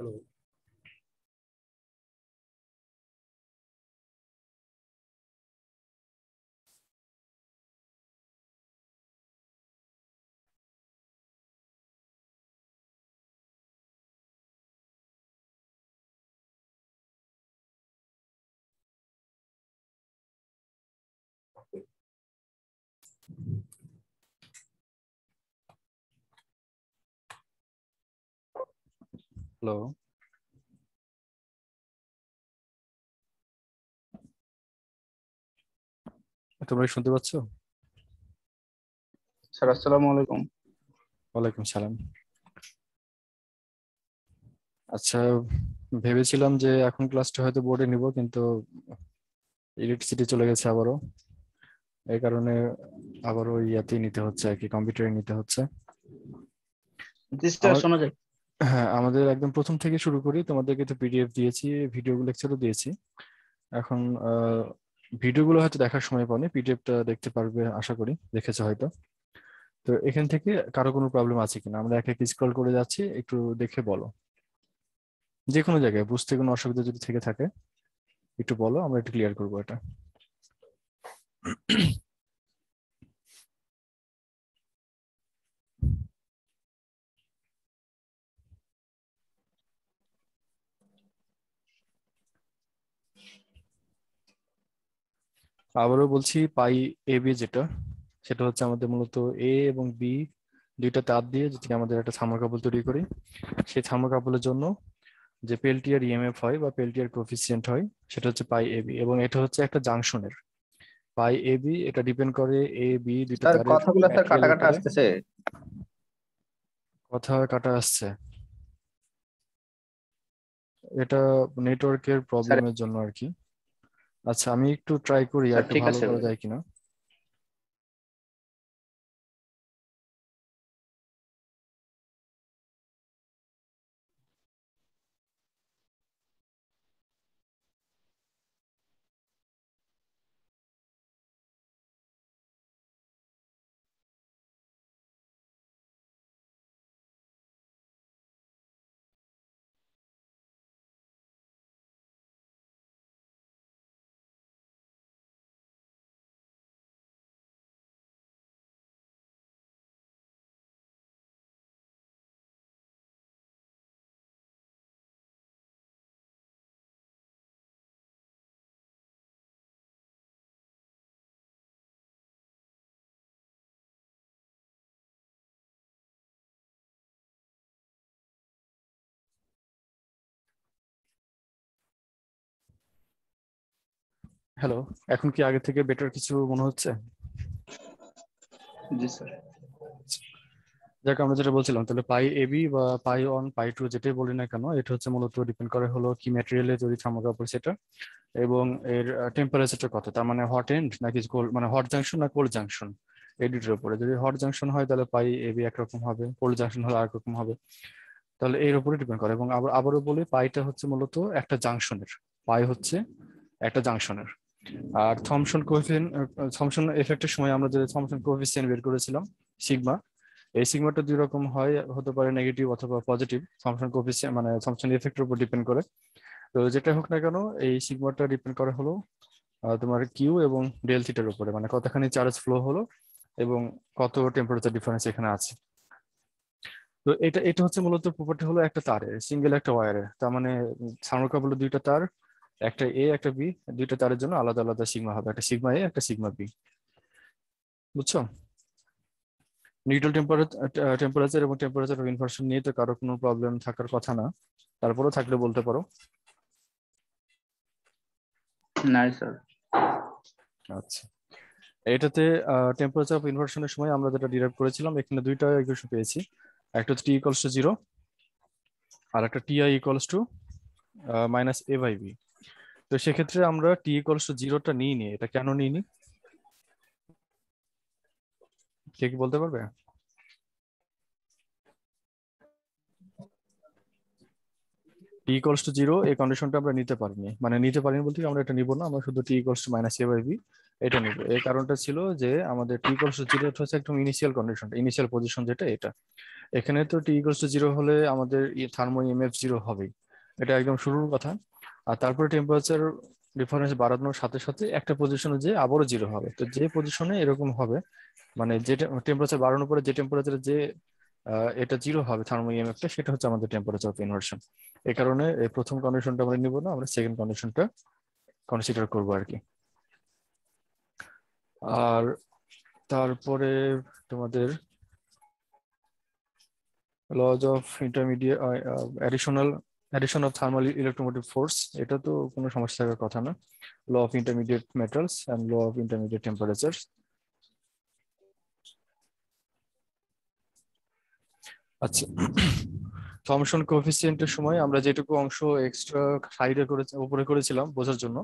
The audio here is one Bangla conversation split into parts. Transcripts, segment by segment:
হ্যালো। হ্যালো, তোমরা কি শুনতে পাচ্ছ? স্যার আসসালামু আলাইকুম। ওয়ালাইকুম সালাম। আচ্ছা, ভেবেছিলাম যে এখন ক্লাসটা হয়তো বোর্ডে নিব, কিন্তু ইলেকট্রিসিটি চলে গেছে আবারও। এই কারণে আবারও ইয়াতেই নিতে হচ্ছে আর কি, কম্পিউটারে নিতে হচ্ছে। জি স্যার, আমার শোনা যায়। হ্যাঁ, আমাদের একদম প্রথম থেকে শুরু করি। তোমাদেরকে তো পিডিএফ দিয়েছি, ভিডিও লেকচারও দিয়েছি। এখন ভিডিওগুলো হয়তো দেখার সময় পাওনি, পিডিএফটা দেখতে পারবে আশা করি, দেখেছো হয়তো। তো এখান থেকে কারো কোনো প্রবলেম আছে কিনা আমরা এক এক স্ক্রল করে যাচ্ছি, একটু দেখে বলো। যে কোনো জায়গায় বুঝতে কোনো অসুবিধা যদি থেকে থাকে একটু বলো, আমরা একটু ক্লিয়ার করবো এটা। আবারও বলছি, পাই এ বি যেটা, সেটা হচ্ছে আমাদের মূলত এ এবং বি দুইটা তার দিয়ে যদি আমাদের একটা থার্মোকাপল তৈরি করি, সেই থার্মোকাপলের জন্য যে পেল্টিয়ার ইএমএফ হয় বা পেল্টিয়ার কোফিসিয়েন্ট হয়, সেটা হচ্ছে পাই এ বি, এবং এটা হচ্ছে একটা জাংশনের। পাই এ বি এটা ডিপেন্ড করে এ বি দুইটা স্যার তারের কথাগুলো স্যার কাটা ম্যাটেরিয়ালের কাটা উপরে। আসতেছে। কথা কাটা আসছে, এটা নেটওয়ার্কের স্যার প্রবলেমের জন্য আর কি। আচ্ছা, আমি একটু ট্রাই করি আর স্যার একটু ঠিক ভালো আছে। করা যায় কিনা। হ্যালো, এখন কি আগে থেকে বেটার কিছু মনে হচ্ছে? জি স্যার। যাক, আমরা যেটা বলছিলাম, তাহলে পাই এবি বা পাই ওয়ান পাই টু যেটাই বলি না কেন, এটা হচ্ছে মূলত ডিপেন্ড করে হলো কি ম্যাটেরিয়ালে তৈরি থার্মোকাপল সেটা, এবং এর টেম্পারেচারটা কত, তার মানে হট এন্ড নাকি কোল্ড, মানে হট জাংশন না কোল্ড জাংশন, এই দুটোর উপরে। যদি হট জাংশন হয় তাহলে পাই এবি একরকম হবে, কোল্ড জাংশন হলে আরেক রকম হবে। তাহলে এর উপরে ডিপেন্ড করে। এবং আবারও বলি, পাইটা হচ্ছে মূলত একটা জাংশনের, পাই হচ্ছে একটা জাংশনের। আর থমসন এফেক্টের সময় আমরা যে থমসন কোএফিসিয়েন্ট বের করেছিলাম, সিগমা, এই সিগমাটা দুই রকম হয়, হতে পারে নেগেটিভ অথবা পজিটিভ, থমসন কোএফিসিয়েন্ট মানে থমসন এফেক্টের উপর ডিপেন্ড করে। তো যেটা হোক না কেন, এই সিগমাটা ডিপেন্ড করে হলো তোমার কিউ এবং ডেল থিটার উপরে, মানে কতখানি চার্জ ফ্লো হলো এবং কত টেম্পারেচার ডিফারেন্স এখানে আছে। তো এটা এটা হচ্ছে মূলত প্রপার্টি হলো একটা তারের, সিঙ্গেল একটা ওয়্যারের। তার মানে থার্মোকাপলের দুইটা তার, একটা এ একটা বি, দুইটা তারের জন্য আলাদা আলাদা সিগমা হবে, একটা সিগমা এ একটা সিগমা বি। বুঝছো? নিউট্রাল টেম্পারেচার এবং টেম্পারেচার অফ ইনভার্সন নিয়ে তো কারো কোনো প্রবলেম থাকার কথা না, তারপরেও থাকলে বলতে পারো। নাই স্যার। আচ্ছা, এটাতে টেম্পারেচার অফ ইনভার্সনের সময় আমরা যেটা ডিরাইভ করেছিলাম, এখানে দুইটা ইকুয়েশন পেয়েছি। একটা হচ্ছে টি ইকুয়ালস টু জিরো, আর একটা T I equals to minus A by B. তো সেক্ষেত্রে আমরা টি ইকুয়ালস টু জিরোটা নিই নি, এটা কেন নিই নি, কে কি বলতে পারবে? টি ইকুয়ালস টু জিরো এই কন্ডিশনটা আমরা নিতে পারিনি, মানে নিতে পারিনি বলতে কি আমরা এটা নিব না, আমরা শুধু T equals to minus A by B এটা নিব। এই কারণটা ছিল যে আমাদের টি ইকুয়ালস টু জিরো হচ্ছে একদম ইনিশিয়াল কন্ডিশন, ইনিশিয়াল পজিশন যেটা, এটা এখানে তো টি ইকুয়ালস টু জিরো হলে আমাদের থার্মো ইএমএফ জিরো হবেই, এটা একদম শুরুর কথা। আর তারপরে টেম্পারেচার ডিফারেন্স বাড়ানোর সাথে সাথে একটা পজিশনে যে আবারও জিরো হবে, তো যে পজিশনে এরকম হবে মানে যে টেম্পারেচার বাড়ানোর পরে যে টেম্পারেচারে যে এটা জিরো হবে থার্মো ইএমএফটা, সেটা হচ্ছে আমাদের টেম্পারেচার অফ ইনভার্সন। এই কারণে এই প্রথম কন্ডিশনটা আমরা নিব না, আমরা সেকেন্ড কন্ডিশনটা কনসিডার করবো আর কি। আর তারপরে তোমাদের laws of intermediate addition of thermal electromotive force, এটা তো কোনো সমস্যা থাকার কথা না। law of intermediate metals and law of intermediate temperatures। আচ্ছা, থমসন কোএফিসিয়েন্টের সময় আমরা যেটুকু অংশ এক্সট্রা সাইডে করে উপরে করেছিলাম বোঝার জন্য,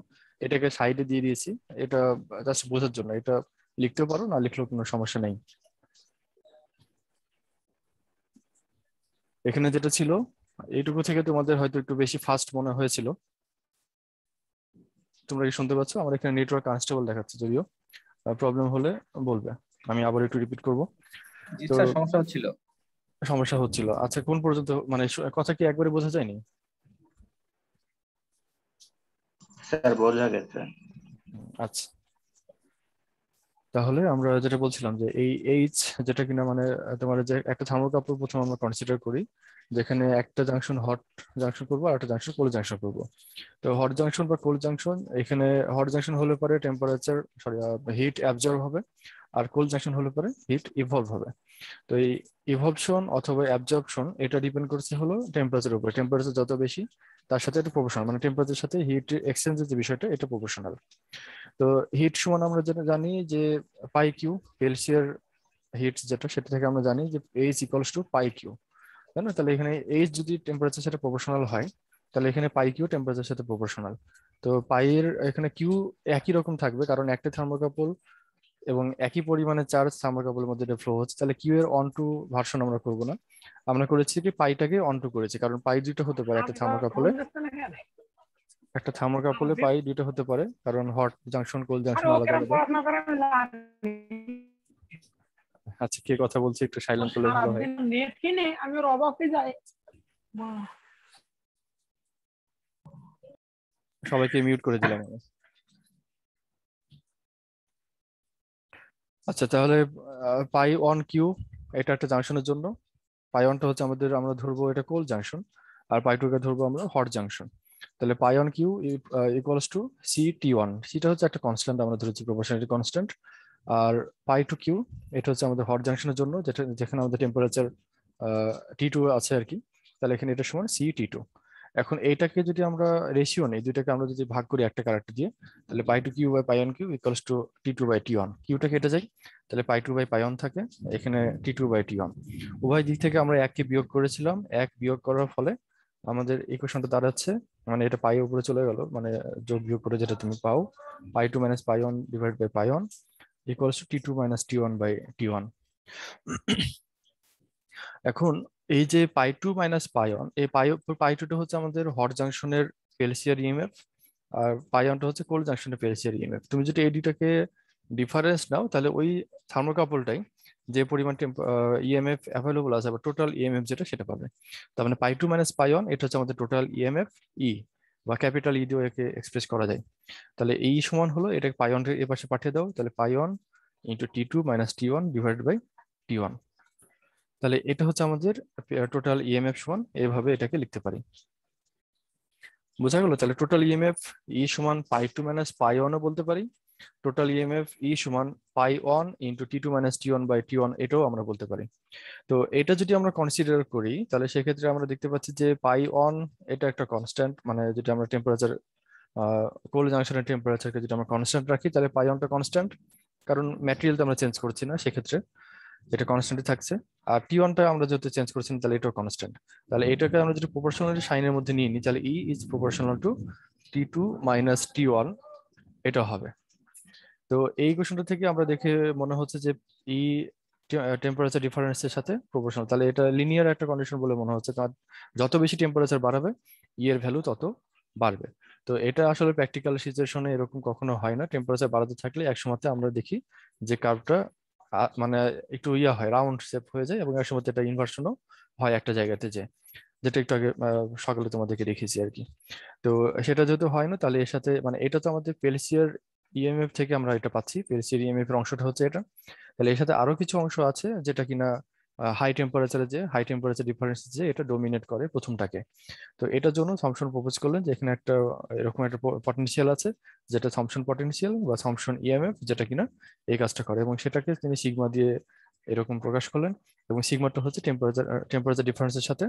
এটাকে সাইডে দিয়ে দিয়েছি। এটা জাস্ট বোঝার জন্য, এটা লিখতেও পারো, না লিখলেও কোনো সমস্যা নেই। এখানে যেটা ছিল এইটুকু থেকে তোমাদের হয়তো একটু বেশি ফাস্ট মনে হয়েছিল। তোমরা কি শুনতে পাচ্ছ? আমার এখানে নেটওয়ার্ক আনস্টেবল দেখাচ্ছে, যদিও প্রবলেম হলে বলবে, আমি আবার একটু রিপিট করব। জি তো স্যার, সমস্যা হচ্ছিল। সমস্যা হচ্ছিল, আচ্ছা কোন পর্যন্ত, মানে কথা কি একবারে বোঝা যায়নি? স্যার বোঝা গেছে। আচ্ছা, তাহলে আমরা যেটা বলছিলাম যে এই এইচ, যেটা কিনা মানে তোমার যে একটা থার্মোকাপল প্রথম আমরা কনসিডার করি, যেখানে একটা জাংশন হট জাংশন করবো আর একটা জাংশন কোল্ড জাংশন করবো। তো হট জাংশন বা কোল্ড জাংশন, এখানে হট জাংশন হলে পরে টেম্পারেচার সরি হিট অ্যাবজর্ব হবে, আর কোল্ড জাংশন হলে পরে হিট ইভলভ হবে। তো এই ইভলভশন অথবা অ্যাবজর্পশন এটা ডিপেন্ড করছে হলো টেম্পারেচার উপরে। টেম্পারেচার যত বেশি তার সাথে এটা প্রপোর্শনাল, মানে টেম্পারেচার সাথে হিট এক্সচেঞ্জের যে বিষয়টা এটা প্রপোর্শনাল। তো হিট সমান আমরা যেটা জানি যে পাই কিউ, কেলসিয়ার হিট যেটা, সেটা থেকে আমরা জানি যে H equals to pi Q, তাই না? তাহলে এখানে এইচ যদি টেম্পারেচার সাথে প্রপোর্শনাল হয়, তাহলে এখানে পাই কিউ টেম্পারেচার সাথে প্রপোর্শনাল। তো পাই এর এখানে কিউ একই রকম থাকবে, কারণ একটা থার্মোকাপল এবং একই পরিমাণে চার্জ থার্মোকাপলের মধ্যে ফ্লো হচ্ছে। তাহলে কিউ এর অন টু ভার্সন আমরা করবো না, আমরা করেছি কি পাইটাকে অন টু করেছি, কারণ পাই দুইটা হতে পারে একটা থার্মোকাপলে পাই দুইটা হতে পারে, কারণ হট জাংশন কোল্ড জাংশন আলাদা আলাদা। আচ্ছা, কে কথা বলছে একটু সাইলেন্ট করলে ভালো হয়। নেট কিনে আমি ওর অবাক হয়ে যাই। সবাইকে মিউট করে দিলাম আমি। আচ্ছা, তাহলে পাই অন কিউ এটা একটা জাংশনের জন্য, পাই অনটা হচ্ছে আমাদের, আমরা ধরবো এটা কোল্ড জাংশন, আর পাই টুকে ধরবো আমরা হট জাংশন। তাহলে pi one Q equals to C T one, সিটা হচ্ছে একটা কনস্ট্যান্ট আমরা ধরেছি, প্রপোর্শনালিটি কনস্ট্যান্ট। আর পাই টু কিউ এটা হচ্ছে আমাদের হট জাংশনের জন্য, যেটা যেখানে আমাদের টেম্পারেচার টি টু আছে আর কি। তাহলে এখানে এটা সমান সি টি টু। এখন এইটাকে যদি আমরা রেশিও নেই, দুইটাকে আমরা যদি ভাগ করি একটা ক্যারেক্টার দিয়ে, তাহলে pi two Q by pi one Q equals to T two by T one. কিউটা কেটে যায়, তাহলে pi two by pi one থাকে, এখানে T two by T one. উভয় দিক থেকে আমরা এককে বিয়োগ করেছিলাম, এক বিয়োগ করার ফলে আমাদের ইকুয়েশনটা দাঁড়াচ্ছে, মানে এটা পাই উপরে চলে গেল, মানে যোগ বিয়োগ করে যেটা তুমি পাও, pi two minus pi one divide by pi one equals to T two minus T one by T one. এখন এই যে pi two minus pi one, এই পাই টুটা হচ্ছে আমাদের হট জাংশনের পেলসিয়ার ইএমএফ, আর পাই অনটা হচ্ছে কোল্ড জাংশনের পেলসিয়ার ইএমএফ। তুমি যদি এই দুটাকে ডিফারেন্স নাও, তাহলে ওই থার্মোকাপলটাই যে পরিমাণ ইএমএফ অ্যাভেলেবল আছে, বা টোটাল ইএমএফ যেটা সেটা পাবে। তার মানে পাই টু মাইনাস পাই অন এটা হচ্ছে আমাদের টোটাল ইএমএফ ই, বা ক্যাপিটাল ই দিয়ে একে এক্সপ্রেস করা যায়। তাহলে এই সমান হলো, এটাকে পাই অন এর পাশে পাঠিয়ে দাও, তাহলে pi one into T two minus T one divide by T one. তাহলে এটা হচ্ছে আমাদের টোটাল ইএমএফ সমান, এইভাবে এটাকে লিখতে পারি। বোঝা গেল? তাহলে টোটাল ইএমএফ ই সমান পাই টু মাইনাস পাই ওয়ানও বলতে পারি, টোটাল ইএমএফ ই সমান pi one into T two minus T one by T one, এটাও আমরা বলতে পারি। তো এটা যদি আমরা কনসিডার করি, তাহলে সেক্ষেত্রে আমরা দেখতে পাচ্ছি যে পাই অন এটা একটা কনস্ট্যান্ট, মানে যেটা আমরা টেম্পারেচার কোল্ড জাংশনের টেম্পারেচারকে যদি আমরা কনস্ট্যান্ট রাখি, তাহলে পাই অনটা কনস্ট্যান্ট, কারণ ম্যাটেরিয়ালটা আমরা চেঞ্জ করছি না, সেক্ষেত্রে এটা কনস্ট্যান্টই থাকছে। আর টি ওয়ানটা আমরা যেহেতু চেঞ্জ করছি না, তাহলে এটাও কনস্ট্যান্ট। তাহলে এটাকে আমরা যদি প্রপোর্শনালি সাইনের মধ্যে নিয়ে নিই, তাহলে E is proportional to T two minus T one, এটা হবে। তো এই কোশ্চেনটা থেকে আমরা দেখে মনে হচ্ছে যে ই টেম্পারেচার ডিফারেন্সের সাথে প্রপোর্শনাল, তাহলে এটা লিনিয়ার একটা কন্ডিশন বলে মনে হচ্ছে, কারণ যত বেশি টেম্পারেচার বাড়াবে ই এর ভ্যালু তত বাড়বে। তো এটা আসলে প্র্যাকটিক্যাল সিচুয়েশনে এরকম কখনো হয় না, টেম্পারেচার বাড়াতে থাকলে একসময় আমরা দেখি যে কার্ভটা মানে একটু ইয়া হয়, রাউন্ড শেপ হয়ে যায়, এবং এর সময় এটা ইনভার্সনও হয় একটা জায়গাতে, যে যেটা একটু আগে সকালে তোমাদেরকে দেখিয়েছি আর কি। তো সেটা যেহেতু হয় না, তাহলে এর সাথে মানে এটা তো আমাদের পেলসিয়ার ইএমএফ থেকে আমরা এটা পাচ্ছি, পেলসিয়ার ইএমএফ এর অংশটা হচ্ছে এটা। তাহলে এর সাথে আরো কিছু অংশ আছে যেটা কিনা হাই টেম্পারেচার ডিফারেন্স যে এটা ডোমিনেট করে প্রথমটাকে। তো এটার জন্য থমসন প্রপোজ করলেন যে এখানে একটা এরকম একটা পটেনশিয়াল আছে, যেটা থমসন পটেনশিয়াল বা থমসন ইএমএফ, যেটা কিনা এই কাজটা করে, এবং সেটাকে তিনি সিগমা দিয়ে এরকম প্রকাশ করলেন। এবং সিগমাটা হচ্ছে টেম্পারেচার ডিফারেন্সের সাথে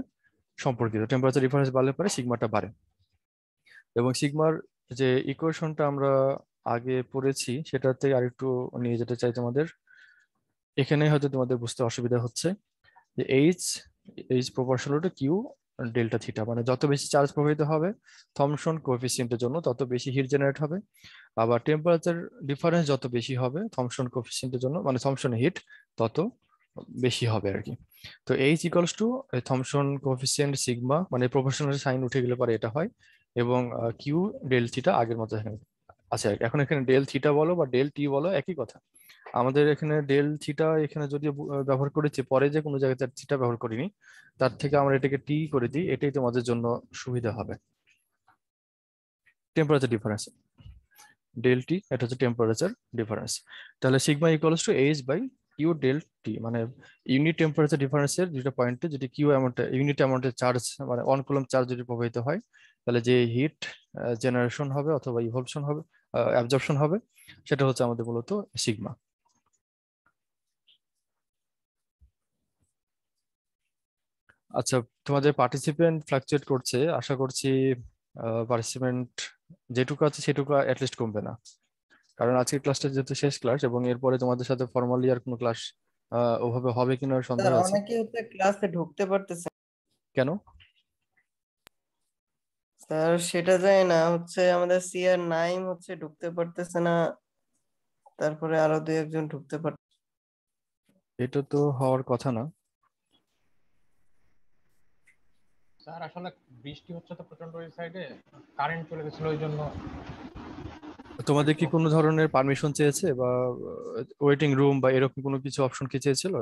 সম্পর্কিত, টেম্পারেচার ডিফারেন্স বাড়লে পরে সিগমাটা বাড়ে। এবং সিগমার যে ইকুয়েশনটা আমরা আগে পড়েছি সেটাতে আরেকটু নিয়ে যেতে চাই তোমাদের। এখানে হয়তো তোমাদের বুঝতে অসুবিধা হচ্ছে যে H H proportional to Q delta theta, মানে যত বেশি চার্জ প্রবাহিত হবে থমসন কোএফিসিয়েন্টের জন্য তত বেশি হিট জেনারেট হবে। আবার টেম্পারেচার ডিফারেন্স যত বেশি হবে থমসন কোএফিসিয়েন্টের জন্য, মানে থমসন হিট তত বেশি হবে আর কি। তো H equals two Thomson coefficient sigma, মানে প্রপোর্শনাল সাইন উঠে গেলে পরে এটা হয়। এবং কিউ ডেল থিটা আগের মতো এখানে আছে আর কি। এখন এখানে ডেল থিটা বলো বা ডেল টি বলো একই কথা। আমাদের এখানে ডেল থিটা এখানে যদি ব্যবহার করেছি, পরে যে কোনো জায়গাতে থিটা ব্যবহার করিনি, তার থেকে আমরা এটাকে টি করে দিই, এটাই তোমাদের জন্য সুবিধা হবে। টেম্পারেচার ডিফারেন্স ডেল টি, এটা হচ্ছে টেম্পারেচার ডিফারেন্স। তাহলে sigma equals to H by Q del T, মানে ইউনিট টেম্পারেচার ডিফারেন্সের দুটো পয়েন্টে যদি কিউ অ্যামাউন্ট ইউনিট অ্যামাউন্টের চার্জ মানে 1 কুলম্ব চার্জ যদি প্রবাহিত হয়, তাহলে যে হিট জেনারেশন হবে অথবা ইভলশন হবে, অ্যাবজর্পশন হবে, সেটা হচ্ছে আমাদের মূলত সিগমা। আচ্ছা, তোমাদের পার্টিসিপেন্ট ফ্লাকচুয়েট করছে, আশা করছি পার্টিসিপেন্ট যেটুকু আছে সেটুকু অ্যাটলিস্ট কমবে না, কারণ আজকের ক্লাসটা যেহেতু শেষ ক্লাস এবং এরপরে তোমাদের সাথে ফর্মালি আর কোনো ক্লাস ওভাবে হবে কিনা সন্দেহ স্যার আছে। অনেকে হচ্ছে ক্লাসে ঢুকতে পারতেছে না। কেন? স্যার সেটা যায় না, হচ্ছে আমাদের সিআর নাইম হচ্ছে ঢুকতে পারতেছে না, তারপরে আরো দুই একজন ঢুকতে পার। এটা তো হওয়ার কথা না। স্যার আসলে বৃষ্টি হচ্ছে তো প্রচন্ড এই সাইডে, কারেন্ট চলে গেছিল ওই জন্য। তোমাদের কি কোনো ধরনের পারমিশন চেয়েছে বা ওয়েটিং রুম বা এরকম কোনো কিছু অপশন কি চেয়েছিল?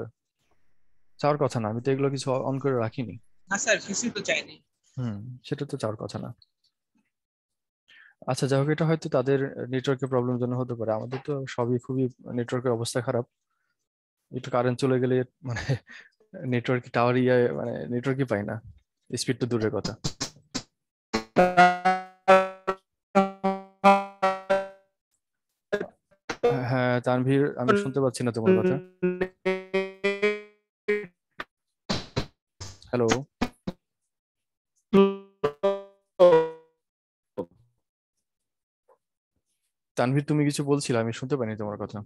চাওয়ার কথা না, আমি তো এগুলো কিছু অন করে রাখিনি। না স্যার কিছুই তো চাইনি। সেটা তো চাওয়ার কথা না। আচ্ছা, যাই হোক, এটা হয়তো তাদের নেটওয়ার্কের প্রবলেম জন্য হতে পারে, আমাদের তো সবই খুবই নেটওয়ার্কের অবস্থা খারাপ। একটু কারেন্ট চলে গেলে মানে নেটওয়ার্ক টাওয়ার মানে নেটওয়ার্কই পাই না, স্পিড তো দূরের কথা। হ্যাঁ তানভীর, আমি শুনতে পাচ্ছি না তোমার কথা। হ্যালো, তানভীর তুমি কিছু বলছিলে, আমি শুনতে পাইনি তোমার কথা।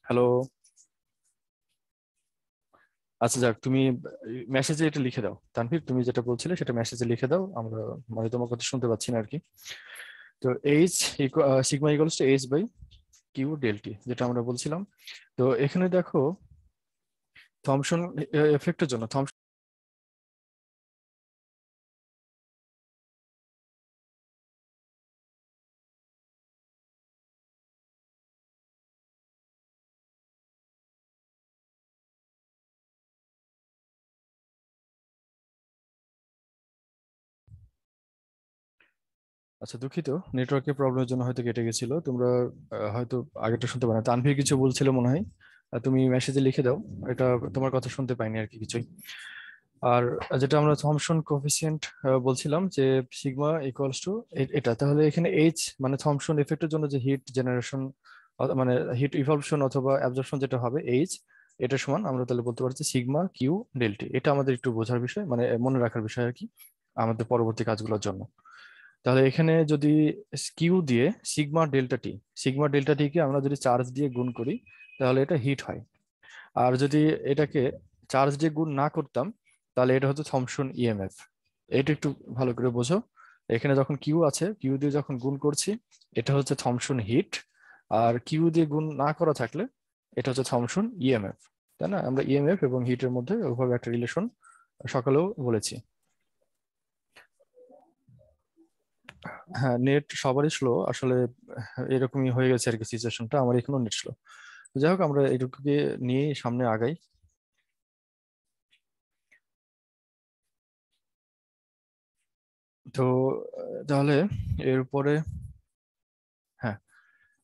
হ্যালো। আচ্ছা যাক, তুমি মেসেজে এটা লিখে দাও তানভীর, তুমি যেটা বলছিলে সেটা মেসেজে লিখে দাও, আমরা মানে তোমার কথা শুনতে পাচ্ছি না আর কি। তো H sigma equals to H by Q del T, যেটা আমরা বলছিলাম। তো এখানে দেখো থমসন এফেক্টের জন্য আচ্ছা দুঃখিত, নেটওয়ার্কের প্রবলেমের জন্য হয়তো কেটে গেছিল, তোমরা হয়তো আগেটা শুনতে পারো না। তানভীর কিছু বলছিল মনে হয়, তুমি মেসেজে লিখে দাও, এটা তোমার কথা শুনতে পাইনি আর কি কিছুই। আর যেটা আমরা থমসন কোফিসিয়েন্ট বলছিলাম যে সিগমা ইকুয়ালস টু এটা, তাহলে এখানে এইচ মানে থমসন এফেক্টের জন্য যে হিট জেনারেশন মানে হিট ইভলভশন অথবা অ্যাবজর্পশন যেটা হবে এইচ, এটা সমান আমরা তাহলে বলতে পারছি সিগমা কিউ ডেল্টি। এটা আমাদের একটু বোঝার বিষয়, মানে মনে রাখার বিষয় আর কি আমাদের পরবর্তী কাজগুলোর জন্য। তাহলে এখানে যদি কিউ দিয়ে সিগমা ডেল্টা টি কে আমরা যদি চার্জ দিয়ে গুণ করি, তাহলে এটা হিট হয়। আর যদি এটাকে চার্জ দিয়ে গুণ না করতাম, তাহলে এটা হচ্ছে থমসন ইএমএফ। এটা একটু ভালো করে বোঝো, এখানে যখন কিউ আছে, কিউ দিয়ে যখন গুণ করছি এটা হচ্ছে থমসন হিট, আর কিউ দিয়ে গুণ না করা থাকলে এটা হচ্ছে থমসন ইএমএফ। তাই না? আমরা ইএমএফ এবং হিটের মধ্যে ওইভাবে একটা রিলেশন সকালেও বলেছি। হ্যাঁ, নেট সবারই স্লো আসলে। এরকমই হয়ে গেছে আর কি সিচুয়েশনটা, আমার এখানেও নেট স্লো। যাই হোক, আমরা এটুকুকে নিয়ে সামনে আগাই। তো তাহলে এরপরে, হ্যাঁ,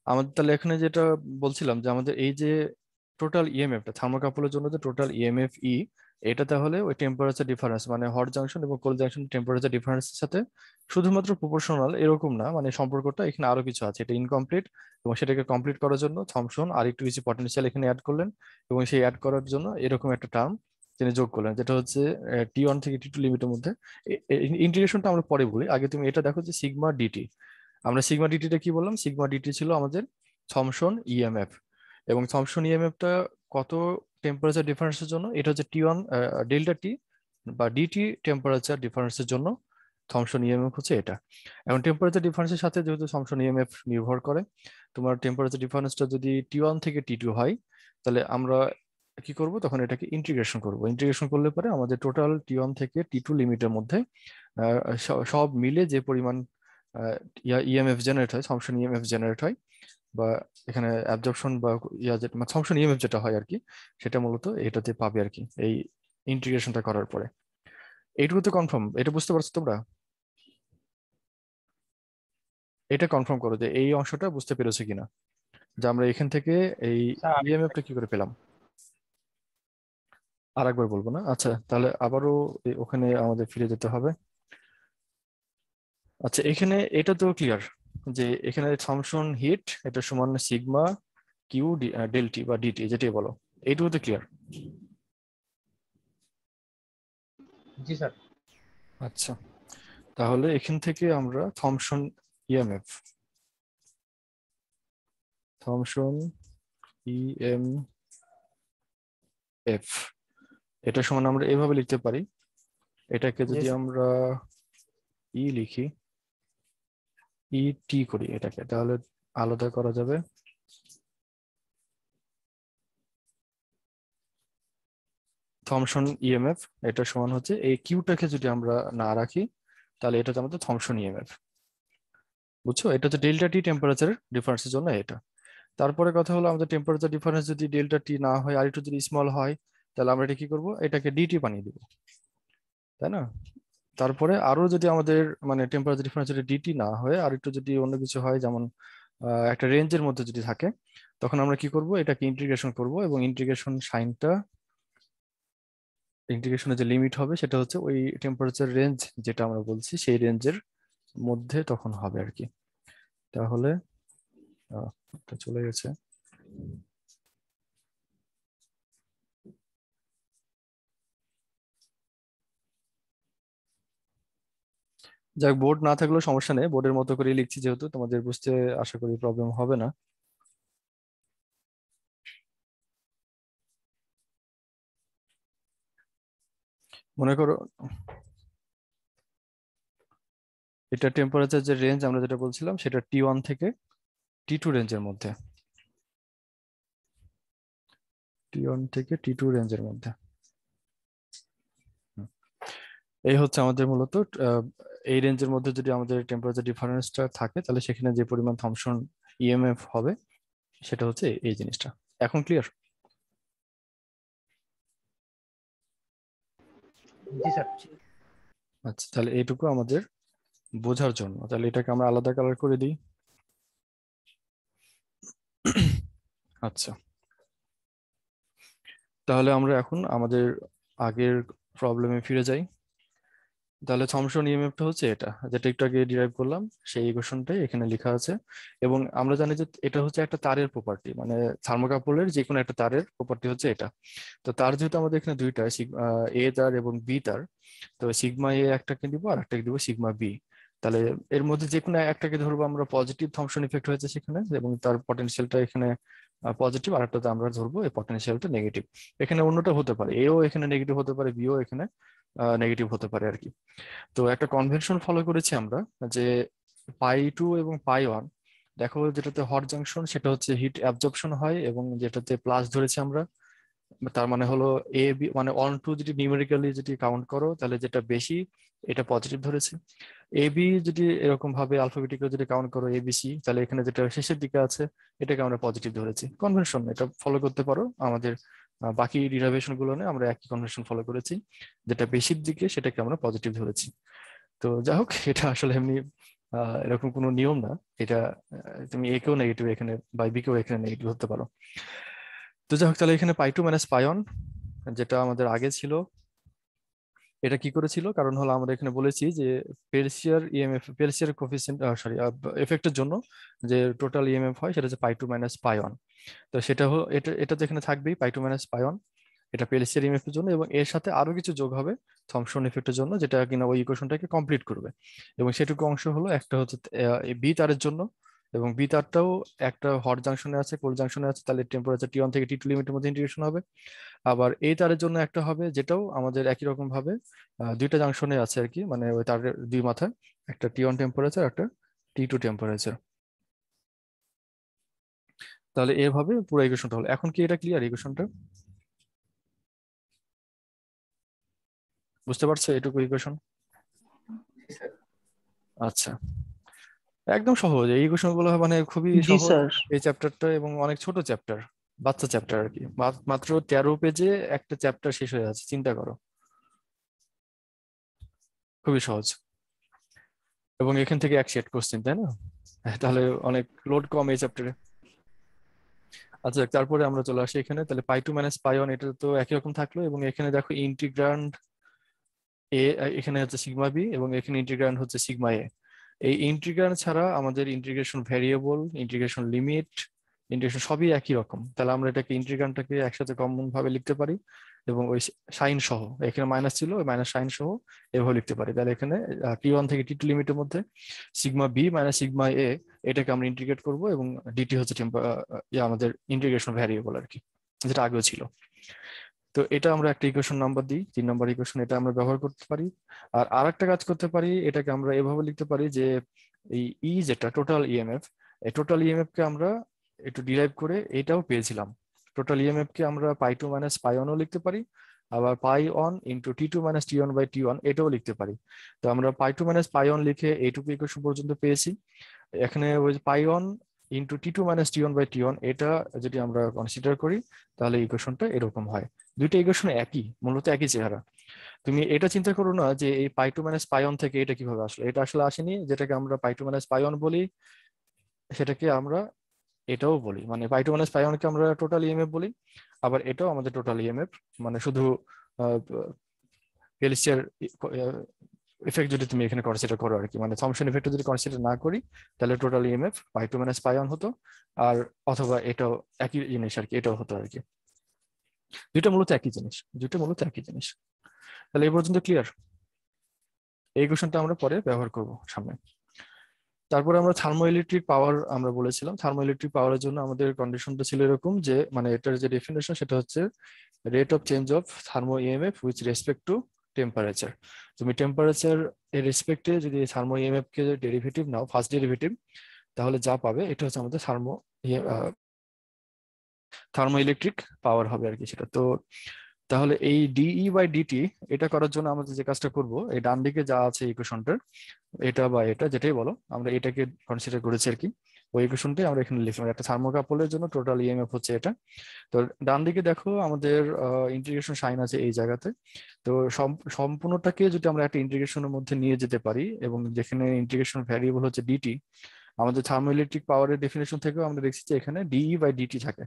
আমাদের তাহলে এখানে যেটা বলছিলাম যে আমাদের এই যে টোটাল ইএমএফটা থার্মোকাপলের জন্য যে টোটাল ইএমএফ এটা তাহলে ওই টেম্পারেচার ডিফারেন্স মানে হট জাংশন এবং কোল্ড জাংশন টেম্পারেচার ডিফারেন্সের সাথে শুধুমাত্র প্রপোর্শনাল এরকম না, মানে সম্পর্কটা এখানে আরো কিছু আছে, এটা ইনকমপ্লিট। এবং সেটাকে কমপ্লিট করার জন্য থমসন আর একটু বেশি পটেনশিয়াল এখানে অ্যাড করলেন, এবং সেই অ্যাড করার জন্য এরকম একটা টার্ম তিনি যোগ করলেন, যেটা হচ্ছে T1 থেকে T2 লিমিটের মধ্যে। ইন্টিগ্রেশনটা আমরা পরে বলি, আগে তুমি এটা দেখো যে সিগমা ডিটি। আমরা সিগমা ডিটিটা কি বললাম? সিগমা ডিটি ছিল আমাদের থমসন ইএমএফ, এবং থমসন ইএমএফটা কত টেম্পারেচার ডিফারেন্সের জন্য? এটা হচ্ছে T1 ডেল্টা টি বা ডিটি টেম্পারেচার ডিফারেন্সের জন্য থমসন ইএমএফ হচ্ছে এটা। এখন টেম্পারেচার ডিফারেন্সের সাথে যেহেতু থমসন ইএমএফ নির্ভর করে, তোমার টেম্পারেচার ডিফারেন্সটা যদি T1 থেকে T2 হয়, তাহলে আমরা কি করব? তখন এটাকে ইন্টিগ্রেশন করব। ইন্টিগ্রেশন করলে পরে আমাদের টোটাল T1 থেকে T2 লিমিটের মধ্যে সব মিলে যে পরিমাণ ইএমএফ জেনারেট হয়, থমসন ইএমএফ জেনারেট হয়, বা এখানে অ্যাবজর্পশন বা যেটা থমসন ইএমএফ যেটা হয় আর কি, সেটা মূলত এটাতে পাবে আর কি এই ইন্টিগ্রেশনটা করার পরে। এইটুকু তো কনফার্ম, এটা বুঝতে পারছো তোমরা? এটা কনফার্ম করো যে এই অংশটা বুঝতে পেরেছো কিনা, যে আমরা এখান থেকে এই স্যার ইএমএফটা কি করে পেলাম। আর একবার বলবো না? আচ্ছা, তাহলে আবারও ওখানে আমাদের ফিরে যেতে হবে। আচ্ছা, এখানে এটা তো ক্লিয়ার যে এখানে থমসন হিট এটা সমান সিগমা কিউ ডেলটি বা ডিটি, যেটাই বলো। এইটুকু তো ক্লিয়ার? জি স্যার। আচ্ছা, তাহলে এখান থেকে আমরা থমসন ইএমএফ, থমসন ইএমএফ এটা সমান আমরা এভাবে লিখতে পারি। এটাকে জি যদি স্যার। আমরা লিখি, টি করি এটাকে, তাহলে আলাদা করা যাবে। থমসন ইএমএফ এটা সমান হচ্ছে এই কিউটাকে যদি আমরা না রাখি, তাহলে এটা হচ্ছে আমাদের থমসন ইএমএফ। বুঝছো? এটা হচ্ছে ডেল্টা টি টেম্পারেচার ডিফারেন্সের জন্য এটা। তারপরে কথা হলো, আমাদের টেম্পারেচার ডিফারেন্স যদি ডেল্টা টি না হয় আর একটু যদি স্মল হয়, তাহলে আমরা এটা কি করব? এটাকে ডিটি বানিয়ে দিব, তাই না? তারপরে আরো যদি আমাদের মানে টেম্পারেচার ডিফারেন্স যদি ডিটি না হয় আর একটু যদি অন্য কিছু হয়, যেমন একটা রেঞ্জের মধ্যে যদি থাকে, তখন আমরা কি করব? এটাকে ইন্টিগ্রেশন করব, এবং ইন্টিগ্রেশন সাইনটা, ইন্টিগ্রেশনের যে লিমিট হবে সেটা হচ্ছে ওই টেম্পারেচার রেঞ্জ যেটা আমরা বলছি সেই রেঞ্জের মধ্যে তখন হবে আর কি। তাহলে এটা চলে গেছে। যাক, বোর্ড না থাকলেও সমস্যা নেই, বোর্ডের মতো করে লিখছি যেহেতু, তোমাদের বুঝতে আশা করি প্রবলেম হবে না। মনে করো এটা টেম্পারেচার যে রেঞ্জ আমরা যেটা বলছিলাম সেটা T1 থেকে T2 রেঞ্জের মধ্যে, T1 থেকে T2 রেঞ্জের মধ্যে। হুম। এই হচ্ছে আমাদের মূলত এই রেঞ্জের মধ্যে যদি আমাদের টেম্পারেচার ডিফারেন্সটা থাকে, তাহলে সেখানে যে পরিমাণ থমসন ইএমএফ হবে সেটা হচ্ছে এই জিনিসটা। এখন ক্লিয়ার? জি স্যার। আচ্ছা, তাহলে এইটুকু আমাদের বোঝার জন্য, তাহলে এটাকে আমরা আলাদা কালার করে দিই। আচ্ছা, তাহলে আমরা এখন আমাদের আগের প্রবলেমে ফিরে যাই। তাহলে থমসন ইএমএফটা হচ্ছে এটা, যেটা একটু আগে ডিরাইভ করলাম, সেই ইকুয়েশনটাই এখানে লেখা আছে। এবং আমরা জানি যে এটা হচ্ছে একটা তারের প্রপার্টি, মানে থার্মোকাপলের যে কোনো একটা তারের প্রপার্টি হচ্ছে এটা। তো তার যেহেতু আমাদের এখানে দুইটা এ তার এবং বি তার, তো সিগমা এ একটাকে দিব আর একটাকে দিব সিগমা বি। তাহলে এর মধ্যে যে কোনো একটাকে ধরবো আমরা পজিটিভ থমসন ইফেক্ট হয়েছে সেখানে, এবং তার পটেনশিয়ালটা এখানে পজিটিভ, আর একটাতে আমরা ধরবো এই পটেনশিয়ালটা নেগেটিভ। এখানে অন্যটা হতে পারে, এও এখানে নেগেটিভ হতে পারে, বিও এখানে নেগেটিভ হতে পারে আর কি। তো একটা কনভেনশন ফলো করেছি আমরা, যে পাই 2 এবং পাই 1, দেখো যেটাতে হট জাংশন সেটা হচ্ছে হিট অ্যাবজর্পশন হয়, এবং যেটাতে প্লাস ধরেছি আমরা তার মানে হলো এ বি মানে 1 2 যদি নিউমেরিক্যালি যদি কাউন্ট করো তাহলে যেটা বেশি এটা পজিটিভ ধরেছে। এ বি যদি এরকম ভাবে আলফাবেটিক্যাল যদি কাউন্ট করো এবিসি, তাহলে এখানে যেটা শেষের দিকে আছে এটাকে আমরা পজিটিভ ধরেছি। কনভেনশন এটা ফলো করতে পারো, আমাদের বাকি ডিরাইভেশন গুলো নিয়ে আমরা একই কনভেনশন ফলো করেছি, যেটা বেশির দিকে সেটাকে আমরা পজিটিভ ধরেছি। তো যাই হোক, এটা আসলে এমনি এরকম কোনো নিয়ম না, এটা তুমি এ কেও নেগেটিভ এখানে বা বি কেও এখানে নেগেটিভ ধরতে পারো। তো যাই হোক, তাহলে এখানে pi two minus pi on যেটা আমাদের আগে ছিল, এটা কি করেছিল? কারণ হলো আমরা এখানে বলেছি যে পেলসিয়ার ইএমএফ, পেলসিয়ার কোফিসিয়েন্ট সরি এফেক্টের জন্য যে টোটাল ইএমএফ হয় সেটা হচ্ছে পাই টু মাইনাস পাই অন। তো সেটা হলো এটা তো এখানে থাকবেই পাই টু মাইনাস পাই অন, এটা পেলসিয়ার ইএমএফ এর জন্য, এবং এর সাথে আরো কিছু যোগ হবে থমসন ইফেক্টের জন্য, যেটা কিনা ওই ইকুয়েশনটাকে কমপ্লিট করবে। এবং সেটুকু অংশ হলো একটা হচ্ছে বি তারের জন্য, এবং বি তারটাও একটা হট জাংশনে আছে, কোল্ড জাংশনে আছে, তাহলে টেম্পারেচার টি ওয়ান থেকে টি টু লিমিটের মধ্যে ইন্টিগ্রেশন হবে। আবার এই তারের জন্য একটা হবে যেটাও আমাদের একই রকম ভাবে দুইটা জাংশনে আছে আর কি, মানে ওই তারের দুই মাথায় একটা টি ওয়ান টেম্পারেচার একটা টি টু টেম্পারেচার। তাহলে এভাবে পুরো ইকুয়েশনটা হলো। এখন কি এটা ক্লিয়ার ইকুয়েশনটা? বুঝতে পারছো এটুকু ইকুয়েশন? আচ্ছা, একদম সহজ এই ইকুয়েশন গুলো, মানে খুবই জি সহজ স্যার। এই চ্যাপ্টারটা, এবং অনেক ছোট চ্যাপ্টার, বাচ্চা চ্যাপ্টার আর কি, মাত্র 13 পেজে একটা চ্যাপ্টার শেষ হয়ে যাচ্ছে, চিন্তা করো, খুবই সহজ। এবং এখান থেকে এক সেট কোশ্চেন, তাই না? তাহলে অনেক লোড কম এই চ্যাপ্টারে। আচ্ছা, তারপরে আমরা চলে আসি এখানে, তাহলে pi two minus pi on এটা তো একই রকম থাকলো, এবং এখানে দেখো ইন্টিগ্রান্ড এ, এখানে হচ্ছে সিগমা বি, এবং এখানে ইন্টিগ্রান্ড হচ্ছে সিগমা এ। এই ইন্টিগ্রান্ড ছাড়া আমাদের integration variable, integration limit, integration সবই একই রকম, তাহলে আমরা এটাকে ইন্টিগ্রান্ডটাকে একসাথে কমন ভাবে লিখতে পারি, এবং ওই সাইন সহ, এখানে মাইনাস ছিল ওই মাইনাস সাইন সহ এভাবে লিখতে পারি। তাহলে এখানে টি ওয়ান থেকে টি টু লিমিটের মধ্যে sigma B minus sigma A, এটাকে আমরা ইন্টিগ্রেট করব, এবং ডিটি হচ্ছে আমাদের ইন্টিগ্রেশন ভ্যারিয়েবল আর কি, যেটা আগেও ছিল। তো এটা আমরা একটা ইকুয়েশন নাম্বার দিই, 3 নম্বর ইকুয়েশন, এটা আমরা ব্যবহার করতে পারি। আর আরেকটা কাজ করতে পারি, এটাকে আমরা এভাবে লিখতে পারি যে এই যেটা টোটাল ইএমএফ, এই টোটাল ইএমএফ কে আমরা একটু ডিরাইভ করে এটাও পেয়েছিলাম। টোটাল ইএমএফ কে আমরা পাই টু মাইনাস পাই অনও লিখতে পারি, আবার pi one into T two minus T one by T one এটাও লিখতে পারি। তো আমরা pi two minus pi one লিখে এইটুকু ইকুয়েশন পর্যন্ত পেয়েছি। এখানে ওই pi one into T two minus T one by T one এটা যদি আমরা কনসিডার করি, তাহলে ইকুয়েশনটা এরকম হয়। দুইটা ইকুয়েশন একই, মূলত একই চেহারা। তুমি এটা চিন্তা করো না যে এই পাই টু মাইনাস পাই অন থেকে এটা কিভাবে আসলো, এটা আসলে আসেনি। যেটাকে আমরা pi two minus pi on বলি সেটাকে আমরা এটাও বলি, মানে পাই টু মাইনাস পাই অনকে আমরা টোটাল ইএমএফ বলি, আবার এটাও আমাদের টোটাল ইএমএফ, মানে শুধু পেলসিয়ার ইফেক্ট যদি তুমি এখানে কনসিডার করো আর কি, মানে থমসন ইফেক্ট যদি কনসিডার না করি, তাহলে total EMF pi two minus pi on হতো, আর অথবা এটাও একই জিনিস আর কি, এটাও হতো আর কি। দুইটা মূলত একই জিনিস, দুইটা মূলত একই জিনিস। তাহলে এই পর্যন্ত ক্লিয়ার? এই কোশ্চেনটা আমরা পরে ব্যবহার করব সামনে। তারপরে আমরা থার্মোইলেকট্রিক পাওয়ার আমরা বলেছিলাম, থার্মোইলেকট্রিক পাওয়ারের জন্য আমাদের কন্ডিশনটা ছিল এরকম যে, মানে এটার যে ডেফিনেশন সেটা হচ্ছে rate of change of thermo EMF with respect to temperature. তুমি টেম্পারেচার এর রেসপেক্টে যদি থার্মো ইএমএফ কে ডেরিভেটিভ নাও, ফার্স্ট ডেরিভেটিভ, তাহলে যা পাবে এটা হচ্ছে আমাদের থার্মো ইলেকট্রিক পাওয়ার হবে আর কি সেটা। তো তাহলে এই ডিই বাই ডিটি এটা করার জন্য আমাদের যে কাজটা করব, এই ডান দিকে যা আছে ইকুয়েশনটার, এটা বা এটা যেটাই বলো, আমরা এটাকে কনসিডার করেছি আর কি। ওই ইকুয়েশনটাই আমরা এখানে লিখলাম, একটা থার্মোকাপলের জন্য টোটাল ইএমএফ হচ্ছে এটা। তো ডান দিকে দেখো আমাদের ইন্টিগ্রেশন সাইন আছে এই জায়গাতে। তো সম্পূর্ণটাকে যদি আমরা একটা ইন্টিগ্রেশনের মধ্যে নিয়ে যেতে পারি, এবং যেখানে ইন্টিগ্রেশন ভ্যারিয়েবল হচ্ছে ডিটি, আমাদের থার্মোইলেকট্রিক পাওয়ারের ডেফিনেশন থেকেও আমরা দেখছি যে এখানে ডিই বাই ডিটি থাকে।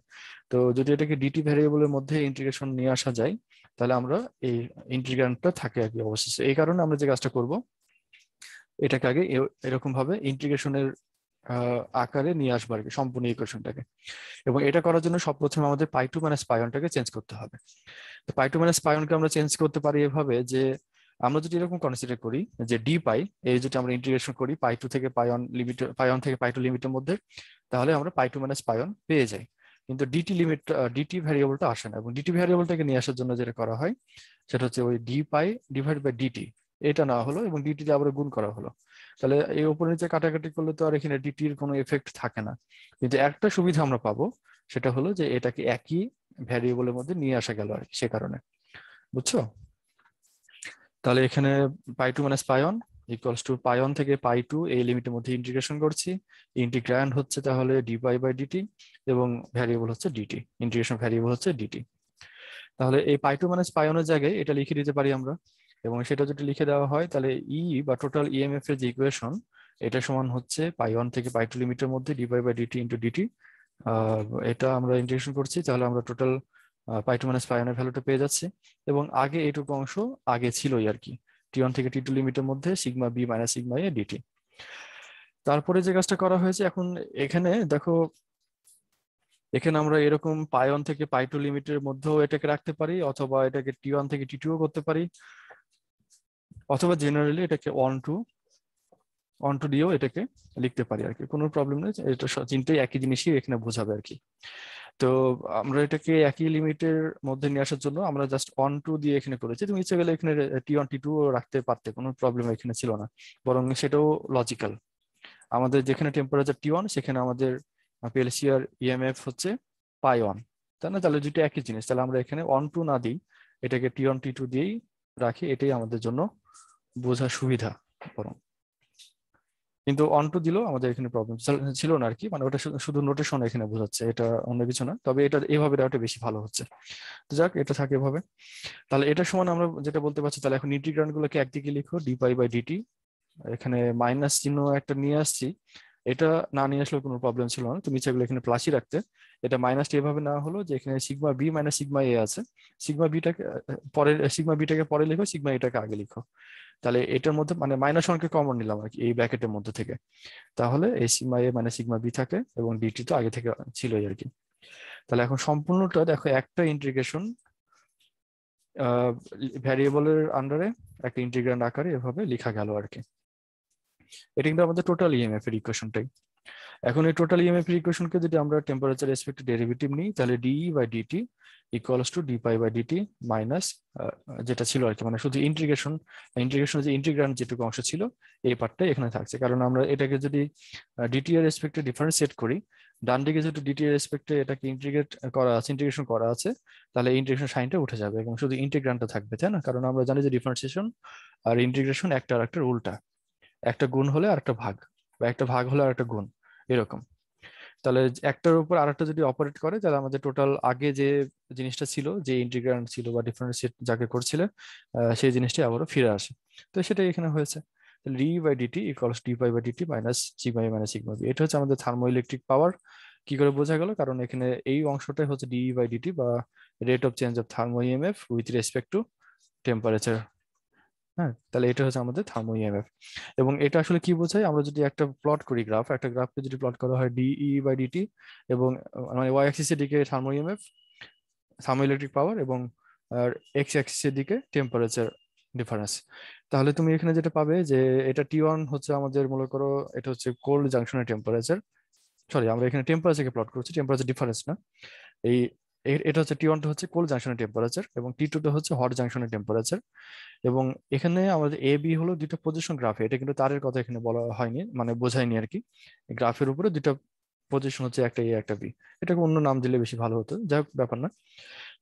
তো যদি এটাকে ডিটি ভ্যারিয়েবলের মধ্যে ইন্টিগ্রেশন নিয়ে আসা যায়, তাহলে আমরা এই ইন্টিগ্র্যান্ডটা থাকে আর কি অবশেষে। এই কারণে আমরা যে কাজটা করব, এটাকে আগে এরকম ভাবে ইন্টিগ্রেশনের আকারে নিয়ে আসবো আর কি সম্পূর্ণ ইকুয়েশনটাকে। এবং এটা করার জন্য সর্বপ্রথমে আমাদের পাই টু মাইনাস পাইনটাকে চেঞ্জ করতে হবে। তো পাই টু মাইনাস পাইনকে আমরা চেঞ্জ করতে পারি এভাবে যে, আমরা যদি এরকম কনসিডার করি যে ডি পাই, এই যদি আমরা ইন্টিগ্রেশন করি পাই টু থেকে পাই অন লিমিট, পাই অন থেকে পাই টু লিমিটের মধ্যে, তাহলে আমরা pi two minus pi on পেয়ে যাই। কিন্তু ডিটি লিমিট, ডিটি ভ্যারিয়েবলটা আসে না, এবং ডিটি ভ্যারিয়েবলটাকে নিয়ে আসার জন্য যেটা করা হয় সেটা হচ্ছে ওই D pi divide by DT, এটা না হলো এবং ডিটি দিয়ে আবার গুণ করা হলো। তাহলে এই উপর নিচে কাটাকাটি করলে তো আর এখানে ডিটির কোনো এফেক্ট থাকে না। কিন্তু একটা সুবিধা আমরা পাবো, সেটা হলো যে এটাকে একই ভ্যারিয়েবলের মধ্যে নিয়ে আসা গেল আর কি, সে কারণে। বুঝছো? তাহলে এখানে পাই2 মাইনাস পাই1 ইকুয়ালস টু পাই1 থেকে পাই2 এই লিমিটের মধ্যে ইন্টিগ্রেশন করছি। ইন্টিগ্র্যান্ড হচ্ছে তাহলে ডিপাই বাই ডিটি এবং ভ্যারিয়েবল হচ্ছে ডিটি, ইন্টিগ্রেশন ভ্যারিয়েবল হচ্ছে ডিটি। তাহলে এই পাই2 মাইনাস পাই1 এর জায়গায় এটা লিখে দিতে পারি আমরা, এবং সেটা যদি লিখে দেওয়া হয় তাহলে ই বা টোটাল ইএমএফ এর যে ইকুয়েশন, এটা সমান হচ্ছে পাই1 থেকে পাই2 লিমিটের মধ্যে D pi by DT into DT. এটা আমরা ইন্টিগ্রেশন করছি, তাহলে আমরা টোটাল পাই2 মাইনাস পাই1 এর ভ্যালুটা পেয়ে যাচ্ছি। এবং আগে এইটুকু অংশ আগে ছিলই আর কি, টি1 থেকে টি2 লিমিটের মধ্যে sigma B minus sigma A DT. তারপরে যে কাজটা করা হয়েছে, এখন এখানে দেখো, এখানে আমরা এরকম পাই1 থেকে পাই2 লিমিটের মধ্যেও এটাকে রাখতে পারি, অথবা এটাকে টি1 থেকে টি2 করতে পারি, অথবা জেনারেলি এটাকে অন টু দিয়েও এটাকে লিখতে পারি আর কি, কোনো প্রবলেম নেই। এটা তিনটেই একই জিনিসই এখানে বোঝাবে আর কি। তো আমরা এটাকে একই লিমিটের মধ্যে নিয়ে আসার জন্য আমরা জাস্ট অন টু দিয়ে এখানে করেছি। তুমি ইচ্ছে গেলে এখানে টি1 টি2 রাখতে পারতে, কোনো প্রবলেম এখানে ছিল না, বরং সেটাও লজিক্যাল। আমাদের যেখানে টেম্পারেচার টি1 সেখানে আমাদের পিএলসি আর ইএমএফ হচ্ছে পাই1, তাই না? তাহলে দুটো একই জিনিস, তাহলে আমরা এখানে অন টু না দিই, এটাকে টি1 টি2 দিয়েই রাখি, এটাই আমাদের জন্য বোঝার সুবিধা বরং। কিন্তু অন টু দিলেও আমাদের এখানে প্রবলেম ছিল না আর কি, মানে ওটা শুধু নোটেশন এখানে বোঝাচ্ছে, এটা অন্য কিছু না। তবে এটা এইভাবে দেওয়াটা বেশি ভালো হচ্ছে। তো যাক, এটা থাকে এভাবে। তাহলে এটা সমান আমরা যেটা বলতে পারছি, তাহলে এখন ইন্টিগ্র্যান্ড গুলোকে একদিকে লিখো ডিপাই বাই ডিটি, এখানে মাইনাস চিহ্ন একটা নিয়ে আসছি, এটা না নিয়ে আসলেও কোনো প্রবলেম ছিল না, তুমি চাইলে এখানে প্লাসই রাখতে। এটা মাইনাসটা এভাবে না হলো যে এখানে sigma B minus sigma A আছে, সিগমা বিটাকে পরে লিখো, সিগমা এটাকে আগে লিখো। তাহলে এটার মধ্যে মানে মাইনাস ওয়ানকে কমন নিলাম আর কি এই ব্র্যাকেটের মধ্যে থেকে, তাহলে এই সিগমা এ মানে সিগমা বি থাকে, এবং ডিটি তো আগে থেকে ছিলই আর কি। তাহলে এখন সম্পূর্ণটা দেখো একটা ইন্টিগ্রেশন ভ্যারিয়েবলের আন্ডারে একটা ইন্টিগ্র্যান্ড আকারে এভাবে লেখা গেল আর কি। এটা কিন্তু আমাদের টোটাল ইএমএফ এর ইকুয়েশনটাই। এখন এই টোটাল ইএমএফ এর ইকুয়েশনকে যদি আমরা টেম্পারেচার রেসপেক্টে ডেরিভেটিভ নিই, তাহলে DE by DT equals to D pi by DT minus যেটা ছিল আর কি, মানে শুধু ইন্টিগ্রেশন যে ইন্টিগ্র্যান্ড যেটুকু অংশ ছিল এই পার্টটাই এখানে থাকছে। কারণ আমরা এটাকে যদি ডিটি এর রেসপেক্টে ডিফারেন্সিয়েট করি, ডান দিকে যদি ডিটি এর রেসপেক্টে এটাকে ইন্টিগ্রেশন করা আছে, তাহলে ইন্টিগ্রেশন সাইনটা উঠে যাবে এবং শুধু ইন্টিগ্র্যান্ডটা থাকবে, তাই না? কারণ আমরা জানি যে ডিফারেন্সিয়েশন আর ইন্টিগ্রেশন একটা আর একটার উল্টা, একটা গুণ হলে আর একটা ভাগ, বা একটা ভাগ হলে আর একটা গুণ, এরকম। তাহলে একটার উপর আরেকটা যদি অপারেট করে, তাহলে আমাদের টোটাল আগে যে জিনিসটা ছিল, যে ইন্টিগ্র্যান্ড ছিল বা ডিফারেন্সিয়েট যাকে করছিলে, সেই জিনিসটা আবারও ফিরে আসে। তো সেটাই এখানে হয়েছে, D by DT equals D pi by DT minus sigma A minus sigma B. এটা হচ্ছে আমাদের থার্মো ইলেকট্রিক পাওয়ার। কি করে বোঝা গেল? কারণ এখানে এই অংশটাই হচ্ছে ডি বাই ডিটি বা rate of change of thermo EMF with respect to temperature. হ্যাঁ, তাহলে এটা হচ্ছে আমাদের থার্মো ইএমএফ। এবং এটা আসলে কি বোঝায়, আমরা যদি একটা প্লট করি একটা গ্রাফকে যদি প্লট করা হয় ডিই বাই ডিটি, এবং মানে ওয়াই অ্যাক্সিসের দিকে thermo EMF thermo electric power, এবং আর এক্স অ্যাক্সিসের দিকে টেম্পারেচার ডিফারেন্স, তাহলে তুমি এখানে যেটা পাবে যে এটা টি1 হচ্ছে আমাদের, মনে করো এটা হচ্ছে কোল্ড জাংশনের টেম্পারেচার, সরি আমরা এখানে টেম্পারেচারকে প্লট করছি, টেম্পারেচার ডিফারেন্স না। এই এটা হচ্ছে টি1টা হচ্ছে কোল্ড জাংশনের টেম্পারেচার, এবং টি2টা হচ্ছে হট জাংশনের টেম্পারেচার। এবং এখানে আমাদের এ বি হলো দুটো পজিশন গ্রাফে, এটা কিন্তু তারের কথা এখানে বলা হয়নি, মানে বোঝায়নি আর কি। গ্রাফের উপরে দুটো পজিশন হচ্ছে, একটা এ একটা বি, এটাকে অন্য নাম দিলে বেশি ভালো হতো, যাই হোক ব্যাপার না।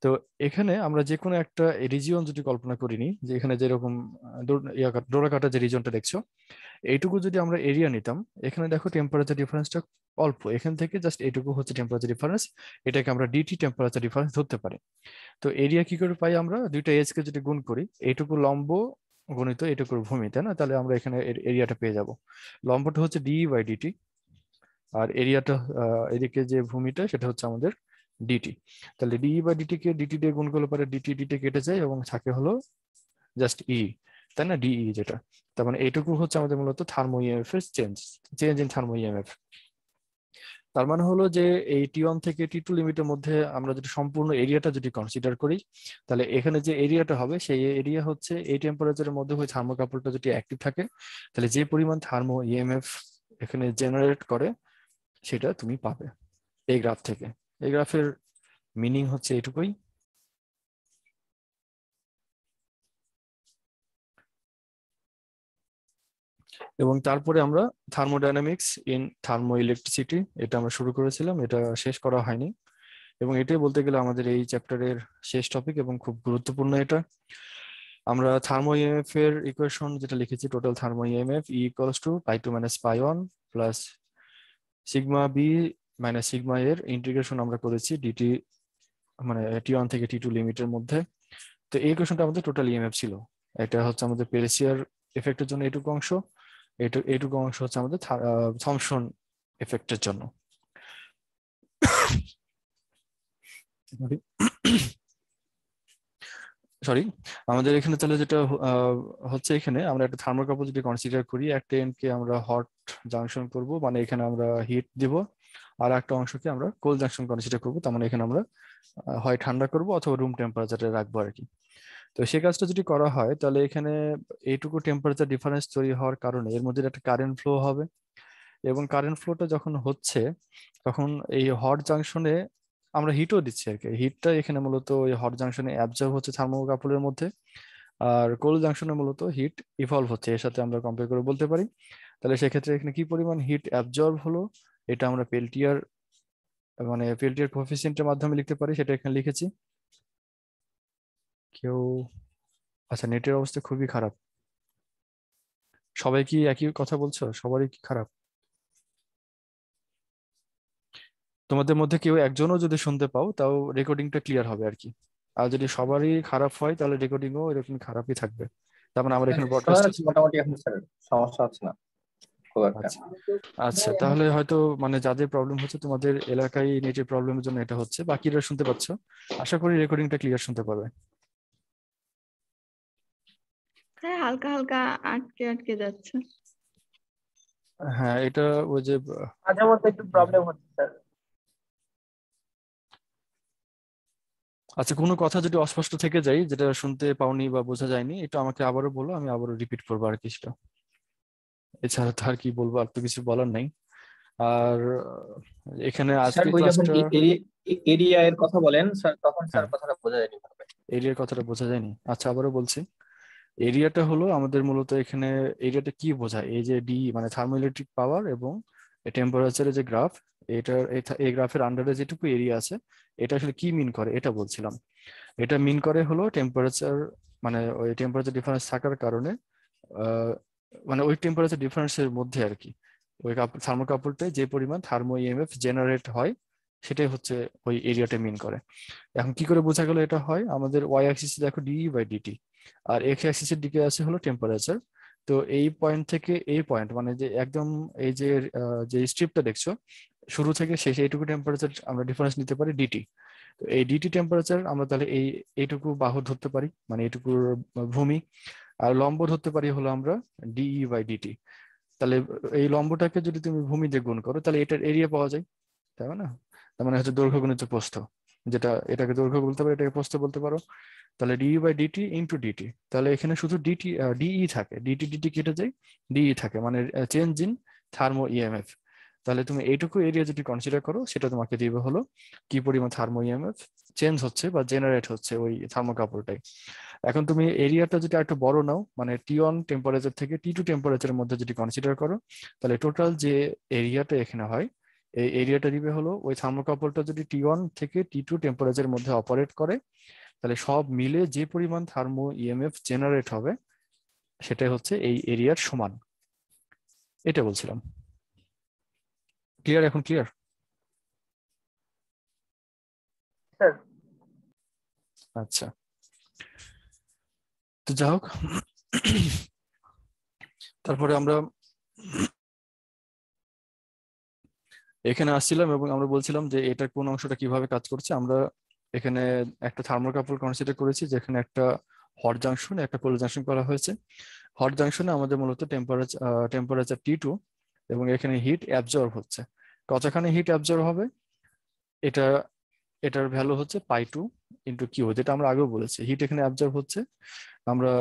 তো এখানে আমরা যে কোনো একটা রিজিয়ন যদি কল্পনা করিনি, যে এখানে যেরকম ডোরাকাটা যে রিজনটা দেখছো, এইটুকু যদি আমরা এরিয়া নিতাম, এখানে দেখো টেম্পারেচার ডিফারেন্সটা অল্প, এখান থেকে জাস্ট এইটুকু হচ্ছে টেম্পারেচার ডিফারেন্স, এটাকে আমরা ডিটি টেম্পারেচার ডিফারেন্স ধরতে পারি। তো এরিয়া কি করে পাই আমরা? দুইটা এজ কে যদি গুণ করি, এইটুকু লম্ব গণিত এইটুকুর ভূমি, তাই না? তাহলে আমরা এখানে এরিয়াটা পেয়ে যাব। লম্বটা হচ্ছে ডি বাই ডিটি, আর এরিয়াটা এদিকে যে ভূমিটা সেটা হচ্ছে আমাদের ডিটি। তাহলে ডি বাই ডিটি কে ডিটি দিয়ে গুণ করলে পরে ডিটি ডিটি কেটে যায় এবং থাকে হলো জাস্ট ই, তাই না? ডিই যেটা, তার মানে এইটুকু হচ্ছে আমাদের মূলত থার্মো ইএমএফ এর চেঞ্জ ইন থার্মো ইএমএফ। তার মানে হলো যে এই টি1 থেকে টি2 লিমিটের মধ্যে আমরা যদি সম্পূর্ণ এরিয়াটা যদি কনসিডার করি, তাহলে এখানে যে এরিয়াটা হবে সেই এরিয়া হচ্ছে এই টেম্পারেচারের মধ্যে ওই থার্মোকাপলটা যদি অ্যাক্টিভ থাকে, তাহলে যে পরিমাণ থার্মো ইএমএফ এখানে জেনারেট করে সেটা তুমি পাবে এই গ্রাফ থেকে। এই গ্রাফের মিনিং হচ্ছে এটুকুই। এবং তারপরে আমরা থার্মোডাইনামিক্স ইন থার্মো ইলেকট্রিসিটি, এটা আমরা শুরু করেছিলাম, এটা শেষ করা হয়নি। এবং এটাই বলতে গেলে আমাদের এই চ্যাপ্টারের শেষ টপিক এবং খুব গুরুত্বপূর্ণ এটা। আমরা থার্মো ইএমএফ এর ইকুয়েশন যেটা লিখেছি, total thermo EMF E equals to পাই2 মাইনাস পাই1 plus sigma B minus sigma এর ইন্টিগ্রেশন আমরা করেছি ডিটি মানে টি1 থেকে টি2 লিমিটের মধ্যে। তো এই ইকুয়েশনটা আমাদের টোটাল ইএমএফ ছিল। এটা হচ্ছে আমাদের পেরেসিয়ার এফেক্টের জন্য এইটুকু অংশ, এইটুকু অংশ হচ্ছে আমাদের থমসন এফেক্টের জন্য। সরি, আমাদের এখানে তাহলে যেটা হচ্ছে, এখানে আমরা একটা থার্মোকাপল যদি কনসিডার করি, একটা এন্ডকে আমরা হট জাংশন করব, মানে এখানে আমরা হিট দিব, আর একটা অংশকে আমরা কোল্ড জাংশন কনসিডার করব, তার মানে এখানে আমরা হয় ঠান্ডা করব অথবা রুম টেম্পারেচারে রাখবো আর কি। তো সেই কাজটা যদি করা হয় তাহলে এখানে এইটুকু টেম্পারেচার ডিফারেন্স তৈরি হওয়ার কারণে এর মধ্যে একটা কারেন্ট ফ্লো হবে, এবং কারেন্ট ফ্লোটা যখন হচ্ছে তখন এই হট জাংশনে আমরা হিটও দিচ্ছি আর কি। হিটটা এখানে মূলত ওই হট জাংশনে অ্যাবজর্ব হচ্ছে থার্মোকাপলের মধ্যে, আর কোল্ড জাংশনে মূলত হিট ইভলভ হচ্ছে, এর সাথে আমরা কম্পেয়ার করে বলতে পারি। তাহলে সেক্ষেত্রে এখানে কি পরিমাণ হিট অ্যাবজর্ব হলো এটা আমরা পেল্টিয়ার কোএফিসিয়েন্টের মাধ্যমে লিখতে পারি, সেটা এখানে লিখেছি। কেউ, আচ্ছা নেটের অবস্থা খুবই খারাপ, সবাই কি একই কথা বলছো? সবারই কি খারাপ? তোমাদের মধ্যে কেউ একজনও যদি শুনতে পাও তাও রেকর্ডিংটা ক্লিয়ার হবে আর কি। আর যদি সবারই খারাপ হয় তাহলে রেকর্ডিংও এরকম খারাপই থাকবে। তার মানে আমরা এখানে ব্রডকাস্ট, মোটামুটি এখন স্যার সমস্যা হচ্ছে না খুব একটা। আচ্ছা আচ্ছা, তাহলে হয়তো মানে যাদের প্রবলেম হচ্ছে তোমাদের এলাকায় নেটের প্রবলেমের জন্য এটা হচ্ছে, বাকিরা শুনতে পাচ্ছ। আশা করি রেকর্ডিংটা ক্লিয়ার শুনতে পাবে। হ্যাঁ, হালকা হালকা আটকে আটকে যাচ্ছে। হ্যাঁ, এটা ওই যে মাঝে মধ্যে একটু প্রবলেম হচ্ছে স্যার। আচ্ছা, কোনো কথা যদি অস্পষ্ট থেকে যায়, যেটা শুনতে পাওনি বা বোঝা যায়নি, এটা আমাকে আবারও বলো, আমি আবারও রিপিট করবো আর কিছুটা। এছাড়া তো আর কি বলবো, আর তো কিছু বলার নাই। আর এখানে স্যার আজকে ওই যখন ক্লাসটা, এরিয়া এর কথা বলেন স্যার, তখন স্যার হ্যাঁ কথাটা বোঝা যায়নি ভাবে। এরিয়ার কথাটা বোঝা যায়নি। আচ্ছা আবারও বলছি, এরিয়াটা হলো আমাদের মূলত এখানে, এরিয়াটা কি বোঝায়, এই যে ডি মানে থার্মোইলেকট্রিক পাওয়ার এবং টেম্পারেচারের যে গ্রাফ, এটার এই গ্রাফের আন্ডারে যেটুকু এরিয়া আছে এটা আসলে কি মিন করে এটা বলছিলাম। এটা মিন করে হলো টেম্পারেচার, মানে ওই টেম্পারেচার ডিফারেন্স থাকার কারণে মানে ওই টেম্পারেচার ডিফারেন্সের মধ্যে আর কি ওই থার্মোকাপলটায় যে পরিমাণ থার্মো ইএমএফ জেনারেট হয় সেটাই হচ্ছে ওই এরিয়াটা মিন করে। এখন কি করে বোঝা গেল এটা হয়, আমাদের ওয়াই অ্যাক্সিসে দেখো ডিই বাই ডিটি, আর এক্স অ্যাক্সিসের দিকে আছে হলো টেম্পারেচার। তো এই পয়েন্ট থেকে এই পয়েন্ট মানে যে একদম এই যে স্ট্রিপটা দেখছো শুরু থেকে শেষ, এইটুকু টেম্পারেচার আমরা ডিফারেন্স নিতে পারি ডিটি। তো এই ডিটি টেম্পারেচার আমরা তাহলে এইটুকু বাহু ধরতে পারি, মানে এইটুকুর ভূমি, আর লম্ব ধরতে পারি হলো আমরা ডিই বাই ডিটি। তাহলে এই লম্বটাকে যদি তুমি ভূমি দিয়ে গুণ করো তাহলে এটার এরিয়া পাওয়া যায়, তাই না? তার মানে হচ্ছে দৈর্ঘ্য গুণিত প্রস্থ, যেটা এটাকে দৈর্ঘ্য বলতে পারো, এটাকে প্রস্থ বলতে পারো। তাহলে DE by DT into DT, তাহলে এখানে শুধু ডিই থাকে, ডিটি ডিটি কেটে যায়, ডিই থাকে, মানে চেঞ্জ ইন থার্মো ইএমএফ। তাহলে তুমি এইটুকু এরিয়া যদি কনসিডার করো সেটা তোমাকে দিবে হলো কি পরিমাণ থার্মো ইএমএফ চেঞ্জ হচ্ছে বা জেনারেট হচ্ছে ওই থার্মোকাপলটাই। এখন তুমি এরিয়াটা যদি একটু বড় নাও, মানে টি1 টেম্পারেচার থেকে টি2 টেম্পারেচারের মধ্যে যদি কনসিডার করো, তাহলে টোটাল যে এরিয়াটা এখানে হয় এই এরিয়াটা দিবে হলো ওই থার্মোকাপলটা যদি টি1 থেকে টি2 টেম্পারেচারের মধ্যে অপারেট করে, তাহলে সব মিলে যে পরিমাণ থার্মো ইএমএফ জেনারেট হবে সেটাই হচ্ছে এই এরিয়ার সমান। এটা বলছিলাম। ক্লিয়ার? এখন ক্লিয়ার? স্যার আচ্ছা, তো যাই হোক, তারপরে আমরা এখানে আসছিলাম এবং আমরা বলছিলাম যে এটা কোন অংশটা কিভাবে কাজ করছে। আমরা এখানে একটা থার্মোকাপল কনসিডার করেছি যেখানে একটা হট জাংশন একটা কোল্ড জাংশন করা হয়েছে। হট জাংশনে আমাদের মূলত টেম্পারেচার T2 এবং এখানে হিট অ্যাবজর্ব হচ্ছে। কতখানি হিট অ্যাবজর্ব হবে, এটা এটার ভ্যালু হচ্ছে পাই2 ইন্টু কিউ, যেটা আমরা আগেও বলেছি। হিট এখানে অ্যাবজর্ব হচ্ছে, আমরা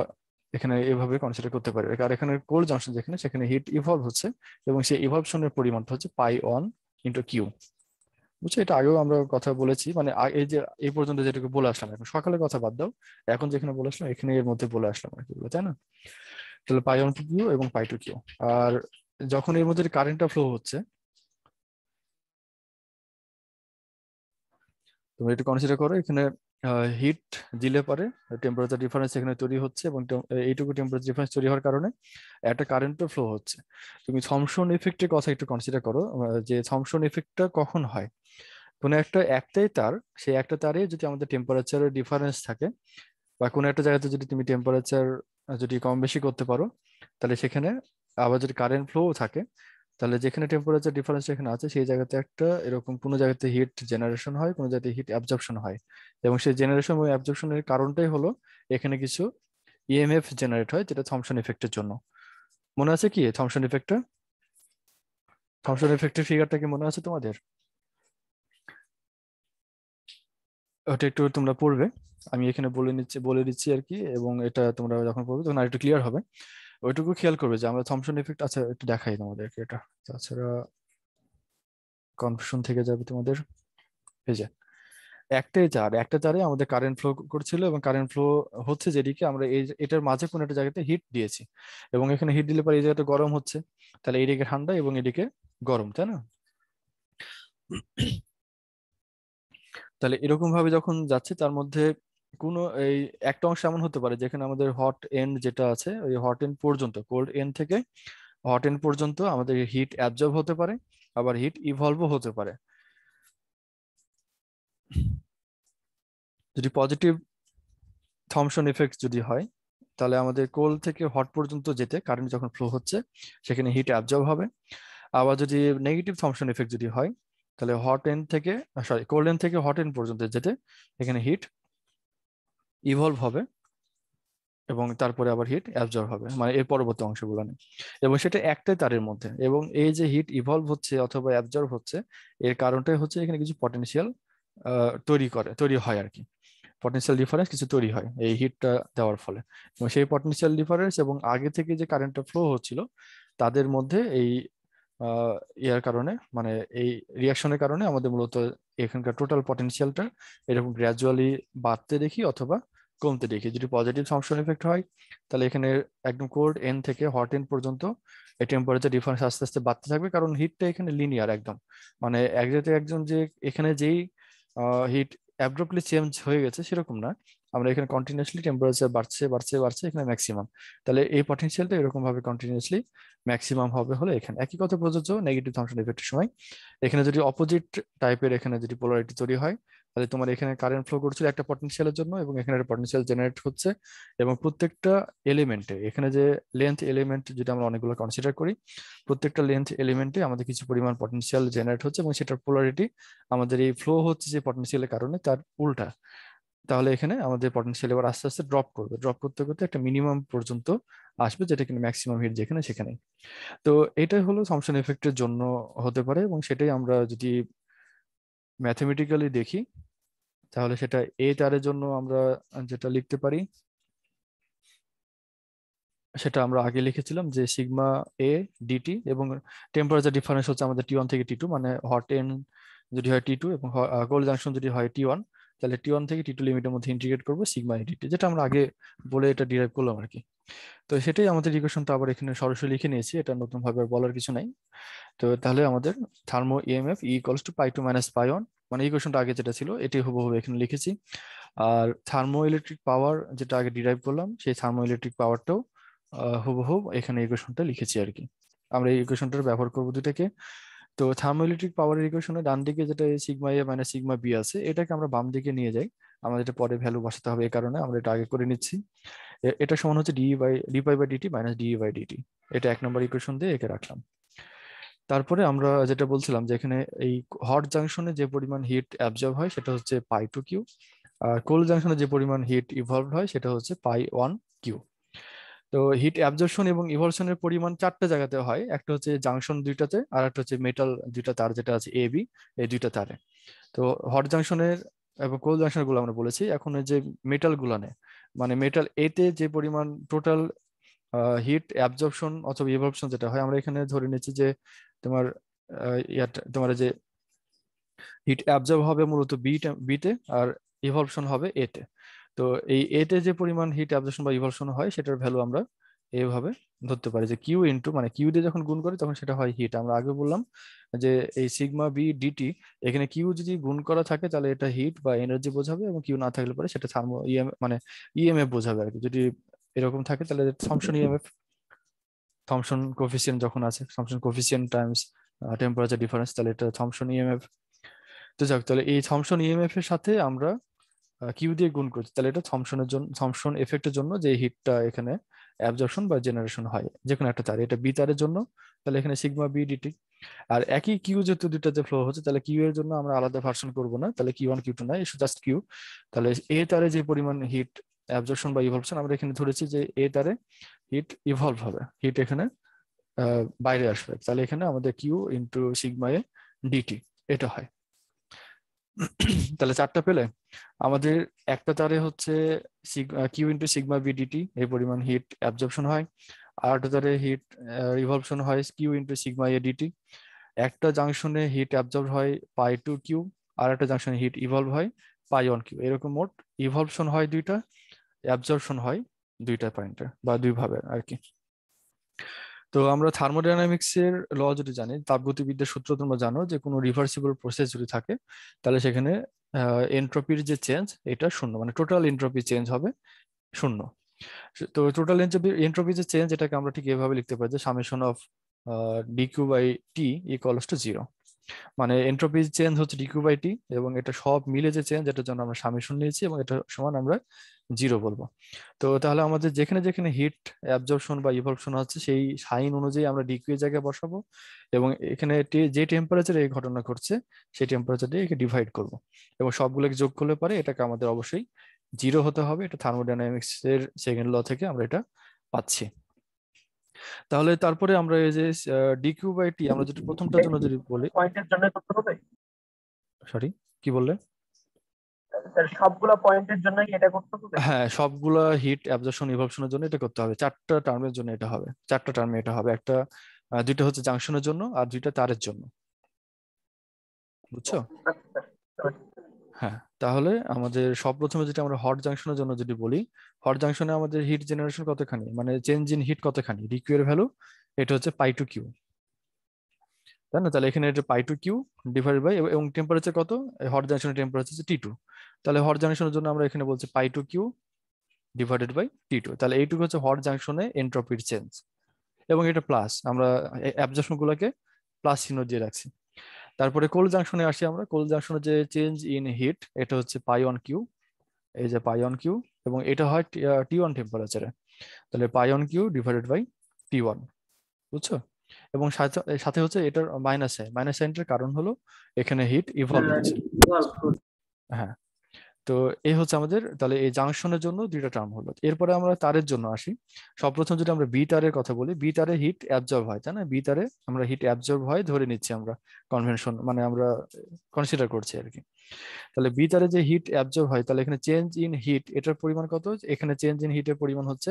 এখানে এভাবে কনসিডার করতে পারি। আর এখানে কোল্ড জাংশন যেখানে, সেখানে হিট ইভলভ হচ্ছে এবং সেই ইভলভশনের পরিমাণটা হচ্ছে পাই1 ইন্টু কিউ। বুঝছো, এটা আগেও আমরা কথা বলেছি, মানে এই যে এই পর্যন্ত যেটুকু বলে আসলাম, এখন সকালে কথা বাদ দাও, এখন যেখানে বলে আসলাম এখানে এর মধ্যে বলে আসলাম আর কি, তাই না? তাহলে পাই1 টু কিউ এবং পাই2 কিউ। আর যখন এর মধ্যে কারেন্টটা ফ্লো হচ্ছে তোমরা একটু কনসিডার করো, এখানে হিট দিলে পরে টেম্পারেচার ডিফারেন্স এখানে তৈরি হচ্ছে, এবং এইটুকু টেম্পারেচার ডিফারেন্স তৈরি হওয়ার কারণে একটা কারেন্টও ফ্লো হচ্ছে। তুমি থমসন ইফেক্টের কথা একটু কনসিডার করো, যে থমসন ইফেক্টটা কখন হয়। কোনো একটাই তার, সেই একটা তারে যদি আমাদের টেম্পারেচারের ডিফারেন্স থাকে, বা কোনো একটা জায়গাতে যদি তুমি টেম্পারেচার যদি কম বেশি করতে পারো, তাহলে সেখানে আবার যদি কারেন্ট ফ্লো থাকে, তাহলে যেখানে টেম্পারেচার ডিফারেন্স এখানে আছে সেই জায়গাতে একটা এরকম কোনো জায়গাতে হিট জেনারেশন হয়, কোনো জায়গাতে হিট অ্যাবজর্পশন হয়, এবং সেই জেনারেশন এবং অ্যাবজর্পশনের কারণটাই হলো এখানে কিছু ইএমএফ জেনারেট হয়, যেটা থমসন ইফেক্টের জন্য। মনে আছে কি থমসন ইফেক্টটা? থমসন ইফেক্টের ফিগারটা কি মনে আছে তোমাদের? ওটা একটু তোমরা পড়বে, আমি এখানে বলে দিচ্ছি আর কি, এবং এটা তোমরা যখন পড়বে তখন আরেকটু ক্লিয়ার হবে। ওইটুকু খেয়াল করবে যে আমরা থমসন ইফেক্ট, আচ্ছা একটু দেখাই তোমাদেরকে এটা, তাছাড়া কনফিউশন থেকে যাবে তোমাদের। এই যে একটা তারে আমাদের কারেন্ট ফ্লো করছিল, এবং কারেন্ট ফ্লো হচ্ছে যেদিকে আমরা এটার মাঝে কোনো একটা জায়গাতে হিট দিয়েছি, এবং এখানে হিট দিলে পরে এই জায়গাটা গরম হচ্ছে, তাহলে এইদিকে ঠান্ডা এবং এদিকে গরম, তাই না? তাহলে এরকম ভাবে যখন যাচ্ছে তার মধ্যে কোনো এই একটা অংশ এমন হতে পারে যেখানে আমাদের হট এন্ড যেটা আছে, ওই হট এন্ড পর্যন্ত, কোল্ড এন্ড থেকে হট এন্ড পর্যন্ত আমাদের হিট অ্যাবজর্ব হতে পারে, আবার হিট ইভলভও হতে পারে। যদি পজিটিভ থমসন ইফেক্ট যদি হয়, তাহলে আমাদের কোল্ড থেকে হট পর্যন্ত যেতে কারেন্ট যখন ফ্লো হচ্ছে সেখানে হিট অ্যাবজর্ব হবে। আবার যদি নেগেটিভ থমসন ইফেক্ট যদি হয়, তাহলে কোল্ড এন্ড থেকে হট এন্ড পর্যন্ত যেতে এখানে হিট ইভলভ হবে, এবং তারপরে আবার হিট অ্যাবজর্ব হবে, মানে এর পরবর্তী অংশগুলো নেই, এবং সেটা একটাই তারের মধ্যে। এবং এই যে হিট ইভলভ হচ্ছে অথবা অ্যাবজর্ব হচ্ছে, এর কারণটাই হচ্ছে এখানে কিছু পটেনশিয়াল তৈরি হয় আর কি। পটেনশিয়াল ডিফারেন্স কিছু তৈরি হয় এই হিটটা দেওয়ার ফলে, এবং সেই পটেনশিয়াল ডিফারেন্স এবং আগে থেকে যে কারেন্টটা ফ্লো হচ্ছিল তাদের মধ্যে এই ইয়ার কারণে, মানে এই রিয়াকশনের কারণে আমাদের মূলত এখানকার টোটাল পটেনশিয়ালটা এরকম গ্র্যাজুয়ালি বাড়তে দেখি অথবা কমতে দেখি। যদি পজিটিভ থমসন ইফেক্ট হয়, তাহলে এখানে একদম কোল্ড এন থেকে হট এন পর্যন্ত এই টেম্পারেচার ডিফারেন্স আস্তে আস্তে বাড়তে থাকবে, কারণ হিটটা এখানে লিনিয়ার একদম, মানে একজন যে এখানে যেই হিট অ্যাব্রপ্টলি চেঞ্জ হয়ে গেছে সেরকম না, আমরা এখানে কন্টিনিউয়াসলি টেম্পারেচার বাড়ছে বাড়ছে বাড়ছে এখানে ম্যাক্সিমাম, তাহলে এই পটেনশিয়ালটা এরকম ভাবে কন্টিনিউয়াসলি ম্যাক্সিমাম হবে হলে এখানে একই কথা প্রযোজ্য নেগেটিভ থমসন ইফেক্টের সময়। এখানে যদি অপোজিট টাইপের এখানে যদি পোলারিটি তৈরি হয়, তাহলে তোমার এখানে কারেন্ট ফ্লো করছিল একটা পটেনশিয়ালের জন্য, এবং এখানে একটা পটেনশিয়াল জেনারেট হচ্ছে, এবং প্রত্যেকটা এলিমেন্টে এখানে যে লেন্থ এলিমেন্ট যদি আমরা অনেকগুলো কনসিডার করি, প্রত্যেকটা লেন্থ এলিমেন্টে আমাদের কিছু পরিমাণ পটেনশিয়াল জেনারেট হচ্ছে, এবং সেটার পোলারিটি আমাদের এই ফ্লো হচ্ছে যে পটেনশিয়ালের কারণে তার উল্টা। তাহলে এখানে আমাদের পটেনশিয়াল এবার আস্তে আস্তে ড্রপ করতে করতে একটা মিনিমাম পর্যন্ত আসবে, যেটা কিন্তু ম্যাক্সিমাম হিট যেখানে সেখানে। তো এটাই হলো থমসন এফেক্টের জন্য হতে পারে, এবং সেটাই আমরা যদি ম্যাথমেটিক্যালি দেখি তাহলে সেটা এ তারের জন্য আমরা যেটা লিখতে পারি সেটা আমরা আগে লিখেছিলাম যে সিগমা এ ডিটি, এবং টেম্পারেচার ডিফারেন্স হচ্ছে আমাদের টি ওয়ান থেকে টি টু, মানে হট এন যদি হয় টি টু এবং কোল্ড জাংশন যদি হয় টি ওয়ান, তাহলে টি ওয়ান থেকে টি টু লিমিটের মধ্যে ইন্টিগ্রেট করবো সিগমা এ ডিটি, যেটা আমরা আগে বলে এটা ডিরাইভ করলাম আর কি। তো সেটাই আমাদের ইকুয়েশনটা আবার এখানে সরাসরি লিখে নিয়েছি, এটা নতুন ভাবে আর বলার কিছু নাই। তো তাহলে আমাদের thermo EMF equals to pi two minus pi one, মানে ইকুয়েশনটা আগে যেটা ছিল এটাই হুবহু এখানে লিখেছি। আর থার্মো ইলেকট্রিক পাওয়ার যেটা আগে ডিরাইভ করলাম, সেই থার্মো ইলেকট্রিক পাওয়ারটাও হুবহু এখানে ইকুয়েশনটা লিখেছি আর কি। আমরা এই ইকুয়েশনটার ব্যবহার করবো দুটাকে। তো থার্মো ইলেকট্রিক পাওয়ারের ইকুয়েশনে ডান দিকে যেটা sigma A minus sigma B আছে, এটাকে আমরা বাম দিকে নিয়ে যাই, আমাদের এটা পরে ভ্যালু বসাতে হবে, এই কারণে আমরা এটা আগে করে নিচ্ছি। এটা সমান হচ্ছে D pi by DT minus D by DT, এটা 1 নম্বর ইকুয়েশন দিয়ে একে রাখলাম। তারপরে আমরা যেটা বলছিলাম যে এখানে এই হট জাংশনে যে পরিমাণ হিট অ্যাবজর্ব হয় সেটা হচ্ছে পাই টু কিউ, আর কোল্ড জাংশনে যে পরিমাণ হিট ইভলভ হয় সেটা হচ্ছে পাই ওয়ান কিউ। তো হিট অ্যাবজর্পশন এবং ইভলশনের পরিমাণ 4টে জায়গাতে হয়, একটা হচ্ছে জাংশন দুইটাতে, আর একটা হচ্ছে মেটাল দুইটা তার যেটা আছে এ বি, এই দুইটা তারে। তো হট জাংশনের এবং কোল্ড জাংশনের গুলো আমরা বলেছি, এখন এই যে মেটাল গুলানে, মানে মেটাল এতে যে পরিমাণ টোটাল হিট অ্যাবজর্পশন অথবা ইভলশন যেটা হয়, আমরা এখানে ধরে নিচ্ছি যে তোমার তোমার যে হিট অ্যাবজর্ব হবে মূলত বিতে, আর ইভলশন হবে এতে। তো এই এতে যে পরিমাণ হিট অ্যাবজর্পশন বা ইভলশন হয় সেটার ভ্যালু আমরা এইভাবে ধরতে পারি যে কিউ ইন্টু মানে কিউ দিয়ে যখন গুণ করি তখন সেটা হয় হিট। আমরা আগে বললাম যে এই সিগমা বি ডিটি, এখানে কিউ যদি গুণ করা থাকে তাহলে এটা হিট বা এনার্জি বোঝাবে, এবং কিউ না থাকলে পরে সেটা থার্মো মানে ইএমএফ বোঝাবে আর কি। যদি এরকম থাকে তাহলে থমসন ইএমএফ, থমসন কোফিসিয়েন্ট যখন আছে, Thomson coefficient Times temperature difference, তাহলে এটা থমসন ইএমএফ। তো যাক, তাহলে এই থমসন ইএমএফ এর সাথে আমরা কিউ দিয়ে গুণ করছি, তাহলে এটা থমসনের জন্য, থমসন এফেক্টের জন্য যে হিটটা এখানে অ্যাবজর্পশন বা জেনারেশন হয় যে কোনো একটা তারে, এটা বি তারের জন্য, তাহলে এখানে সিগমা বি ডিটি। আর একই কিউ যেহেতু দুইটাতে ফ্লো হচ্ছে, তাহলে কিউ এর জন্য আমরা আলাদা ভার্সন করবো না, তাহলে কিউ ওয়ান কিউ টু না, জাস্ট কিউ। তাহলে এ তারে যে পরিমাণ হিট অ্যাবজর্পশন বা ইভলভশন আমরা এখানে ধরেছি যে এ তারে হিট ইভলভ হবে, হিট এখানে বাইরে আসবে, তাহলে এখানে আমাদের Q into sigma A DT এটা হয়। তাহলে চারটা পেলে আমাদের একটা তারে হচ্ছে Q into sigma B DT এই পরিমাণ হিট অ্যাবজর্পশন হয়, আর একটা তারে হিট রিভলভশন হয় Q into sigma A DT. একটা জাংশনে হিট অ্যাবজর্ব হয় পাই টু কিউ, আর একটা জাংশনে হিট ইভলভ হয় পাই অন কিউ। এরকম মোট ইভলভশন হয় দুইটা, অ্যাবজর্পশন হয় দুইটা পয়েন্টে বা দুই ভাবে আর কি। তো আমরা থার্মোডাইনামিক্স এর ল যদি জানি, তাপগতিবিদ্যার সূত্র তোমরা জানো যে কোনো রিভার্সিবল প্রসেস যদি থাকে তাহলে সেখানে এনট্রপির যে চেঞ্জ এটা শূন্য, মানে টোটাল এনট্রপি চেঞ্জ হবে শূন্য। তো টোটাল এনট্রপি যে চেঞ্জ এটাকে আমরা ঠিক এভাবে লিখতে পারি যে summation of DQ by T equals to zero. মানে এনট্রপি চেঞ্জ হচ্ছে ডিকিউ বাই টি, এবং এটা সব মিলে যে চেঞ্জ এটার জন্য আমরা সামেশন নিয়েছি, এবং এটা সমান আমরা জিরো বলবো। তো তাহলে আমাদের যেখানে যেখানে হিট অ্যাবজর্পশন বা ইভলভশন হচ্ছে সেই সাইন অনুযায়ী আমরা ডিকিউ এর জায়গায় বসাবো, এবং এখানে যে টেম্পারেচারে এই ঘটনা ঘটছে সেই টেম্পারেচার দিয়ে একে ডিভাইড করবো, এবং সবগুলোকে যোগ করলে পরে এটাকে আমাদের অবশ্যই জিরো হতে হবে। এটা থার্মোডাইনামিক্স এর সেকেন্ড ল থেকে আমরা এটা পাচ্ছি। তাহলে তারপরে আমরা এই যে ডিকিউ বাই টি আমরা যদি প্রথমটার জন্য যদি বলি, পয়েন্টের জন্য করতে হবে, সরি কি বললে? স্যার সবগুলো পয়েন্টের জন্যই এটা করতে হবে। হ্যাঁ, সবগুলা হিট অ্যাবজর্পশন ইভলভশনের জন্য এটা করতে হবে, চারটা টার্মের জন্য এটা হবে, চারটা টার্মে এটা হবে, একটা দুইটা হচ্ছে জাংশনের জন্য আর দুইটা তারের জন্য, বুঝছো? হ্যাঁ, তাহলে আমাদের সব প্রথমে যেটা আমরা হট জাংশনের জন্য যদি বলি, হট জাংশনে আমাদের হিট জেনারেশন কতখানি, মানে চেঞ্জ ইন হিট কতখানি, ডিকিউ এর ভ্যালু এটা হচ্ছে পাই টু কিউ, তাই না? তাহলে এখানে এটা পাই টু কিউ ডিভাইড বাই, এবং টেম্পারেচার কত, হট জাংশনের টেম্পারেচার হচ্ছে টি টু, তাহলে হট জাংশনের জন্য আমরা এখানে বলছি pi two Q divided by T two. তাহলে এইটুকু হচ্ছে হট জাংশনে এনট্রপির চেঞ্জ, এবং এটা প্লাস, আমরা অ্যাবজর্পশন গুলোকে প্লাস চিহ্ন দিয়ে রাখছি। তারপরে কোল্ড জাংশনে আসি আমরা, কোল্ড জাংশনে যে চেঞ্জ ইন হিট এটা হচ্ছে পাই অন কিউ, এই যে পাই অন কিউ, এবং এটা হয় টি ওয়ান টেম্পারেচারে, তাহলে pi one Q divided by T one, বুঝছো? এবং সাথে সাথে হচ্ছে এটার মাইনাস সাইন, মাইনাস সাইনটার কারণ হলো এখানে হিট ইভলভ হচ্ছে। হ্যাঁ, তো এই হচ্ছে আমাদের, তাহলে এই জাংশনের জন্য দুইটা টার্ম হলো। এরপরে আমরা তারের জন্য আসি। সবপ্রথম যদি আমরা বি তারের কথা বলি, বি তারে হিট অ্যাবজর্ব হয়, তাই না? বি তারে আমরা হিট অ্যাবজর্ব হয় ধরে নিচ্ছি আমরা, কনভেনশন মানে আমরা কনসিডার করছি আর কি। তাহলে বি তারে যে হিট অ্যাবজর্ব হয়, তাহলে এখানে চেঞ্জ ইন হিট এটার পরিমাণ কত, এখানে চেঞ্জ ইন হিটের পরিমাণ হচ্ছে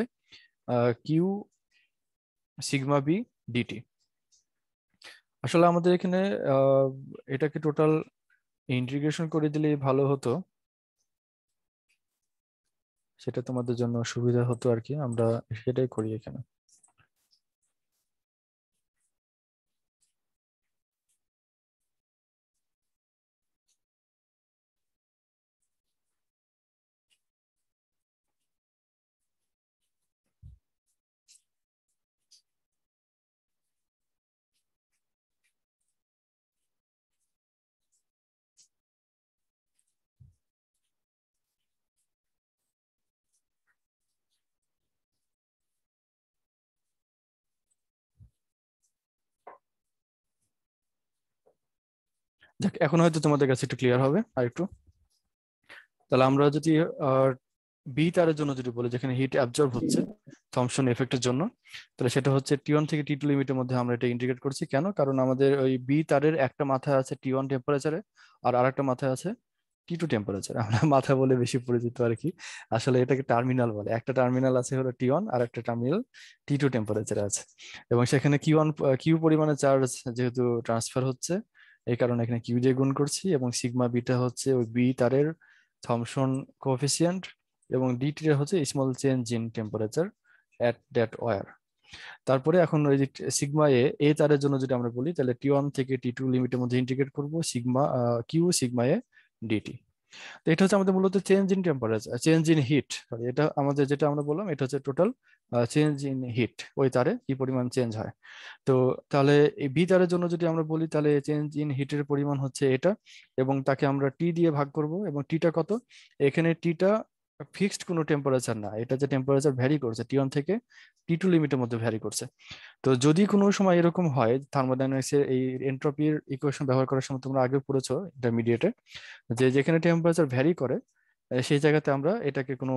কিউ সিগমা বি ডিটি। আসলে আমাদের এখানে এটাকে টোটাল ইন্টিগ্রেশন করে দিলে ভালো হতো, সেটা তোমাদের জন্য সুবিধা হতো আর কি, আমরা সেটাই করি এখানে। দেখ, এখন হয়তো তোমাদের কাছে একটু ক্লিয়ার হবে আর একটু। তাহলে আমরা যদি বি তারের জন্য যদি বলি, যেখানে হিট অ্যাবজর্ব হচ্ছে থমসন এফেক্টের জন্য, তাহলে সেটা হচ্ছে টি ওয়ান থেকে টি টু লিমিটের মধ্যে আমরা এটা ইন্টিগ্রেট করছি। কেন? কারণ আমাদের ওই বি তারের একটা মাথায় আছে টি ওয়ান টেম্পারেচারে, আর আরেকটা মাথায় আছে টি টু টেম্পারেচার। আমরা মাথা বলে বেশি পরিচিত আর কি, আসলে এটাকে টার্মিনাল বলে। একটা টার্মিনাল আছে হলো টি ওয়ান, আর একটা টার্মিনাল টি টু টেম্পারেচারে আছে, এবং সেখানে কিউ ওয়ান কিউ পরিমাণে চার্জ যেহেতু ট্রান্সফার হচ্ছে, এই কারণে এখানে কিউ দিয়ে গুণ করছি, এবং সিগমা বিটা হচ্ছে ওই বি তারের থমসন কোএফিসিয়েন্ট, এবং ডিটি হচ্ছে small change in temperature at that wire. তারপরে এখন ওই যে সিগমা এ তারের জন্য যদি আমরা বলি, তাহলে T1 থেকে T2 লিমিটের মধ্যে ইন্টিগ্রেট করব sigma Q sigma A DT. তো এটা হচ্ছে আমাদের মূলত change in temperature, change in heat. এটা আমাদের যেটা আমরা বললাম, এটা হচ্ছে টোটাল চেঞ্জ ইন হিট, ওই তারে কি পরিমাণ চেঞ্জ হয়। তো তাহলে এই বি তারের জন্য যদি আমরা বলি, তাহলে চেঞ্জ ইন হিটের পরিমাণ হচ্ছে এটা, এবং তাকে আমরা টি দিয়ে ভাগ করব। এবং টিটা কত? এখানে টিটা ফিক্সড কোনো টেম্পারেচার না, এটা যে টেম্পারেচার ভ্যারি করছে T1 থেকে T2 লিমিটের মধ্যে ভ্যারি করছে। তো যদি কোনো সময় এরকম হয়, থার্মোডাইনামিক্স এর এই এন্ট্রপির ইকুয়েশন ব্যবহার করার সময় তোমরা আগে পড়েছো ইন্টারমিডিয়েটে, যে যেখানে টেম্পারেচার ভ্যারি করে সেই জায়গাতে আমরা এটাকে কোনো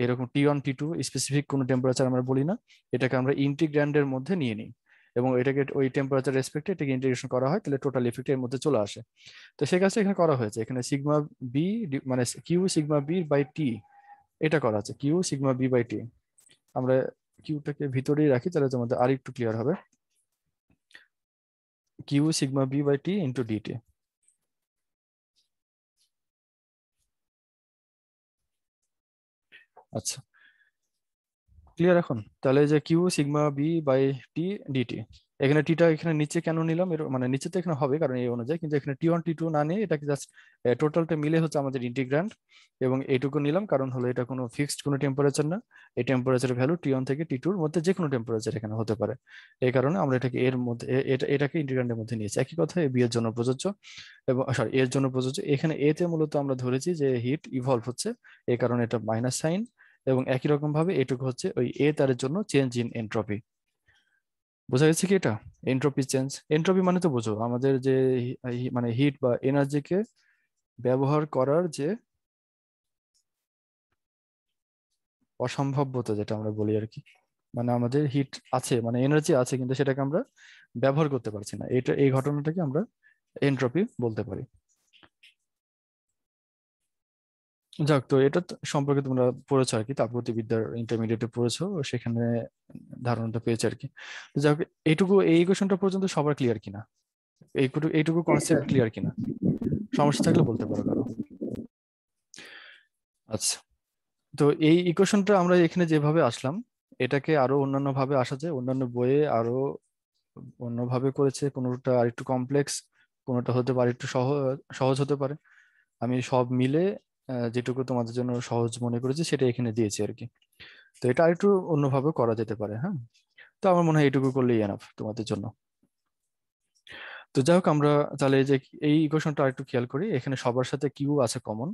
এরকম T1 T2 স্পেসিফিক কোনো টেম্পারেচার আমরা বলি না, এটাকে আমরা ইন্টিগ্র্যান্ডের মধ্যে নিয়ে নিই এবং এটাকে ওই টেম্পারেচার রেসপেক্টে এটাকে ইন্টিগ্রেশন করা হয়, তাহলে টোটাল ইফেক্ট এর মধ্যে চলে আসে। তো সেই কাজটা এখানে করা হয়েছে, এখানে সিগমা বি মানে কিউ সিগমা বি বাই টি এটা করা আছে, কিউ সিগমা বি বাই টি। আমরা কিউটাকে ভিতরেই রাখি, তাহলে তোমাদের আর একটু ক্লিয়ার হবে। Q sigma B by T into DT. আচ্ছা, ক্লিয়ার এখন? তাহলে যে Q sigma B by T DT, এখানে টিটা এখানে নিচে কেন নিলাম, এর মানে নিচে তো এখানে হবে কারণ এই অনুযায়ী, কিন্তু এখানে T1 T2 না নিয়ে এটাকে জাস্ট টোটালটা মিলে হচ্ছে আমাদের ইন্টিগ্র্যান্ড, এবং এইটুকু নিলাম কারণ হলো এটা কোনো ফিক্সড কোনো টেম্পারেচার না, এই টেম্পারেচারের ভ্যালু T1 থেকে T2 এর মধ্যে যে কোনো টেম্পারেচার এখানে হতে পারে, এই কারণে আমরা এটাকে এর মধ্যে এটাকে ইন্টিগ্র্যান্ডের মধ্যে নিয়েছি। একই কথা বি এর জন্য প্রযোজ্য, এবং সরি এর জন্য প্রযোজ্য। এখানে এ তে মূলত আমরা ধরেছি যে হিট ইভলভ হচ্ছে, এই কারণে এটা মাইনাস সাইন, এবং একই রকম ভাবে এটুকু হচ্ছে ওই এ তারের জন্য চেঞ্জ ইন এন্ট্রপি। বোঝা গেছে কি এটা? এন্ট্রপি চেঞ্জ, এন্ট্রপি মানে তো বোঝো আমাদের যে মানে হিট বা এনার্জিকে ব্যবহার করার যে অসম্ভাব্যতা, যেটা আমরা বলি আর কি, মানে আমাদের হিট আছে মানে এনার্জি আছে কিন্তু সেটাকে আমরা ব্যবহার করতে পারছি না, এটা এই ঘটনাটাকে আমরা এন্ট্রপি বলতে পারি। যাক, তো এটা সম্পর্কে তোমরা পড়েছো আর কি, তাপগতিবিদ্যার ইন্টারমিডিয়েটে পড়েছো, সেখানে ধারণাটা পেয়েছে আর কি। তো যাক, এইটুকু এই ইকুয়েশনটা পর্যন্ত সবার ক্লিয়ার কিনা, এইটুকু কনসেপ্ট ক্লিয়ার কিনা? সমস্যা থাকলে বলতে পারো কারো। আচ্ছা, তো এই ইকুয়েশনটা আমরা এখানে যেভাবে আসলাম, এটাকে আরো অন্যান্য ভাবে আসা যায়, অন্যান্য বইয়ে আরো অন্যভাবে করেছে, কোনোটা আর একটু কমপ্লেক্স, কোনোটা হতে পারে একটু সহজ হতে পারে। আমি সব মিলে যেটুকু তোমাদের জন্য সহজ মনে করেছি সেটা এখানে দিয়েছি আর কি। তো এটা আরেকটু অন্যভাবে করা যেতে পারে, হ্যাঁ। তো আমার মনে হয় এইটুকু করলেই এনাফ তোমাদের জন্য। তো যাই হোক, আমরা তাহলে এই যে এই ইকুয়েশনটা আরেকটু খেয়াল করি, এখানে সবার সাথে কিউ আছে কমন,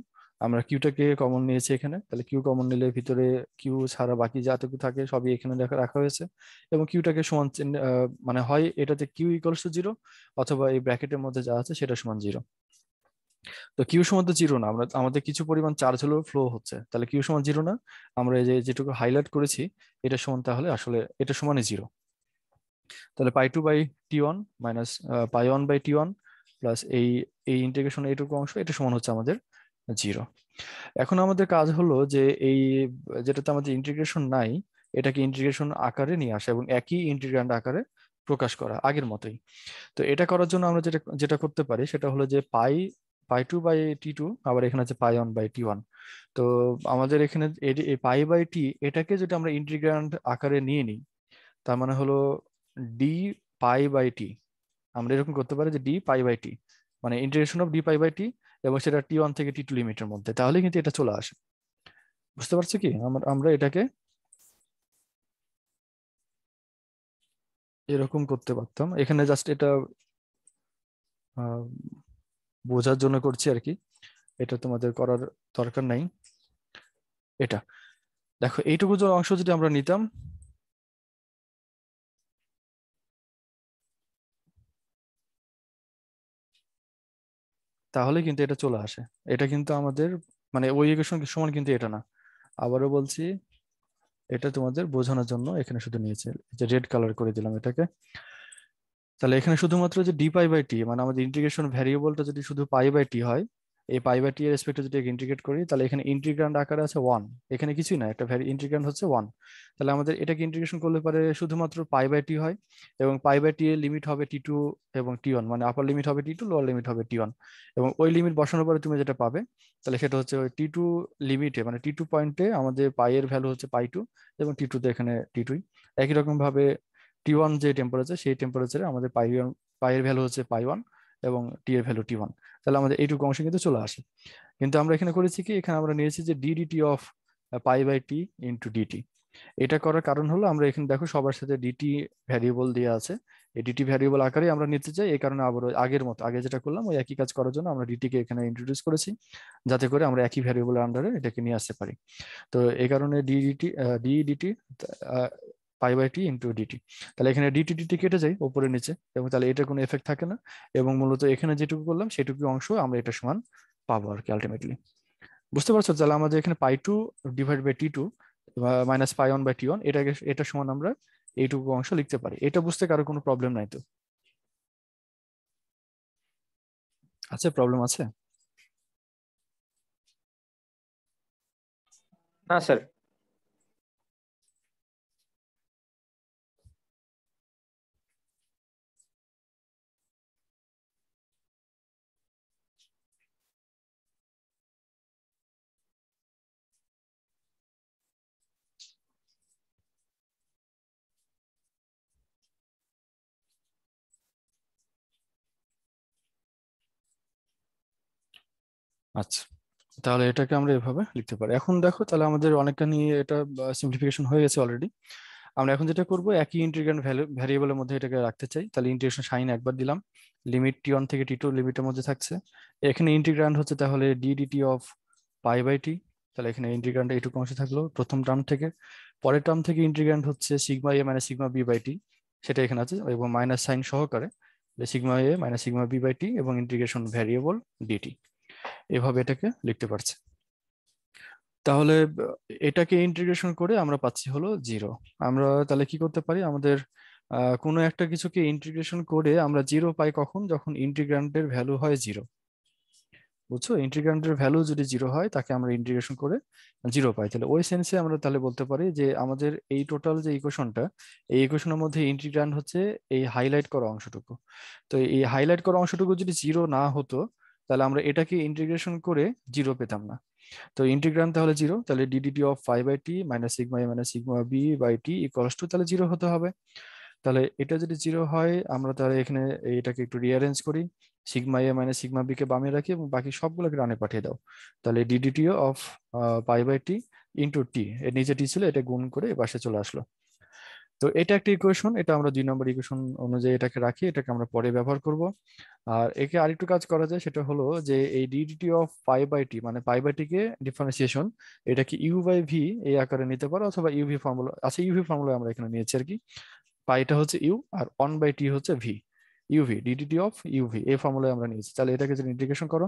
আমরা কিউটাকে কমন নিয়েছি এখানে, তাহলে কিউ কমন নিলে ভিতরে কিউ ছাড়া বাকি যাটুকু থাকে সবই এখানে রাখা হয়েছে, এবং কিউটাকে সমান মানে হয় এটাতে কিউ ইকুয়ালস টু 0, অথবা এই ব্র্যাকেটের মধ্যে যা আছে সেটা সমান 0। তো কিউ সমান তো 0 না, আমরা আমাদের কিছু পরিমাণ চার্জ হলেও ফ্লো হচ্ছে, তাহলে কিউ সমান 0 না, আমরা এই যে যেটুকু হাইলাইট করেছি এটা সমান, তাহলে আসলে এটা সমানই 0। তাহলে pi 2 by T1 minus pi 1 by T1 plus এই এই ইন্টিগ্রেশন এইটুকু অংশ, এটা সমান হচ্ছে আমাদের 0। এখন আমাদের কাজ হলো যে এই যেটাতে আমাদের ইন্টিগ্রেশন নাই, এটাকে ইন্টিগ্রেশন আকারে নিয়ে আসা এবং একই ইন্টিগ্র্যান্ড আকারে প্রকাশ করা আগের মতোই। তো এটা করার জন্য আমরা যেটা যেটা করতে পারি সেটা হলো যে পাই 2 বাই T2, আবার এখানে আছে পাই 1 বাই T1। তো আমাদের এখানে এই পাই বাই টি এটাকে যদি আমরা ইন্টিগ্র্যান্ড আকারে নিয়ে নিই, তার মানে হলো ডি পাই বাই টি। আমরা এরকম করতে পারি যে ডি পাই বাই টি মানে integration of d pi by T, এবং সেটা T1 থেকে T2 লিমিটের মধ্যে, তাহলে কিন্তু এটা চলে আসে। বুঝতে পারছো কি? আমরা এটাকে এরকম করতে পারতাম, এখানে জাস্ট এটা বোঝার জন্য করছি আর কি, এটা তোমাদের করার দরকার নাই। এটা দেখো, এইটুকু যে অংশ যদি আমরা নিতাম, তাহলে কিন্তু এটা চলে আসে। এটা কিন্তু আমাদের মানে ওই ইকুয়েশন সমান কিন্তু এটা না। আবারও বলছি, এটা তোমাদের বোঝানোর জন্য এখানে শুধু নিয়েছে, যে রেড কালার করে দিলাম এটাকে। তাহলে এখানে শুধুমাত্র যে ডি পাই বাই টি মানে আমাদের ইন্টিগ্রেশন ভ্যারিয়েবলটা যদি শুধু পাই বাই টি হয়, এই পাই বাই টি এর রেসপেক্টে যদি ইন্টিগ্রেট করি তাহলে এখানে ইন্টিগ্র্যান্ড আকারে আছে 1, এখানে কিছুই না, একটা ভ্যারি ইন্টিগ্র্যান্ড হচ্ছে 1। তাহলে আমাদের এটাকে ইন্টিগ্রেশন করলে পারে শুধুমাত্র পাই বাই টি হয়, এবং পাই বাই টি এর লিমিট হবে টি টু এবং টি ওয়ান, মানে আপার লিমিট হবে টি টু, লোয়ার লিমিট হবে টি ওয়ান। এবং ওই লিমিট বসানোর পরে তুমি যেটা পাবে তাহলে সেটা হচ্ছে ওই টি টু লিমিটে, মানে টি টু পয়েন্টে আমাদের পাই এর ভ্যালু হচ্ছে পাই টু, এবং টি টুতে এখানে টি টুই। একই রকম ভাবে টি ওয়ান যে টেম্পারেচার, সেই টেম্পারেচারে আমাদের পাই এর ভ্যালু হচ্ছে পাই ওয়ান এবং টি এর ভ্যালু টি ওয়ান। তাহলে আমাদের এইটুকু অংশ কিন্তু চলে আসে। কিন্তু আমরা এখানে করেছি কি, এখানে আমরা নিয়েছি যে DDT of pi by T into DT. এটা করার কারণ হলো আমরা এখানে দেখো সবার সাথে ডিটি ভ্যারিয়েবল দেওয়া আছে, এই ডিটি ভ্যারিয়েবল আকারে আমরা নিতে চাই। এই কারণে আবার ওই আগের মতো আগে যেটা করলাম ওই একই কাজ করার জন্য আমরা ডিটি কে এখানে ইন্ট্রোডিউস করেছি, যাতে করে আমরা একই ভ্যারিয়েবলের আন্ডারে এটাকে নিয়ে আসতে পারি। তো এই কারণে DDT pi by T into DT. তাহলে এখানে ডিটি ডিটি কেটে যায় উপরে নিচে, এবং তাহলে এটা কোনো এফেক্ট থাকে না, এবং মূলত এখানে যেটুকু করলাম সেটুকু অংশ আমরা এটা সমান পাবো আর কি আলটিমেটলি। বুঝতে পারছো? তাহলে আমাদের এখানে pi two divide by T two minus pi one by T one, এটা সমান আমরা এইটুকু অংশ লিখতে পারি। এটা বুঝতে কারো কোনো প্রবলেম নাই তো? আছে প্রবলেম আছে? না স্যার। আচ্ছা, তাহলে এটাকে আমরা এভাবে লিখতে পারি। এখন দেখো তাহলে আমাদের অনেকখানি এটা সিম্পলিফিকেশন হয়ে গেছে অলরেডি। আমরা এখন যেটা করব, একই ইন্টিগ্র্যান্ড ভ্যারিয়েবলের মধ্যে এটাকে রাখতে চাই, তাহলে ইন্টিগ্রেশন সাইন একবার দিলাম, লিমিট টি ওয়ান থেকে টি টু লিমিটের মধ্যে থাকছে। এখানে ইন্টিগ্র্যান্ড হচ্ছে তাহলে ডিডিটি অফ পাই বাই টি, তাহলে এখানে ইন্টিগ্র্যান্ড এইটুকু অংশ থাকলো প্রথম টার্ম থেকে। পরের টার্ম থেকে ইন্টিগ্র্যান্ড হচ্ছে sigma A minus sigma B by T, সেটা এখানে আছে, এবং মাইনাস সাইন সহকারে sigma A minus sigma B by T এবং ইন্টিগ্রেশন ভ্যারিয়েবল ডিটি, এভাবে এটাকে লিখতে পারছে। তাহলে এটাকে ইন্টিগ্রেশন করে আমরা পাচ্ছি হলো 0। আমরা তাহলে কি করতে পারি, আমাদের কোনো একটা কিছুকে ইন্টিগ্রেশন করে আমরা 0 পাই কখন, যখন ইন্টিগ্র্যান্ডের ভ্যালু হয় 0। বুঝছো? ইন্টিগ্র্যান্ডের ভ্যালু যদি 0 হয় তাকে আমরা ইন্টিগ্রেশন করে 0 পাই। তাহলে ওই সেন্সে আমরা তাহলে বলতে পারি যে আমাদের এই টোটাল যে ইকুয়েশনটা, এই ইকুয়েশনের মধ্যে ইন্টিগ্র্যান্ড হচ্ছে এই হাইলাইট করা অংশটুকু। তো এই হাইলাইট করা অংশটুকু যদি 0 না হতো তাহলে আমরা এটাকে ইন্টিগ্রেশন করে 0 পেতাম না। তো ইন্টিগ্র্যান্ড তাহলে 0, তাহলে DDT of pi by T minus sigma A minus sigma B by T equals to তাহলে 0 হতে হবে। তাহলে এটা যদি 0 হয় আমরা তাহলে এখানে এটাকে একটু রিঅ্যারেঞ্জ করি, sigma A minus sigma B কে বামে রাখি এবং বাকি সবগুলোকে ডানে পাঠিয়ে দাও। তাহলে DDT of pi by T into T, এর নিচে টি ছিল, এটা গুণ করে এ পাশে চলে আসলো। তো এটা একটা ইকুয়েশন, এটা আমরা 2 নম্বর ইকুয়েশন অনুযায়ী এটাকে রাখি, এটাকে আমরা পরে ব্যবহার করব। আর একে আরেকটু কাজ করা যায়, সেটা হলো যে এই DDT of pi by T, মানে পাই বাই টি কে ডিফারেন্সিয়েশন এটাকে ইউ বাই ভি এই আকারে নিতে পারো, অথবা ইউভি ফর্মুলা আছে, ইউভি ফর্মুলা আমরা এখানে নিয়েছি আর কি। পাইটা হচ্ছে ইউ আর 1 বাই টি হচ্ছে V, UV DDT of UV এই ফর্মুলায় আমরা নিয়েছি। তাহলে এটাকে যদি ইন্টিগ্রেশন করো,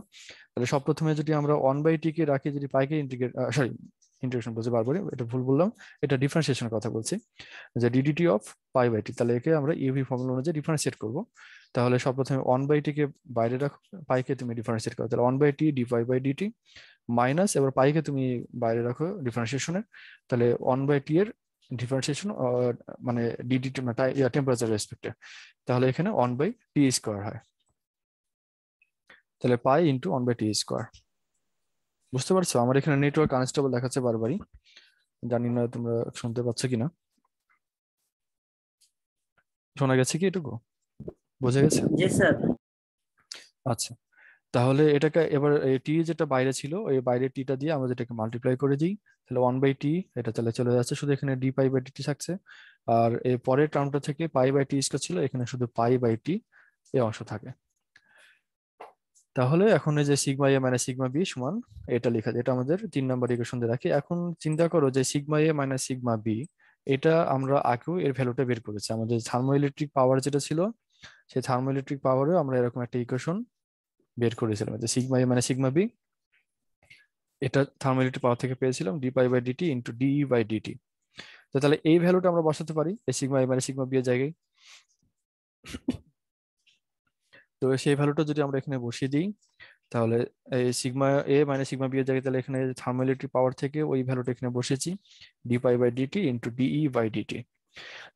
তাহলে সব প্রথমে যদি আমরা 1 বাই টি কে রাখি, যদি পাইকে ইন্টিগ্রেশন বলতে পারবো, এটা ভুল বললাম, এটা ডিফারেন্সিয়েশনের কথা বলছি, যে ডিডিটি অফ পাই বাই টি, তাহলে একে আমরা ইউভি ফর্মুলা অনুযায়ী ডিফারেন্সিয়েট করব। তাহলে সব প্রথমে 1 বাই টি কে বাইরে রাখো, পাইকে তুমি ডিফারেন্সিয়েট করো, তাহলে 1 by T D pi by DT minus, এবার পাইকে তুমি বাইরে রাখো ডিফারেন্সিয়েশনের, তাহলে 1 বাই টি এর ডিফারেন্সিয়েশন মানে ডিডিটি টেম্পারেচার রেসপেক্টে, তাহলে এখানে 1 বাই টি স্কোয়ার হয়। তাহলে pi into 1 by T square. বুঝতে পারছো? আমার এখানে নেটওয়ার্ক আনস্টেবল দেখাচ্ছে বারবারই, জানি না তোমরা শুনতে পাচ্ছ কিনা। শোনা গেছে কি এটুকু? বোঝা গেছে? জি স্যার। আচ্ছা, তাহলে এটাকে এবার টি যেটা বাইরে ছিল ওই বাইরে টিটা দিয়ে আমরা যেটাকে মাল্টিপ্লাই করে দিই, তাহলে 1 বাই টি এটা তাহলে চলে যাচ্ছে, শুধু এখানে ডি পাই বাই টি থাকছে। আর এই পরের টার্মটা থেকে পাই বাই টি স্কোয়ার ছিল, এখানে শুধু পাই বাই টি এই অংশ থাকে। তাহলে এখন এই যে sigma A minus sigma B সমান এটা লেখা যায়, এটা আমাদের 3 নম্বর ইকুয়েশন দিয়ে রাখি। এখন চিন্তা করো যে sigma A minus sigma B, এটা আমরা আগেও এর ভ্যালুটা বের করেছি, আমাদের থার্মোইলেকট্রিক পাওয়ার যেটা ছিল সেই থার্মোইলেকট্রিক পাওয়ারেও আমরা এরকম একটা ইকুয়েশন বের করেছিলাম, যে sigma A minus sigma B, এটা থার্মোইলেকট্রিক পাওয়ার থেকে পেয়েছিলাম D pi by DT into DE by DT. তো তাহলে এই ভ্যালুটা আমরা বসাতে পারি এই sigma A minus sigma B এর জায়গায়। তো সেই ভ্যালুটা যদি আমরা এখানে বসিয়ে দিই, তাহলে এই সিগমা এ মানে সিগমা বি এর জায়গায় তাহলে এখানে থার্মাল ইলেকট্রিক পাওয়ার থেকে ওই ভ্যালুটা এখানে বসেছি, D pi by DT into DE by DT.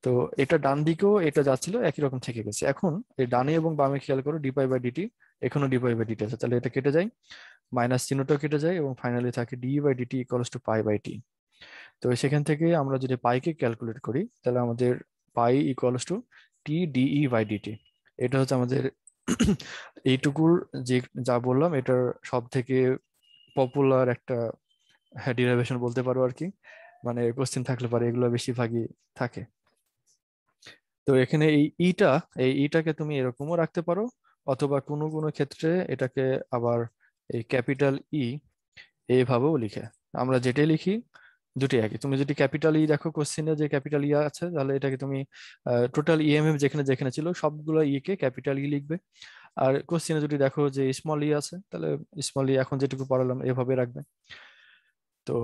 তো এটা ডান দিকেও এটা যাচ্ছিল একই রকম থেকে গেছে। এখন এই ডানে এবং বামে খেয়াল করো ডি পাই বাই ডিটি, এখনো ডি পাই বাই ডিটি আছে, তাহলে এটা কেটে যায়, মাইনাস চিহ্নটাও কেটে যায় এবং ফাইনালি থাকে D by DT equals to pi by T. তো সেখান থেকে আমরা যদি পাইকে ক্যালকুলেট করি তাহলে আমাদের pi equals to T dE by DT. এটা হচ্ছে আমাদের এইটুকুর যে যা বললাম এটার সব থেকে পপুলার একটা ডেরিভেশন বলতে পারো আর কি, মানে কোশ্চেন থাকলে পারে এগুলো বেশিরভাগই থাকে। তো এখানে এই ইটাকে তুমি এরকমও রাখতে পারো, অথবা কোনো কোনো ক্ষেত্রে এটাকে আবার এই ক্যাপিটাল ই এইভাবেও লিখে। আমরা যেটাই লিখি দুটি একই। তুমি যদি ক্যাপিটাল ই দেখো কোশ্চেনে যে ক্যাপিটাল ই আছে, তাহলে এটাকে তুমি টোটাল ইএমএফ যেখানে যেখানে ছিল সবগুলো ই কে ক্যাপিটাল ই লিখবে। আর কোশ্চেনে যদি দেখো যে স্মল ই আছে, তাহলে স্মল ই এখন যেটুকু পড়ালাম এভাবে রাখবে। তো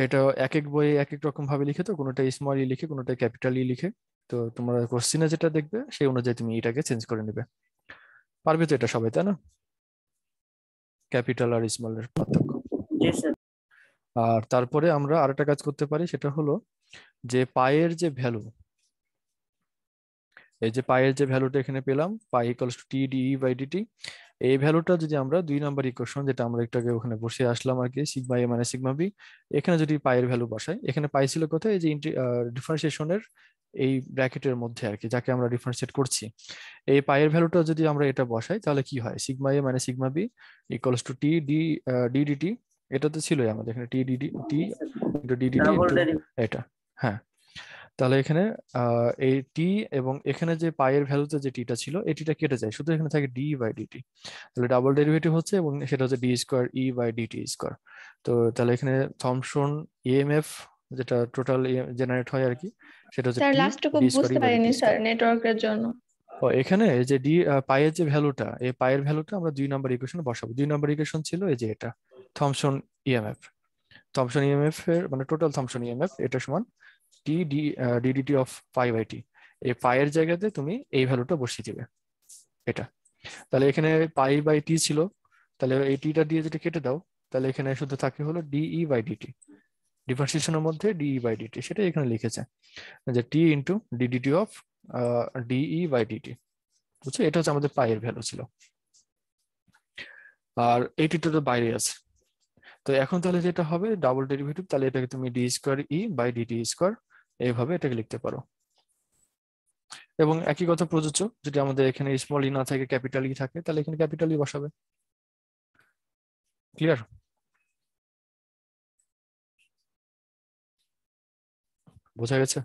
এটা এক এক বইয়ে এক এক রকম ভাবে লিখে, তো কোনোটা স্মল ই লিখে কোনোটা ক্যাপিটাল ই লিখে। তো তোমরা কোশ্চেনে যেটা দেখবে সেই অনুযায়ী তুমি এটাকে চেঞ্জ করে নেবে। পারবে তো এটা সবাই, তাই না? ক্যাপিটাল আর স্মল এর পার্থক্য। আর তারপরে আমরা আরেকটা কাজ করতে পারি, সেটা হলো যে পায়ের যে ভ্যালু, এই যে পায়ের যে ভ্যালুটা এখানে পেলাম pi equals to T dE by dT, এই ভ্যালুটা যদি আমরা 2 নাম্বার ইকুয়েশন যেটা আমরা একটু আগে ওখানে বসে আসলাম আর কি, সিগমা এ মানে সিগমা বি, এখানে যদি পায়ের ভ্যালু বসাই, এখানে পাই ছিল কোথায়, এই যে ডিফারেন্সিয়েশনের এই ব্র্যাকেটের মধ্যে আর কি, যাকে আমরা ডিফারেন্সিয়েট করছি। এই পায়ের ভ্যালুটা যদি আমরা এটা বসাই তাহলে কি হয়, সিগমা এ মানে sigma B equals to T DDT, এটা তো ছিলই আমাদের এখানে T DD T into DDT into এটা। হ্যাঁ, তাহলে এখানে এই টি এবং এখানে যে পায়ের ভ্যালুতে যে টিটা ছিল এই টিটা কেটে যায়, শুধু এখানে থাকে ডি বাই ডিটি। তাহলে ডাবল ডেরিভেটিভ হচ্ছে এবং সেটা হচ্ছে D square E by DT square. তো তাহলে এখানে থমসন ইএমএফ যেটা টোটাল জেনারেট হয় আর কি, সেটা হচ্ছে স্যার টি লাস্টটুকু ডি স্কোয়ার বুঝতে ই বাই পারিনি ডিটি স্যার, স্কোয়ার। নেটওয়ার্কের জন্য। ও এখানে এই যে পায়ের যে ভ্যালুটা, এই পায়ের ভ্যালুটা আমরা 2 নাম্বার ইকুয়েশনে বসাবো। 2 নাম্বার ইকুয়েশন ছিল এই যে এটা থমসন ইএমএফ। থমসন ইএমএফ এর মানে টোটাল থমসন ইএমএফ এটা সমান টি ডিডিটি অফ পাই বাই টি। এই পায়ের জায়গাতে তুমি এই ভ্যালুটা বসিয়ে দিবে এটা। তাহলে এখানে পাই বাই টি ছিল, তাহলে এই টিটা দিয়ে যদি কেটে দাও তাহলে এখানে শুধু থাকে হলো ডিই বাই ডিটি, ডিফারেন্সিয়েশনের মধ্যে ডিই বাই ডিটি, সেটা এখানে লিখেছে যে T into d dT of dE by dT. বুঝছো, এটা হচ্ছে আমাদের পায়ের ভ্যালু ছিল, আর এই টিটা তো বাইরে আছে। তো এখন তাহলে যেটা হবে ডাবল ডেরিভেটিভ, তাহলে এটাকে তুমি D square E by DT square এইভাবে এটাকে লিখতে পারো। এবং একই কথা প্রযোজ্য, যদি আমাদের এখানে স্মল ই না থাকে ক্যাপিটাল ই থাকে, তাহলে এখানে ক্যাপিটাল ই বসাবে। ক্লিয়ার? বোঝা গেছে?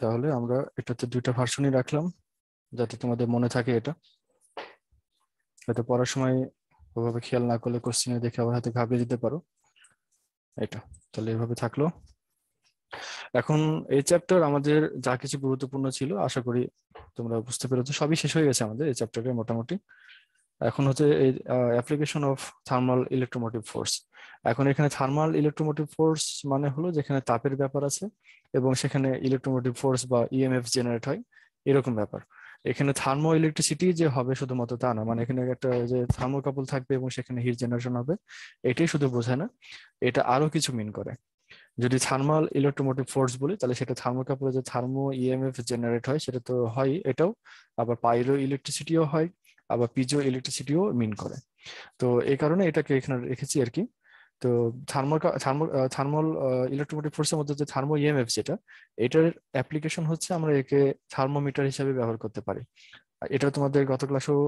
তাহলে আমরা এটাতে 2টা ভার্সনই রাখলাম যাতে তোমাদের মনে থাকে। এটা হয়তো পড়ার সময় ওভাবে খেয়াল না করলে কোশ্চেনে দেখে আবার হয়তো ঘাবড়ে যেতে পারো। এটা তাহলে এভাবে থাকলো। এখন এই চ্যাপ্টার আমাদের যা কিছু গুরুত্বপূর্ণ ছিল আশা করি তোমরা বুঝতে পেরেছো, সবই শেষ হয়ে গেছে আমাদের এই চ্যাপ্টারে মোটামুটি। এখন হচ্ছে এই application of thermal electromotive force. এখন এখানে থার্মাল ইলেকট্রোমোটিভ ফোর্স মানে হলো যেখানে তাপের ব্যাপার আছে এবং সেখানে ইলেকট্রোমোটিভ ফোর্স বা ইএমএফ জেনারেট হয়, এরকম ব্যাপার। এখানে থার্মো ইলেকট্রিসিটি যে হবে শুধুমাত্র তা না, মানে এখানে একটা যে থার্মোকাপল থাকবে এবং সেখানে হিট জেনারেশন হবে, এটাই শুধু বোঝায় না, এটা আরো কিছু মিন করে। যদি থার্মাল ইলেকট্রোমোটিভ ফোর্স বলি তাহলে সেটা থার্মোকাপলে যে থার্মো ইএমএফ জেনারেট হয় সেটা তো হয় এটাও, আবার পাইরো ইলেকট্রিসিটিও হয়, আবার পিজো ইলেকট্রিসিটিও মিন করে। তো এই কারণে এটাকে এখানে রেখেছি আর কি। তো থার্মাল ইলেকট্রোমোটিভ ফোর্সের মধ্যে যে থার্মো ইএমএফ যেটা, এটার অ্যাপ্লিকেশন হচ্ছে আমরা একে থার্মোমিটার হিসেবে ব্যবহার করতে পারি। আর এটা তোমাদের গত ক্লাসেও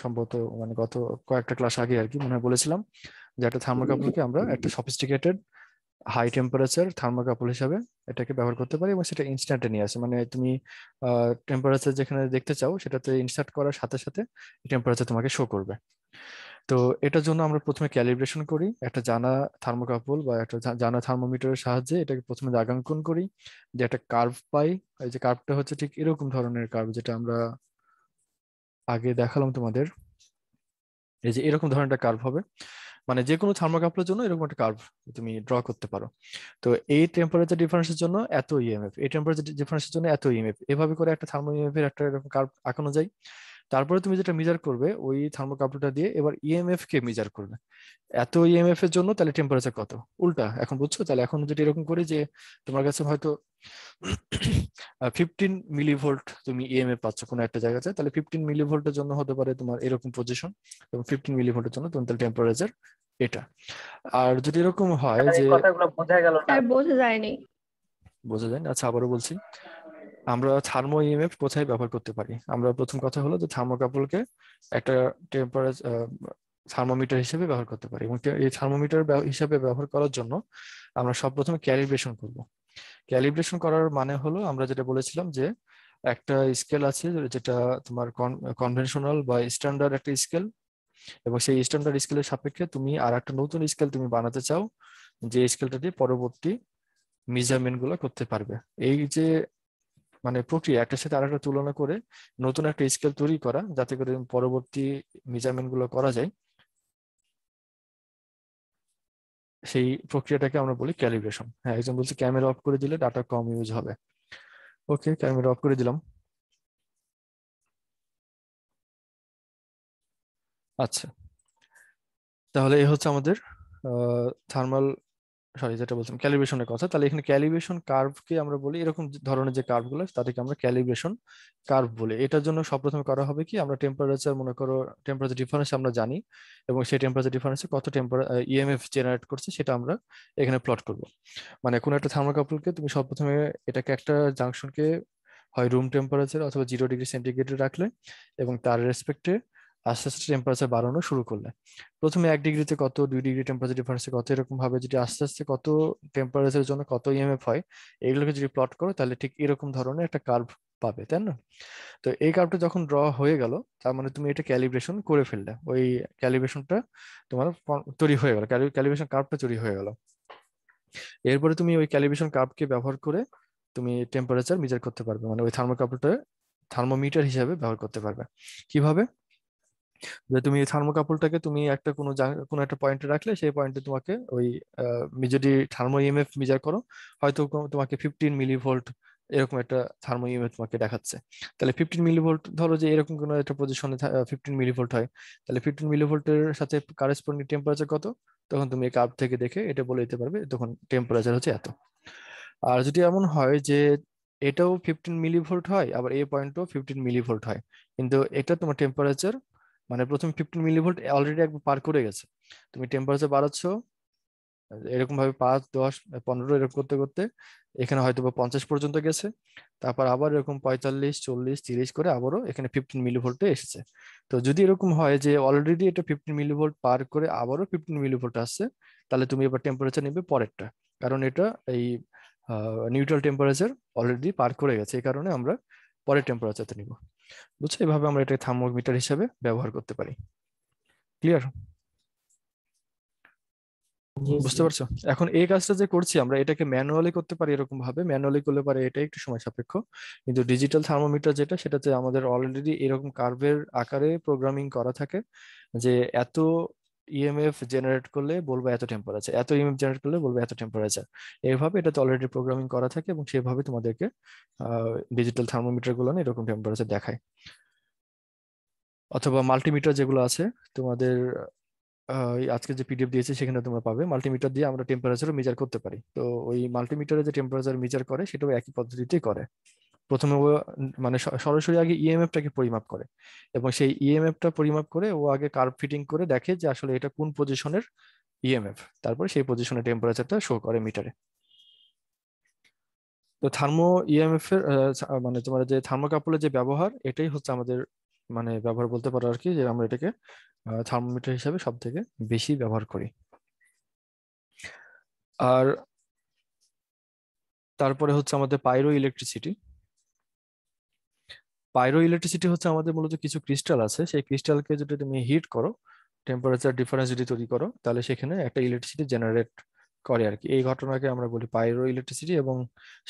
সম্ভবত মানে গত কয়েকটা ক্লাস আগে আর কি মনে হয় বলেছিলাম যে একটা থার্মোকাপলকে আমরা একটা সফিস্টিকেটেড হাই টেম্পারেচার থার্মোকাপল হিসাবে এটাকে ব্যবহার করতে পারি, এবং সেটা ইনস্ট্যান্টেনিয়াস, মানে তুমি টেম্পারেচার যেখানে দেখতে চাও সেটাতে ইনসার্ট করার সাথে সাথে টেম্পারেচার তোমাকে শো করবে। তো এটার জন্য আমরা প্রথমে ক্যালিব্রেশন করি একটা জানা থার্মোকাপল বা একটা জানা থার্মোমিটারের সাহায্যে এটাকে প্রথমে দাগাঙ্কন করি, যে একটা কার্ভ পাই। এই যে কার্ভটা হচ্ছে ঠিক এরকম ধরনের কার্ভ যেটা আমরা আগে দেখালাম তোমাদের। এই যে এরকম ধরনের একটা কার্ভ হবে, মানে যে কোনো থার্মোকাপলের জন্য এরকম একটা কার্ভ তুমি ড্র করতে পারো। তো এই টেম্পারেচার ডিফারেন্সের জন্য এত ইএমএফ, এই টেম্পারেচার ডিফারেন্সের জন্য এত ইএমএফ, এভাবে করে একটা থার্মো ইএমএফ এর একটা এরকম কার্ভ আঁকানো যায়। তারপরে তুমি যেটা মেজার করবে ওই থার্মোকাপলটা দিয়ে এবার ইএমএফ কে মেজার করবে, এত ইএমএফ এর জন্য তাহলে টেম্পারেচার কত, উল্টা। এখন বুঝছো? তাহলে এখন যদি এরকম করি যে তোমার কাছে হয়তো 15 মিলিভোল্ট তুমি ইএমএফ পাচ্ছ কোনো একটা জায়গাতে, তাহলে 15 মিলিভোল্টের জন্য হতে পারে তোমার এরকম পজিশন, এবং 15 মিলিভোল্টের জন্য তোমার তাহলে টেম্পারেচার এটা। আর যদি এরকম হয় স্যার, যে এই কথাগুলো বোঝা গেল না। আর বোঝা যায়নি। বোঝা যায় না, আচ্ছা আবারও বলছি, আমরা থার্মো ইএমএফ কোথায় ব্যবহার করতে পারি? আমরা প্রথম কথা হলো যে থার্মোকাপলকে একটা টেম্পারেচার থার্মোমিটার হিসেবে ব্যবহার করতে পারি, এবং এই থার্মোমিটার হিসেবে ব্যবহার করার জন্য আমরা সব প্রথমে ক্যালিব্রেশন করব। ক্যালিব্রেশন করার মানে হলো আমরা যেটা বলেছিলাম যে একটা স্কেল আছে যেটা তোমার কনভেনশনাল বা স্ট্যান্ডার্ড একটা স্কেল, এবং সেই স্ট্যান্ডার্ড স্কেলের সাপেক্ষে তুমি আর একটা নতুন স্কেল তুমি বানাতে চাও, যে স্কেলটা দিয়ে পরবর্তী মেজারমেন্ট গুলো করতে পারবে। এই যে মানে প্রক্রিয়া একটার সাথে আরেকটা তুলনা করে নতুন একটা স্কেল তৈরি করা, যাতে করে পরবর্তী মেজারমেন্ট গুলো করা যায়, সেই প্রক্রিয়াটাকে আমরা বলি ক্যালিব্রেশন। হ্যাঁ, একজন বলছে ক্যামেরা অফ করে দিলে ডাটা কম ইউজ হবে। ওকে, ক্যামেরা অফ করে দিলাম। আচ্ছা, তাহলে এই হচ্ছে আমাদের থার্মাল যেটা বলছিলাম ক্যালিব্রেশনের কথা। তাহলে এখানে ক্যালিব্রেশন কার্ভকে আমরা বলি, এরকম ধরনের যে কার্ভ গুলো তাদেরকে আমরা ক্যালিব্রেশন কার্ভ বলি। এটার জন্য সবপ্রথমে করা হবে কি, আমরা টেম্পারেচার মনে করো টেম্পারেচার ডিফারেন্স আমরা জানি, এবং সেই টেম্পারেচার ডিফারেন্সে কত ইএমএফ জেনারেট করছে সেটা আমরা এখানে প্লট করব। মানে কোনো একটা থার্মোকাপলকে তুমি সবপ্রথমে এটাকে একটা জাংশনকে হয় রুম টেম্পারেচার অথবা 0 ডিগ্রি সেন্টিগ্রেডে রাখলে, এবং তার রেসপেক্টে আস্তে আস্তে টেম্পারেচার বাড়ানো শুরু করলে, প্রথমে 1 ডিগ্রিতে কত, 2 ডিগ্রি টেম্পারেচার ডিফারেন্সে কত, এরকম ভাবে যদি আস্তে আস্তে কত টেম্পারেচারের জন্য কত ইএমএফ হয় এগুলোকে যদি প্লট করো তাহলে ঠিক এরকম ধরনের একটা কার্ভ পাবে, তাই না? তো এই কার্ভটা যখন ড্র হয়ে গেল তার মানে তুমি এটা ক্যালিব্রেশন করে ফেললে, ওই ক্যালিব্রেশনটা তোমার তৈরি হয়ে গেল, ক্যালিব্রেশন কার্ভটা তৈরি হয়ে গেল। এরপরে তুমি ওই ক্যালিব্রেশন কার্ভকে ব্যবহার করে তুমি টেম্পারেচার মেজার করতে পারবে, মানে ওই থার্মোকাপলটা থার্মোমিটার হিসেবে ব্যবহার করতে পারবে। কিভাবে? যে তুমি থার্মোকাপলটাকে তুমি একটা কোনো একটা পয়েন্টে রাখলে সেই পয়েন্টে তোমাকে ওই যদি থার্মো ইএমএফ মেজার করো, হয়তো তোমাকে 15 মিলিভোল্ট এরকম একটা থার্মো ইএমএফ তোমাকে দেখাচ্ছে। তাহলে 15 মিলিভোল্ট ধরো যে এরকম কোনো একটা পজিশনে 15 মিলিভোল্ট হয়, তাহলে 15 মিলিভোল্টের সাথে কারেসপন্ডিং টেম্পারেচার কত, তখন তুমি এই কার্ভ থেকে দেখে এটা বলে দিতে পারবে তখন টেম্পারেচার হচ্ছে এত। আর যদি এমন হয় যে এটাও 15 মিলিভোল্ট হয় আবার এই পয়েন্টও 15 মিলিভোল্ট হয়, কিন্তু এটা তোমার টেম্পারেচার মানে প্রথম 15 মিলিভোল্ট অলরেডি একবার পার করে গেছে, তুমি টেম্পারেচার বাড়াচ্ছ এরকম ভাবে 5, 10, 15 এরকম করতে করতে এখানে হয়তো বা 50 পর্যন্ত গেছে, তারপর আবার এরকম 45, 40, 30 করে আবারও এখানে 15 মিলিভোল্টে এসেছে। তো যদি এরকম হয় যে অলরেডি এটা 15 মিলিভোল্ট পার করে আবারও 15 মিলিভোল্ট আসছে, তাহলে তুমি এবার টেম্পারেচার নেবে পরেরটা, কারণ এটা এই নিউট্রাল টেম্পারেচার অলরেডি পার করে গেছে, এই কারণে আমরা পরের টেম্পারেচারটা নিব। বুঝছো? এভাবে আমরা এটা থার্মোমিটার হিসেবে ব্যবহার করতে পারি। ক্লিয়ার? বুঝতে পারছো? এখন এই কাজটা যে করছি আমরা এটাকে ম্যানুয়ালি করতে পারি, এরকম ভাবে ম্যানুয়ালি করলে পারে এটা একটু সময় সাপেক্ষ, কিন্তু ডিজিটাল থার্মোমিটার যেটা সেটাতে আমাদের অলরেডি এরকম কার্ভের আকারে প্রোগ্রামিং করা থাকে যে এত ইএমএফ জেনারেট করলে বলবো এত টেম্পারেচার, এত ইএমএফ জেনারেট করলে বলবো এত টেম্পারেচার, এইভাবে এটাতে অলরেডি প্রোগ্রামিং করা থাকে, এবং সেভাবে তোমাদেরকে ডিজিটাল থার্মোমিটার গুলো এরকম টেম্পারেচার দেখায়। অথবা মাল্টিমিটার যেগুলো আছে তোমাদের আজকে যে পিডিএফ দিয়েছে সেখানে তোমরা পাবে, মাল্টিমিটার দিয়ে আমরা টেম্পারেচারও মেজার করতে পারি। তো ওই মাল্টিমিটারে যে টেম্পারেচার মেজার করে সেটাও একই পদ্ধতিতেই করে। প্রথমে ও মানে সরাসরি আগে ইএমএফটাকে পরিমাপ করে, এবং সেই ইএমএফটা পরিমাপ করে ও আগে কার্ভ ফিটিং করে দেখে যে আসলে এটা কোন পজিশনের ইএমএফ, তারপরে সেই পজিশনে টেম্পারেচারটা শো করে মিটারে। তো থার্মো ইএমএফ এর মানে তোমার যে থার্মোকাপলের যে ব্যবহার, এটাই হচ্ছে আমাদের মানে ব্যবহার বলতে পারো আর কি, যে আমরা এটাকে থার্মোমিটার হিসাবে সব থেকে বেশি ব্যবহার করি। আর তারপরে হচ্ছে আমাদের পাইরো ইলেকট্রিসিটি। পাইরো ইলেকট্রিসিটি হচ্ছে আমাদের মূলত কিছু ক্রিস্টাল আছে, সেই ক্রিস্টালকে যদি তুমি হিট করো, টেম্পারেচার ডিফারেন্স যদি তৈরি করো, তাহলে সেখানে একটা ইলেকট্রিসিটি জেনারেট করে আর কি। এই ঘটনাকে আমরা বলি পাইরো ইলেকট্রিসিটি, এবং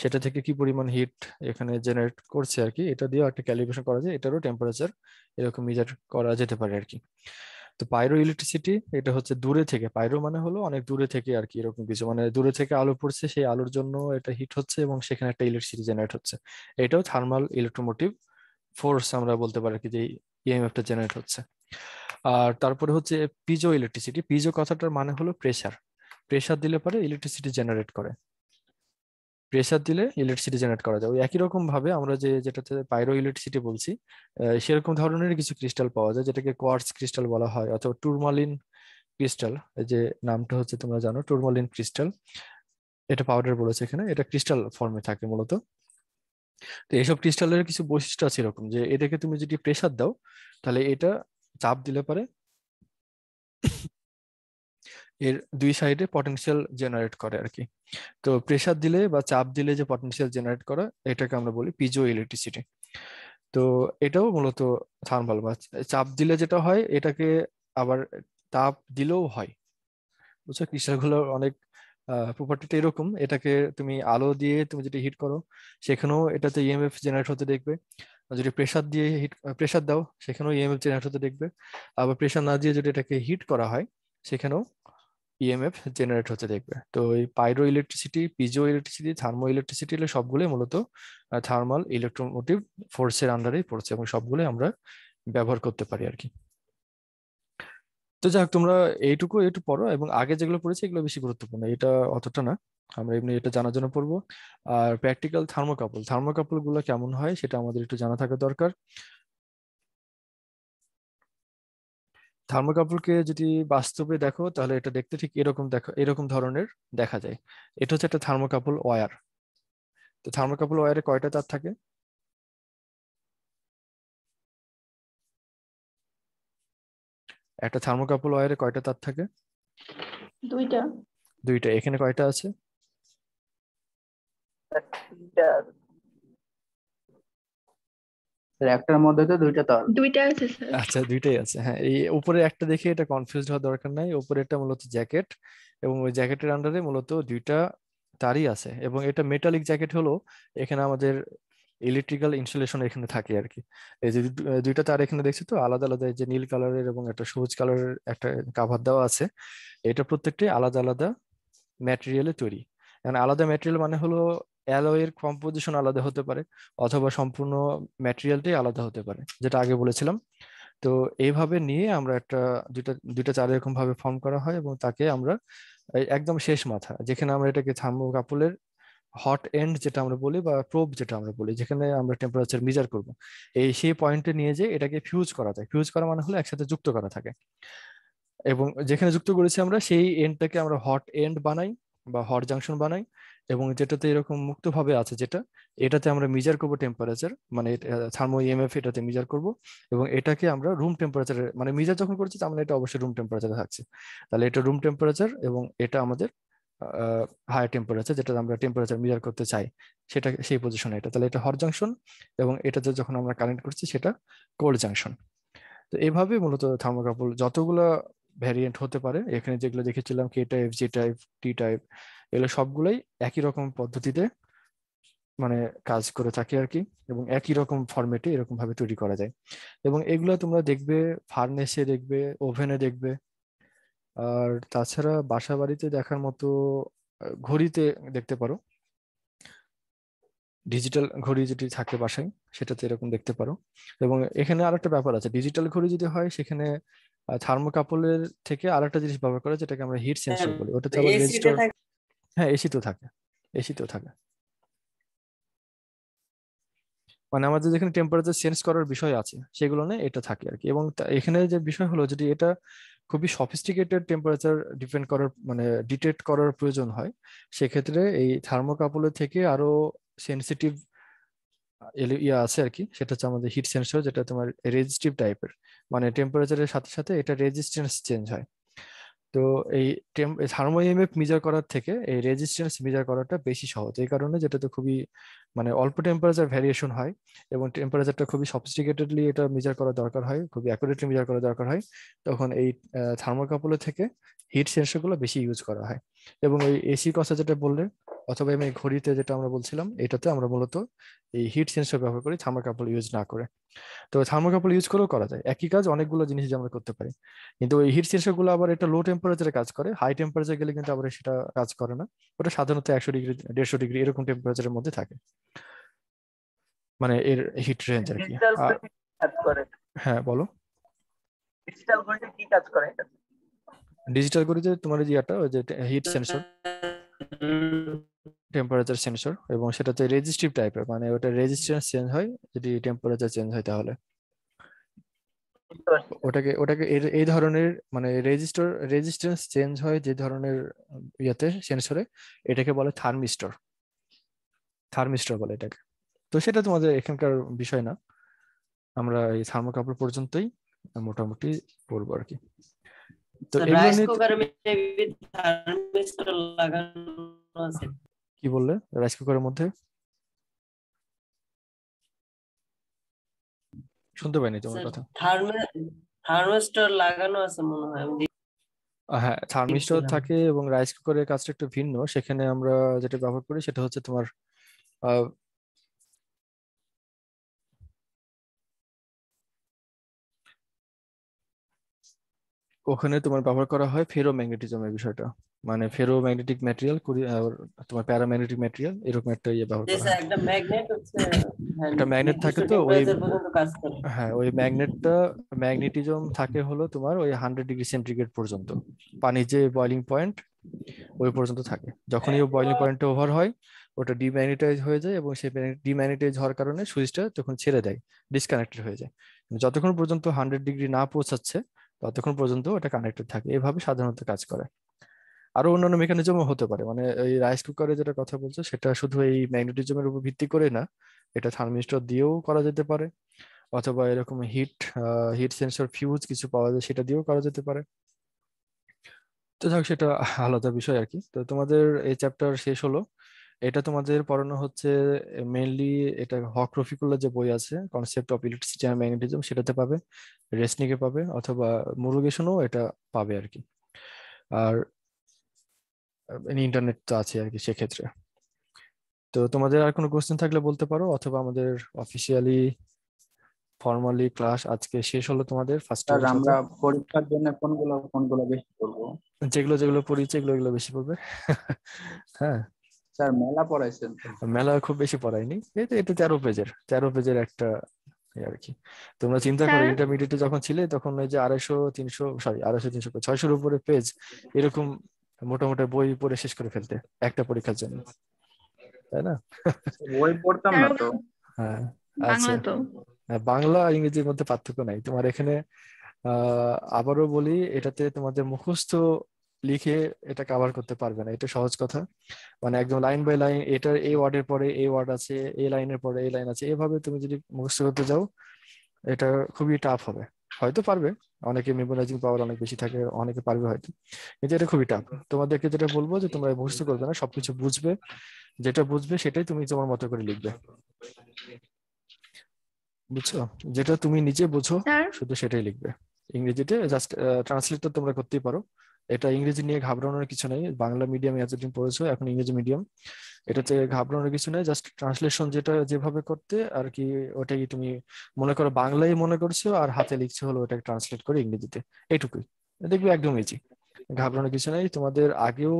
সেটা থেকে কি পরিমাণ হিট এখানে জেনারেট করছে আর কি, এটা দিয়েও একটা ক্যালিব্রেশন করা যায়, এটারও টেম্পারেচার এরকম মেজার করা যেতে পারে আর কি। তো পাইরো ইলেকট্রিসিটি এটা হচ্ছে দূরে থেকে, পাইরো মানে হলো অনেক দূরে থেকে আর কি, এরকম কিছু মানে দূরে থেকে আলো পড়ছে, সেই আলোর জন্য এটা হিট হচ্ছে এবং সেখানে একটা ইলেকট্রিসিটি জেনারেট হচ্ছে। এটাও থার্মাল ইলেকট্রোমোটিভ ফোর্স আমরা বলতে পারি কি, যে ইএমএফটা জেনারেট হচ্ছে। আর তারপরে হচ্ছে পিজো ইলেকট্রিসিটি। পিজো কথাটার মানে হলো প্রেসার। প্রেসার দিলে পরে ইলেকট্রিসিটি জেনারেট করে, প্রেসার দিলে ইলেকট্রিসিটি জেনারেট করা যায়। ওই একই রকম ভাবে আমরা যেটাতে পাইরো ইলেকট্রিসিটি বলছি, সেরকম ধরনের কিছু ক্রিস্টাল পাওয়া যায়, যেটাকে কোয়ার্টজ ক্রিস্টাল বলা হয়, অথবা টুরমালিন ক্রিস্টাল। এই যে নামটা হচ্ছে তোমরা জানো, টুরমালিন ক্রিস্টাল, এটা পাউডার বলেছে এখানে, এটা ক্রিস্টাল ফর্মে থাকে মূলত। তো এইসব ক্রিস্টালের কিছু বৈশিষ্ট্য আছে এরকম, যে এটাকে তুমি যদি প্রেসার দাও, তাহলে এটা চাপ দিলে পারে এর দুই সাইডে পটেনশিয়াল জেনারেট করে আর কি। তো প্রেসার দিলে বা চাপ দিলে যে পটেনশিয়াল জেনারেট করা, এটাকে আমরা বলি পিজো ইলেকট্রিসিটি। তো এটাও মূলত থার্মাল, বা চাপ দিলে যেটা হয় এটাকে আবার তাপ দিলেও হয়, বুঝছো। ক্রিস্টালগুলো অনেক প্রপার্টিটা এরকম, এটাকে তুমি আলো দিয়ে তুমি যদি হিট করো, সেখানেও এটাতে ইএমএফ জেনারেট হতে দেখবে। আর যদি প্রেসার দিয়ে প্রেসার দাও, সেখানেও ইএমএফ জেনারেট হতে দেখবে। আবার প্রেসার না দিয়ে যদি এটাকে হিট করা হয়, সেখানেও ইএমএফ জেনারেট হতে দেখবে। তো এই পাইরো ইলেকট্রিসিটি, পিজো ইলেকট্রিসিটি, থার্মো ইলেকট্রিসিটি হলো সবগুলোই মূলত থার্মাল ইলেকট্রোমোটিভ ফোর্সের আন্ডারেই পড়ছে, এবং সবগুলোই আমরা ব্যবহার করতে পারি আর কি। তো যাক, তোমরা এইটুকু একটু পড়ো, এবং আগে যেগুলো পড়েছি এগুলো বেশি গুরুত্বপূর্ণ, এটা অতটা না, আমরা এমনি এটা জানার জন্য পড়বো। আর প্র্যাকটিক্যাল থার্মোকাপল, থার্মোকাপল গুলো কেমন হয় সেটা আমাদের একটু জানা থাকা দরকার। থার্মোকাপলকে যদি বাস্তবে দেখো, তাহলে এটা দেখতে ঠিক এরকম এরকম ধরনের দেখা যায়। এটা হচ্ছে একটা থার্মোকাপল ওয়্যার। তো থার্মোকাপল ওয়্যারে কয়টা তার থাকে? একটা থার্মোকাপল ওয়্যারে কয়টা তার থাকে? দুইটা। দুইটা। এখানে কয়টা আছে? একটার মধ্যে তো দুইটা তার। দুইটা আছে স্যার। আচ্ছা, দুইটাই আছে, হ্যাঁ। এই উপরে একটা দেখে এটা কনফিউজ হওয়ার দরকার নাই, উপরে এটা মূলত জ্যাকেট, এবং ওই জ্যাকেটের আন্ডারে মূলত দুইটা তারই আছে, এবং এটা মেটালিক জ্যাকেট হলো এখানে আমাদের ইলেকট্রিক্যাল ইনসুলেশন এখানে থাকে আর কি। এই যে দুইটা তার এখানে দেখছি তো আলাদা আলাদা, এই যে নীল কালারের এবং একটা সবুজ কালারের একটা কাভার দেওয়া আছে, এটা প্রত্যেকটাই আলাদা আলাদা ম্যাটেরিয়ালে তৈরি। মানে আলাদা ম্যাটেরিয়াল মানে হলো অ্যালয়ের কম্পোজিশন আলাদা হতে পারে, অথবা সম্পূর্ণ ম্যাটেরিয়ালটাই আলাদা হতে পারে, যেটা আগে বলেছিলাম। তো এইভাবে নিয়ে আমরা একটা দুইটা দুইটা চার এরকম ভাবে ফর্ম করা হয়, এবং তাকে আমরা একদম শেষ মাথা, যেখানে আমরা এটাকে থার্মোকাপলের হট এন্ড যেটা আমরা বলি, বা প্রোব যেটা আমরা বলি, যেখানে আমরা টেম্পারেচার মেজার করব, সেই পয়েন্টে নিয়ে যে এটাকে ফিউজ করা যায়। ফিউজ করা মানে হলো একসাথে যুক্ত করা থাকে, এবং যেখানে যুক্ত করেছি আমরা সেই এন্ডটাকে আমরা হট এন্ড বানাই বা হট জাংশন বানাই, এবং যেটাতে এরকম মুক্তভাবে আছে যেটা, এটাতে আমরা মেজার করব টেম্পারেচার, মানে থার্মো ইএমএফ এটাতে মেজার করব, এবং এটাকে আমরা রুম টেম্পারেচারে, মানে মেজার যখন করছি তার মানে এটা অবশ্যই রুম টেম্পারেচারে থাকছে, তাহলে এটা রুম টেম্পারেচার, এবং এটা আমাদের হাই টেম্পারেচার, যেটা আমরা টেম্পারেচার মেজার করতে চাই, সেটা সেই পজিশনে এটা, তাহলে এটা হট জাংশন, এবং এটাতে যখন আমরা কানেক্ট করছি সেটা কোল্ড জাংশন। তো এইভাবে মূলত থার্মোকাপল যতগুলো ভ্যারিয়েন্ট হতে পারে, এখানে যেগুলো দেখেছিলাম K type, G type, T type, এগুলো সবগুলোই একই রকম পদ্ধতিতে মানে কাজ করে থাকে আর কি, এবং একই রকম ফরম্যাটে এরকম ভাবে তৈরি করা যায়। এবং এগুলো তোমরা দেখবে ফার্নেসে দেখবে, ওভেনে দেখবে, আর তাছাড়া বাসা বাড়িতে দেখার মতো ঘড়িতে দেখতে পারো, ডিজিটাল ঘড়ি যদি থাকে বাসায় সেটাতে এরকম দেখতে পারো। এবং এখানে আরেকটা ব্যাপার আছে, ডিজিটাল ঘড়ি যদি হয় সেখানে থার্মোকাপলের থেকে আরেকটা জিনিস ব্যবহার করে, যেটাকে আমরা হিট সেন্সর বলি, ওটাতে আবার এসিতে রেজিস্টার। থাকে। হ্যাঁ, এসিতেও থাকে, এসিতেও থাকে। মানে আমাদের যেখানে টেম্পারেচার চেঞ্জ করার বিষয় আছে সেগুলো নিয়ে এটা থাকে আর কি। এবং এখানে যে বিষয় হলো, যদি এটা খুবই সফিস্টিকেটেড টেম্পারেচার ডিপেন্ড করার মানে ডিটেক্ট করার প্রয়োজন হয়, সেক্ষেত্রে এই থার্মোকাপলের থেকে আরো সেনসিটিভ ইয়া আছে আর কি। সেটা হচ্ছে আমাদের হিট সেন্সর, যেটা তোমার রেজিস্টিভ টাইপের, মানে টেম্পারেচারের সাথে সাথে এটা রেজিস্ট্যান্স চেঞ্জ হয়। তো এই থার্মো ইএমএফ মেজার করার থেকে এই রেজিস্ট্যান্স মেজার করাটা বেশি সহজ, এই কারণে যেটাতে খুবই মানে অল্প টেম্পারেচার ভ্যারিয়েশন হয় এবং টেম্পারেচারটা খুবই সফিস্টিকেটেডলি এটা মেজার করা দরকার হয়, খুবই অ্যাকুরেটলি মেজার করা দরকার হয়। তখন এই থার্মোকাপলের থেকে হিট সেন্সরগুলো বেশি ইউজ করা হয়। এবং ওই এসি কথা যেটা বললে, অথবা এই ঘড়িতে যেটা আমরা বলছিলাম, এটাতে আমরা মূলত এই হিট সেন্সর ব্যবহার করি থার্মোকাপল ইউজ না করে। তো থার্মোকাপল ইউজ করেও করা যায় একই কাজ, অনেকগুলো জিনিস যে আমরা করতে পারি। কিন্তু ওই হিট সেন্সর গুলো আবার এটা লো টেম্পারেচারে কাজ করে, হাই টেম্পারেচার গেলে কিন্তু আবার সেটা কাজ করে না। ওটা সাধারণত 100 ডিগ্রি 150 ডিগ্রি এরকম টেম্পারেচারের মধ্যে থাকে, মানে এর হিট রেঞ্জ আর কি। ডিজিটাল কাজ করে। হ্যাঁ বলো। ডিজিটাল ঘড়িতে কি কাজ করে এটা? ডিজিটাল ঘড়িতে তোমার যে ইয়াটা, ওই যে হিট সেন্সর, টেম্পারেচার সেন্সর, এবং সেটাতে রেজিস্টিভ টাইপের, মানে ওটা রেজিস্ট্যান্স চেঞ্জ হয় যদি টেম্পারেচার চেঞ্জ হয় তাহলে। ওটাকে ওটাকে এই ধরনের মানে রেজিস্ট্যান্স চেঞ্জ হয় যে ধরনের ইয়াতে সেন্সরে, এটাকে বলে থার্মিস্টর। থার্মিস্টর বলে এটাকে। তো সেটা তোমাদের এখানকার বিষয় না, আমরা এই থার্মোকাপল পর্যন্তই মোটামুটি পড়বো আর কি। তো এগুলো রাইস নিয়ে কুকারে মেবি থার্মিস্টর লাগানো আছে। কি বললে রাইস কুকারের মধ্যে? শুনতে পাইনি তোমার কথা। থার্মিস্টর লাগানো আছে মনে হয়, আমি হ্যাঁ, থার্মিস্টর দেখছিলাম। থাকে এবং রাইস কুকারের কাজটা একটু ভিন্ন। সেখানে আমরা যেটা ব্যবহার করি সেটা হচ্ছে তোমার আহ, ওখানে তোমার ব্যবহার করা হয় ফেরোম্যাগনেটিজমের বিষয়টা, মানে ফেরোম্যাগনেটিক ম্যাটেরিয়াল তোমার প্যারাম্যাগনেটিক ম্যাটেরিয়াল এরকম একটা ইয়ে ব্যবহার করা হয়। একটা ম্যাগনেট হচ্ছে, হ্যাঁ, একটা ম্যাগনেট নির্দিষ্ট থাকে, তো ওই টেম্পারেচার পর্যন্ত কাজ করে। হ্যাঁ ওই ম্যাগনেটিজম থাকে হলো তোমার ওই 100 ডিগ্রি সেন্টিগ্রেড পর্যন্ত, পানি যে বয়লিং পয়েন্ট ওই পর্যন্ত থাকে। যখনই ওই বয়লিং পয়েন্টটা ওভার হয়, ওটা ডিম্যাগনেটাইজ হয়ে যায় এবং সেই ডিম্যাগনেটাইজ হওয়ার কারণে সুইচটা তখন ছেড়ে দেয়, ডিসকানেক্টেড হয়ে যায়। যতক্ষণ পর্যন্ত 100 ডিগ্রি না পৌঁছাচ্ছে ততক্ষণ পর্যন্ত ওটা কানেক্টেড থাকে। এভাবে সাধারণত কাজ করে। আরো অন্যান্য মেকানিজমও হতে পারে, মানে এই রাইস কুকারে যেটা কথা বলছো সেটা শুধু এই ম্যাগনেটিজমের উপর ভিত্তি করে না, এটা থার্মিস্টর দিয়েও করা যেতে পারে, অথবা এরকম হিট সেন্সর ফিউজ কিছু পাওয়া যায় সেটা দিয়েও করা যেতে পারে। তো যাক, সেটা আলাদা বিষয় আর কি। তো তোমাদের এই চ্যাপ্টার শেষ হলো। এটা তোমাদের পড়ানো হচ্ছে মেইনলি, এটা হক রফিকুল্লাহ যে বই আছে concept of electricity and magnetism, সেটাতে পাবে, রেসনিকে পাবে, অথবা মুরুগেশনও এটা পাবে আর কি। আর ইন্টারনেট তো আছে আর কি সেক্ষেত্রে। তো তোমাদের আর কোনো কোশ্চেন থাকলে বলতে পারো, অথবা আমাদের অফিসিয়ালি ফর্মালি ক্লাস আজকে শেষ হলো তোমাদের ফার্স্ট স্যার ইয়ারের সাথে। আমরা পরীক্ষার জন্য কোনগুলো বেশি করবো? যেগুলো যেগুলো পড়িয়েছে এগুলো এগুলো বেশি পড়বে। হ্যাঁ, স্যার মেলা পড়াইছেন তো? মেলা খুব বেশি পড়ায়নি, এটা এটা 13 পেজের একটা আর কি। তোমরা চিন্তা করো স্যার ইন্টারমিডিয়েটে যখন ছিলে তখন ওই যে 250 300 600 করে পেজ এরকম মোটামুটি বই পড়ে শেষ করে ফেলতে একটা পরীক্ষার জন্য, তাই না? বই পড়তাম না তো। হ্যাঁ, আচ্ছা। বাংলা তো বাংলা আর ইংরেজির মধ্যে পার্থক্য নাই তোমার এখানে। আবারও বলি, এটাতে তোমাদের মুখস্থ লিখে এটা কভার করতে পারবে না, এটা সহজ কথা। মানে একদম লাইন বাই লাইন, এটার এই ওয়ার্ডের পরে এই ওয়ার্ড আছে, এই লাইনের পরে এই লাইন আছে, এভাবে তুমি যদি মুখস্থ করতে যাও এটা খুবই টাফ হবে। হয়তো পারবে, অনেকে মেমোরাইজিং পাওয়ার অনেক বেশি থাকে, অনেকে পারবে হয়তো, কিন্তু এটা খুবই টাফ। তোমাদেরকে যেটা বলবো যে তোমরা মুখস্থ করবে না, সবকিছু বুঝবে, যেটা বুঝবে সেটাই তুমি তোমার মতো করে লিখবে, বুঝছো? যেটা তুমি নিজে বুঝো স্যার শুধু সেটাই লিখবে। ইংরেজিতে জাস্ট ট্রান্সলেট তো তোমরা করতেই পারো, এটা ইংরেজি নিয়ে ঘাবড়ানোর কিছু নেই। বাংলা মিডিয়ামে এতদিন পড়েছো, এখন ইংরেজি মিডিয়াম, এটাতে ঘাবড়ানোর কিছু নেই। জাস্ট ট্রান্সলেশন যেটা যেভাবে করতে আর কি, ওটাই তুমি মনে করো বাংলায় মনে করছো আর হাতে লিখছো হলো ওটাকে ট্রান্সলেট করে ইংরেজিতে, এইটুকুই। দেখবে একদম ইজি, ঘাবড়ানোর কিছু নেই। তোমাদের আগেও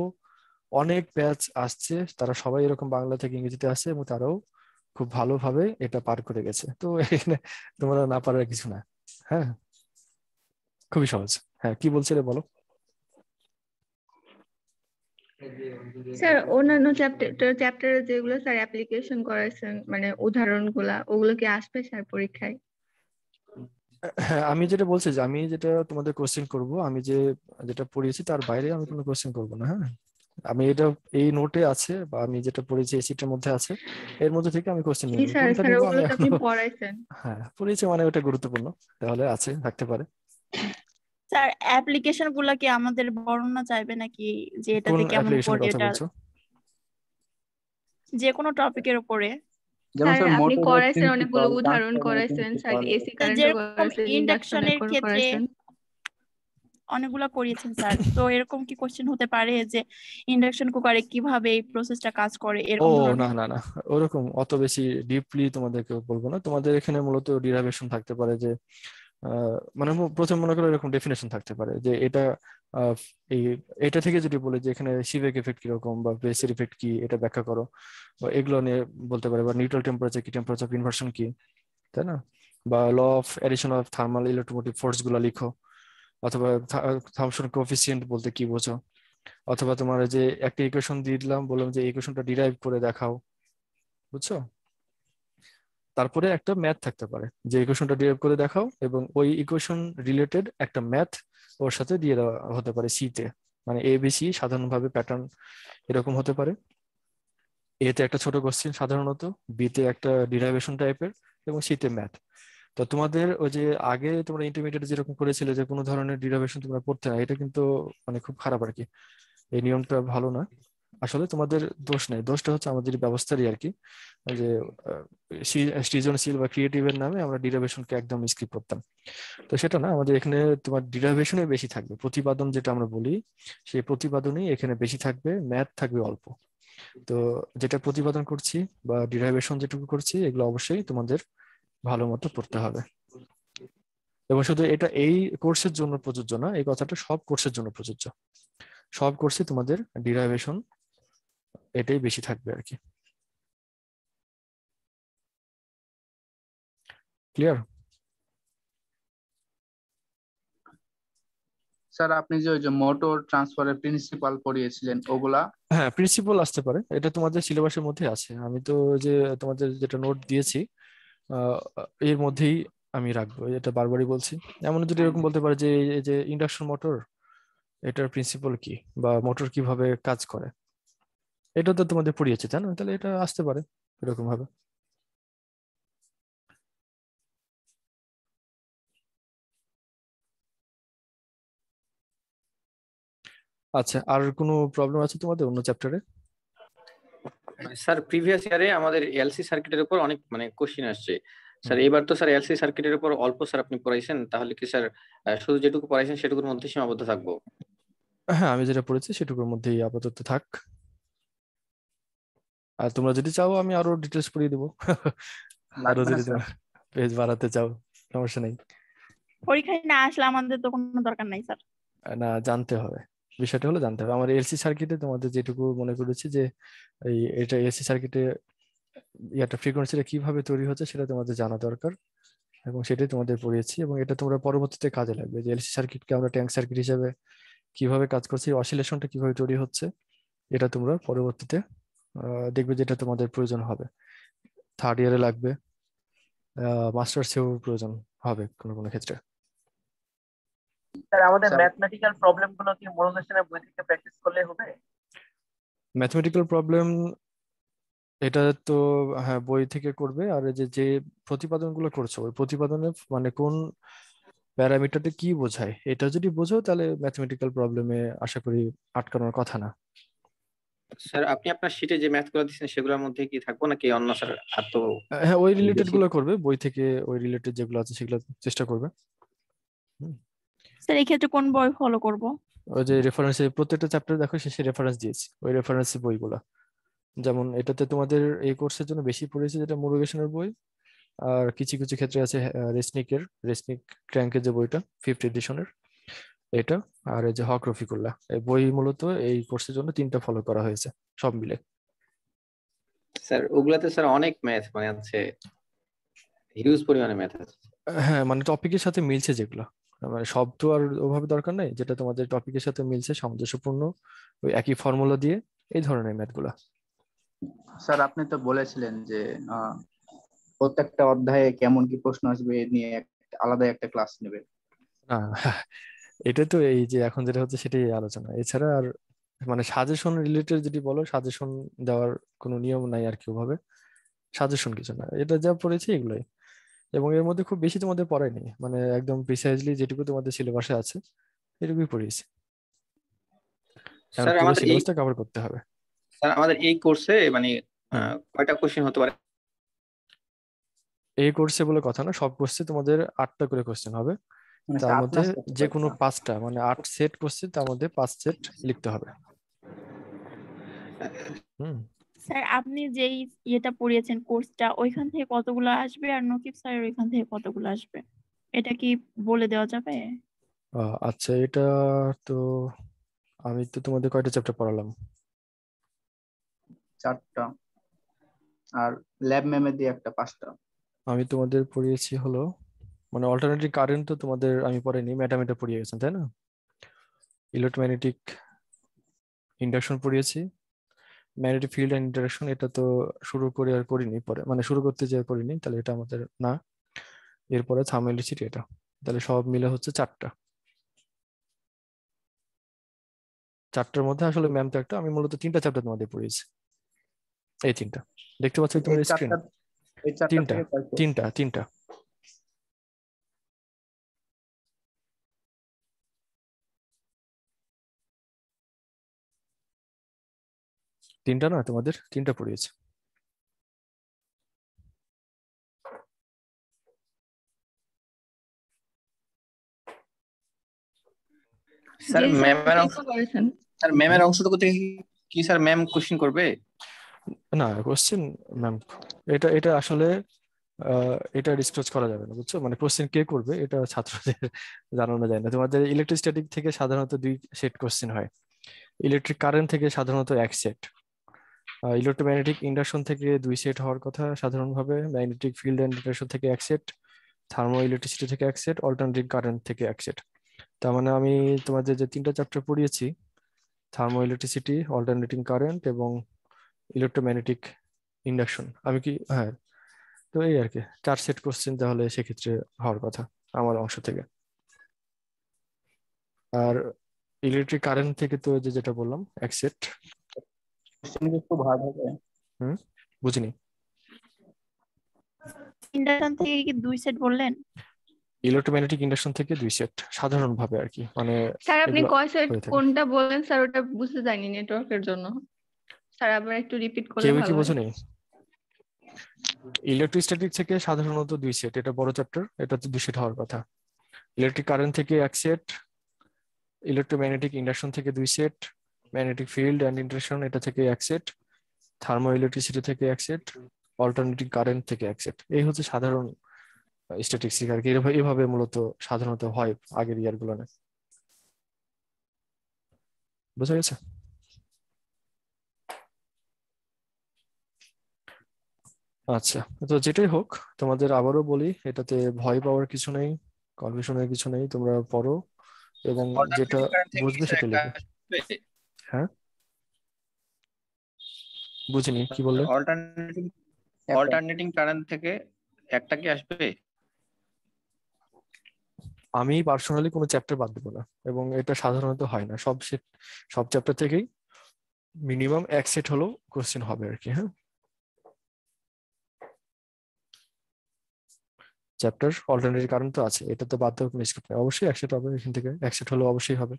অনেক ব্যাচ আসছে, তারা সবাই এরকম বাংলা থেকে ইংরেজিতে আসছে এবং তারাও খুব ভালোভাবে এটা পার করে গেছে। তো এখানে তোমরা না পারার কিছু না। হ্যাঁ, খুবই সহজ। হ্যাঁ, কি বলছিলে বলো। স্যার অন্যান্য চ্যাপ্টারে যেগুলো স্যার অ্যাপ্লিকেশন করাইছেন মানে উদাহরণগুলা ওগুলো কি আসবে স্যার পরীক্ষায়? হ্যাঁ, আমি যেটা বলছি যে আমি যেটা তোমাদের কোশ্চেন করব, আমি যেটা পড়িয়েছি তার বাইরে আমি কোনো কোশ্চেন করব না। হ্যাঁ, আমি এটা এই নোটে আছে বা আমি যেটা পড়েছি এই সিটের মধ্যে আছে, এর মধ্যে থেকে আমি কোশ্চেন নিয়ে জি নেবো। স্যার, কোনটা স্যার নিবো ওগুলো আমি তো আপনি এখনো পড়াইছেন। হ্যাঁ পড়েছি মানে ওটা গুরুত্বপূর্ণ, তাহলে আছে থাকতে পারে। স্যার অ্যাপ্লিকেশন গুলা কি আমাদের বর্ণনা চাইবে নাকি, যে কোন এটাতে কেমন অ্যাপ্লিকেশনের করি কথা এটা, বলছো? যে কোনো টপিকের উপরে? যেমন স্যার স্যার আপনি মোটরের করাইছেন অনেকগুলো প্রিন্সিপাল, উদাহরণ ট্রান্সফরমার করাইছেন স্যার, প্রিন্সিপাল। এসি কারেন্টও যেরকম করাইছেন, ইন্ডাকশনের ইন্ডাকশনের ক্ষেত্রে করাইছেন। অনেকগুলা করিয়েছেন স্যার, তো এরকম কি কোশ্চেন হতে পারে যে ইন্ডাকশন কুকারে কিভাবে এই প্রসেসটা কাজ করে, ও এরকম না ধরনের? না না, ওরকম অত বেশি ডিপলি তোমাদেরকে বলবো না। তোমাদের এখানে মূলত ডিরাইভেশন থাকতে পারে যে মানে প্রথম মনে করো এরকম ডেফিনেশন থাকতে পারে যে এটা আহ, এই এটা থেকে যদি বলে যে এখানে সিভেক এফেক্ট কিরকম বা প্রেসার ইফেক্ট কি এটা ব্যাখ্যা করো, বা এগুলো নিয়ে বলতে পারে, বা নিউট্রাল টেম্পারেচার কি, টেম্পারেচার অফ ইনভার্সন কি, তাই না? বা law of addition of thermal electromotive force গুলো লিখো, অথবা থামসন কোএফিসিয়েন্ট বলতে কি বোঝো, অথবা তোমার যে একটা ইকুয়েশন দিয়ে দিলাম, বললাম যে ইকুয়েশনটা ডিরাইভ করে দেখাও, বুঝছো? তারপরে একটা ম্যাথ থাকতে পারে যে ইকুয়েশনটা ডিরাইভ করে দেখাও, এবং ওই ইকুয়েশন রিলেটেড একটা ম্যাথ ওর সাথে দিয়ে দেওয়া হতে পারে সিতে, মানে এবিসি সাধারণভাবে প্যাটার্ন এরকম হতে পারে। এতে একটা ছোট কোশ্চেন সাধারণত, বিতে একটা ডিরাইভেশন টাইপের, এবং সিতে ম্যাথ। তো তোমাদের ওই যে আগে তোমরা ইন্টারমিডিয়েটে যেরকম করেছিলে যে কোনো ধরনের ডিরাইভেশন তোমরা পড়তে না, এটা কিন্তু মানে খুব খারাপ আর কি, এই নিয়মটা ভালো না। আসলে তোমাদের দোষ নেই, দোষটা হচ্ছে আমাদের ব্যবস্থারই আর কি, যে সৃজনশীল বা ক্রিয়েটিভের নামে আমরা ডিরাইভেশনকে একদম স্কিপ করতাম। তো সেটা না, আমাদের এখানে তোমার ডিরাইভেশনে বেশি থাকবে, প্রতিপাদন যেটা আমরা বলি সেই প্রতিপাদনই এখানে বেশি থাকবে, ম্যাথ থাকবে অল্প। তো যেটা প্রতিপাদন করছি বা ডিরাইভেশন যেটুকু করছি এগুলো অবশ্যই তোমাদের ভালো মতো পড়তে হবে। এবং শুধু এটা এই কোর্সের জন্য প্রযোজ্য না, এই কথাটা সব কোর্সের জন্য প্রযোজ্য। সব কোর্সে তোমাদের ডিরাইভেশন এটাই বেশি থাকবে আর কি। ক্লিয়ার? স্যার আপনি যে ওই যে মোটর ট্রান্সফারের প্রিন্সিপাল পড়িয়েছিলেন ওগুলা? হ্যাঁ, প্রিন্সিপাল আসতে পারে, এটা তোমাদের সিলেবাসের মধ্যে আছে। আমি তো যে তোমাদের যেটা নোট দিয়েছি আহ, এর মধ্যেই আমি রাখবো, এটা বারবারই বলছি। এমন যদি এরকম বলতে পারে যে এই যে ইন্ডাকশন মোটর, এটার প্রিন্সিপাল কি বা মোটর কিভাবে কাজ করে, এটা তো তোমাদের পড়িয়েছে তাই না? তাহলে এটা আসতে পারে এরকম ভাবে। আচ্ছা, আর কোনো প্রবলেম আছে তোমাদের অন্য চ্যাপ্টারে? স্যার প্রিভিয়াস ইয়ারে আমাদের এলসি সার্কিটের উপর অনেক মানে কোশ্চিন আসছে স্যার। এবার তো স্যার এলসি সার্কিটের উপর অল্প স্যার আপনি পড়াইছেন, তাহলে কি স্যার শুধু যেটুকু পড়াইছেন সেটুকুর মধ্যে সীমাবদ্ধ থাকবো? হ্যাঁ, আমি যেটা পড়েছি সেটুকুর মধ্যেই আপাতত থাক। আর তোমরা যদি চাও আমি আরো ডিটেলস পড়িয়ে দেবো আরো লাগবে না যদি স্যার। তোমরা পেজ বাড়াতে চাও, সমস্যা নেই। পরীক্ষায় না আসলে আমাদের তো কোনো দরকার নাই স্যার। না, জানতে হবে, বিষয়টা হলো জানতে হবে। আমার এলসি সার্কিটে তোমাদের যেটুকু মনে করেছি যে এটা এলসি সার্কিটে একটা ফ্রিকোয়েন্সিটা কিভাবে তৈরি হচ্ছে সেটা তোমাদের জানা দরকার, এবং সেটাই তোমাদের পড়িয়েছি। এবং এটা তোমরা পরবর্তীতে কাজে লাগবে যে এলসি সার্কিটকে আমরা ট্যাঙ্ক সার্কিট হিসেবে কিভাবে কাজ করছি, অসিলেশনটা কিভাবে তৈরি হচ্ছে, এটা তোমরা পরবর্তীতে দেখবে যেটা তোমাদের প্রয়োজন হবে, থার্ড ইয়ারে লাগবে, মাস্টার্সেও প্রয়োজন হবে কোনো কোনো ক্ষেত্রে। স্যার আমাদের স্যার ম্যাথমেটিক্যাল প্রবলেম গুলো কি মনোলেশনের বই থেকে প্র্যাকটিস করলে হবে? ম্যাথমেটিক্যাল প্রবলেম এটা তো হ্যাঁ বই থেকে করবে। আর এই যে যে প্রতিপাদনগুলো করছো ওই প্রতিপাদনে মানে কোন প্যারামিটারটা কি বোঝায় এটা যদি বোঝো তাহলে ম্যাথমেটিক্যাল প্রবলেমে আশা করি আটকানোর কথা না। স্যার আপনি আপনার শিটে যে ম্যাথ গুলো দিচ্ছেন সেগুলোর মধ্যে কি থাকবো নাকি অন্য স্যার আর তো হ্যাঁ, ওই রিলেটেড বেশি? গুলো করবে বই থেকে, ওই রিলেটেড যেগুলো আছে সেগুলো চেষ্টা করবে। হুম। স্যার এই ক্ষেত্রে কোন বই ফলো করব? ওই যে রেফারেন্সে প্রত্যেকটা চ্যাপ্টার দেখো শেষে রেফারেন্স দিয়েছি, ওই রেফারেন্সে বইগুলা। যেমন এটাতে তোমাদের এই কোর্সের জন্য বেশি পড়েছে যেটা মোটিভেশনের বই, আর কিছু কিছু ক্ষেত্রে আছে রেসনিক ক্র্যাঙ্কের যে বইটা 5th এডিশনের এটা, আর এই যে হক রফিকুল্লাহ, এই বই মূলত এই কোর্সের জন্য 3টা ফলো করা হয়েছে সব মিলে। স্যার ওগুলাতে স্যার অনেক ম্যাথ মানে আছে, হিউজ পরিমাণে ম্যাথ আছে। হ্যাঁ, মানে টপিকের সাথে মিলছে যেগুলো মানে সব তো আর ওভাবে দরকার নেই, যেটা তোমাদের টপিকের সাথে মিলছে সামঞ্জস্যপূর্ণ ওই একই ফর্মুলা দিয়ে, এই ধরনের ম্যাথগুলা। স্যার আপনি তো বলেছিলেন যে প্রত্যেকটা অধ্যায়ে কেমন কি প্রশ্ন আসবে এ নিয়ে আলাদা একটা ক্লাস নেবে। না এটা তো এই যে এখন যেটা হচ্ছে সেটাই আলোচনা, এছাড়া আর মানে সাজেশন রিলেটেড যদি বলো, সাজেশন দেওয়ার কোনো নিয়ম নাই আর কি ওভাবে, সাজেশন কিছু না, এটা যা পড়েছি এগুলোই। এবং এর মধ্যে খুব বেশি তোমাদের পড়ায়নি, মানে একদম প্রিসাইজলি যেটুকু তোমাদের সিলেবাসে আছে এটুকুই পড়িয়েছি, কারণ স্যার পুরো আমাদের এই সিলেবাসটা কভার করতে হবে। স্যার আমাদের এই কোর্সে মানে হুম। কয়টা কোশ্চেন হতে পারে? এই কোর্সে বলে কথা না, সব কোর্সে তোমাদের 8টা করে কোশ্চেন হবে, মানে তার 7 মধ্যে না 7 যে কোনো 5টা, মানে 8 সেট কোশ্চেন, তার মধ্যে 5 সেট লিখতে হবে। হুম। স্যার আপনি যেই ইয়েটা পড়িয়েছেন কোর্সটা, ওইখান থেকে কতগুলো আসবে আর নকিব স্যারের ওইখান থেকে কতগুলো আসবে, এটা কি বলে দেওয়া যাবে? আচ্ছা, এটা তো আমি তো তোমাদের কয়টা চ্যাপ্টার পড়ালাম? 4টা, আর ল্যাব ম্যামে দিয়ে একটা 5টা। আমি তোমাদের পড়িয়েছি হলো, মানে অল্টারনেটিভ কারেন্ট তো তোমাদের আমি পড়াইনি, ম্যাটামেটা পড়িয়ে গেছেন তাই না? ইলেকট্রোম্যাগনেটিক ইন্ডাকশন পড়িয়েছি, ম্যাগনেটিক ফিল্ড অ্যান্ড ইন্টারাকশন এটা তো শুরু করে আর করিনি, পরে মানে শুরু করতে যে আর করিনি, তাহলে এটা আমাদের না। এরপরে থার্মোইলেকট্রিসিটি, এটা তাহলে সব মিলে হচ্ছে 4টা। 4টার মধ্যে আসলে ম্যাম তো একটা, আমি মূলত 3টা চ্যাপ্টার তোমাদের পড়িয়েছি, এই 3টা দেখতে পাচ্ছ এই তোমাদের স্ক্রিন। 4টা এই 4টা 3টা থেকে কয় কোর্স? 3টা 3টা না, তোমাদের 3টা পড়িয়েছি। স্যার জি স্যার, ম্যামের অংশ, ঠিকই বলেছেন। স্যার ম্যামের অংশটুকু থেকে কি স্যার ম্যাম কোশ্চেন করবে? না কোশ্চেন ম্যাম, এটা এটা আসলে এটা ডিসক্লোজ করা যাবে না, বুঝছো? মানে কোশ্চেন কে করবে এটা ছাত্রদের জানানো যায় না। তোমাদের ইলেকট্রোস্ট্যাটিক থেকে সাধারণত 2 সেট কোশ্চেন হয়, ইলেকট্রিক কারেন্ট থেকে সাধারণত 1 সেট, ইলেকট্রোম্যাগনেটিক ইন্ডাকশন থেকে 2 সেট হওয়ার কথা সাধারণভাবে, ম্যাগনেটিক ফিল্ড অ্যান্ড ইন্টারশন থেকে 1 সেট, থার্মো ইলেকট্রিসিটি থেকে 1 সেট, অল্টারনেটিং কারেন্ট থেকে 1 সেট। তার মানে আমি তোমাদের যে 3টা চ্যাপ্টার পড়িয়েছি, থার্মো ইলেকট্রিসিটি, অল্টারনেটিং কারেন্ট এবং ইলেকট্রোম্যাগনেটিক ইন্ডাকশন, আমি কি, হ্যাঁ, তো এই আর কি 4 সেট কোশ্চেন তাহলে সেক্ষেত্রে হওয়ার কথা আমার অংশ থেকে। আর ইলেকট্রিক কারেন্ট থেকে তো যে যেটা বললাম 1 সেট। কোশ্চেন কি খুব হার্ড হবে? হুম, বুঝিনি। ইন্ডাকশন থেকে কি 2 সেট বললেন? ইলেকট্রোম্যাগনেটিক ইন্ডাকশন থেকে 2 সেট সাধারণভাবে আর কি, মানে স্যার আপনি এগুলো কয় সেট হয়ে থাকে। কোনটা বললেন স্যার, ওটা বুঝতে যায়নি নেটওয়ার্কের জন্য। স্যার আবার একটু রিপিট করলে কেউ কি ভালো হয়। বোঝেনি? ইলেকট্রোস্ট্যাটিক থেকে সাধারণত 2 সেট, এটা বড় চ্যাপ্টার, এটা তো 2 সেট হওয়ার কথা। ইলেকট্রিক কারেন্ট থেকে 1 সেট, ইলেকট্রোম্যাগনেটিক ইন্ডাকশন থেকে 2 সেট, ম্যাগনেটিক ফিল্ড অ্যান্ড ইন্টারশন এটা থেকে 1 সেট, থার্মো ইলেকট্রিসিটি থেকে 1 সেট, অল্টারনেটিং কারেন্ট থেকে 1 সেট। এই হচ্ছে সাধারণ স্ট্যাটিস্টিক্স আর কি, এভাবে মূলত সাধারণত হয় আগের ইয়ার গুলো। বুঝা গেছে? আচ্ছা, তো যেটাই হোক তোমাদের আবারও বলি, এটাতে ভয় পাওয়ার কিছু নেই, কনফিউশনের কিছু নেই, তোমরা পড়ো এবং যেটা অল্টারনেটিং কারেন্ট থেকে কি বুঝবে স্যার সেটা একটা লিখো। আসবে? হ্যাঁ, বুঝিনি কি বললে? অল্টারনেটিং অল্টারনেটিং কারেন্ট থেকে একটা কি আসবে? আমি পার্সোনালি কোনো চ্যাপ্টার বাদ দেবো না, এবং এটা সাধারণত হয় না, সব চ্যাপ্টার থেকেই মিনিমাম 1 সেট হলেও কোশ্চেন হবে আর কি। হ্যাঁ, চ্যাপ্টার অল্টারনেটিভ কারেন্ট তো আছে, এটা তো বাদ দেওয়ার কোনো স্কোপ নেই, অবশ্যই 1 সেট হবে, এখান থেকে 1 সেট হলেও অবশ্যই হবে।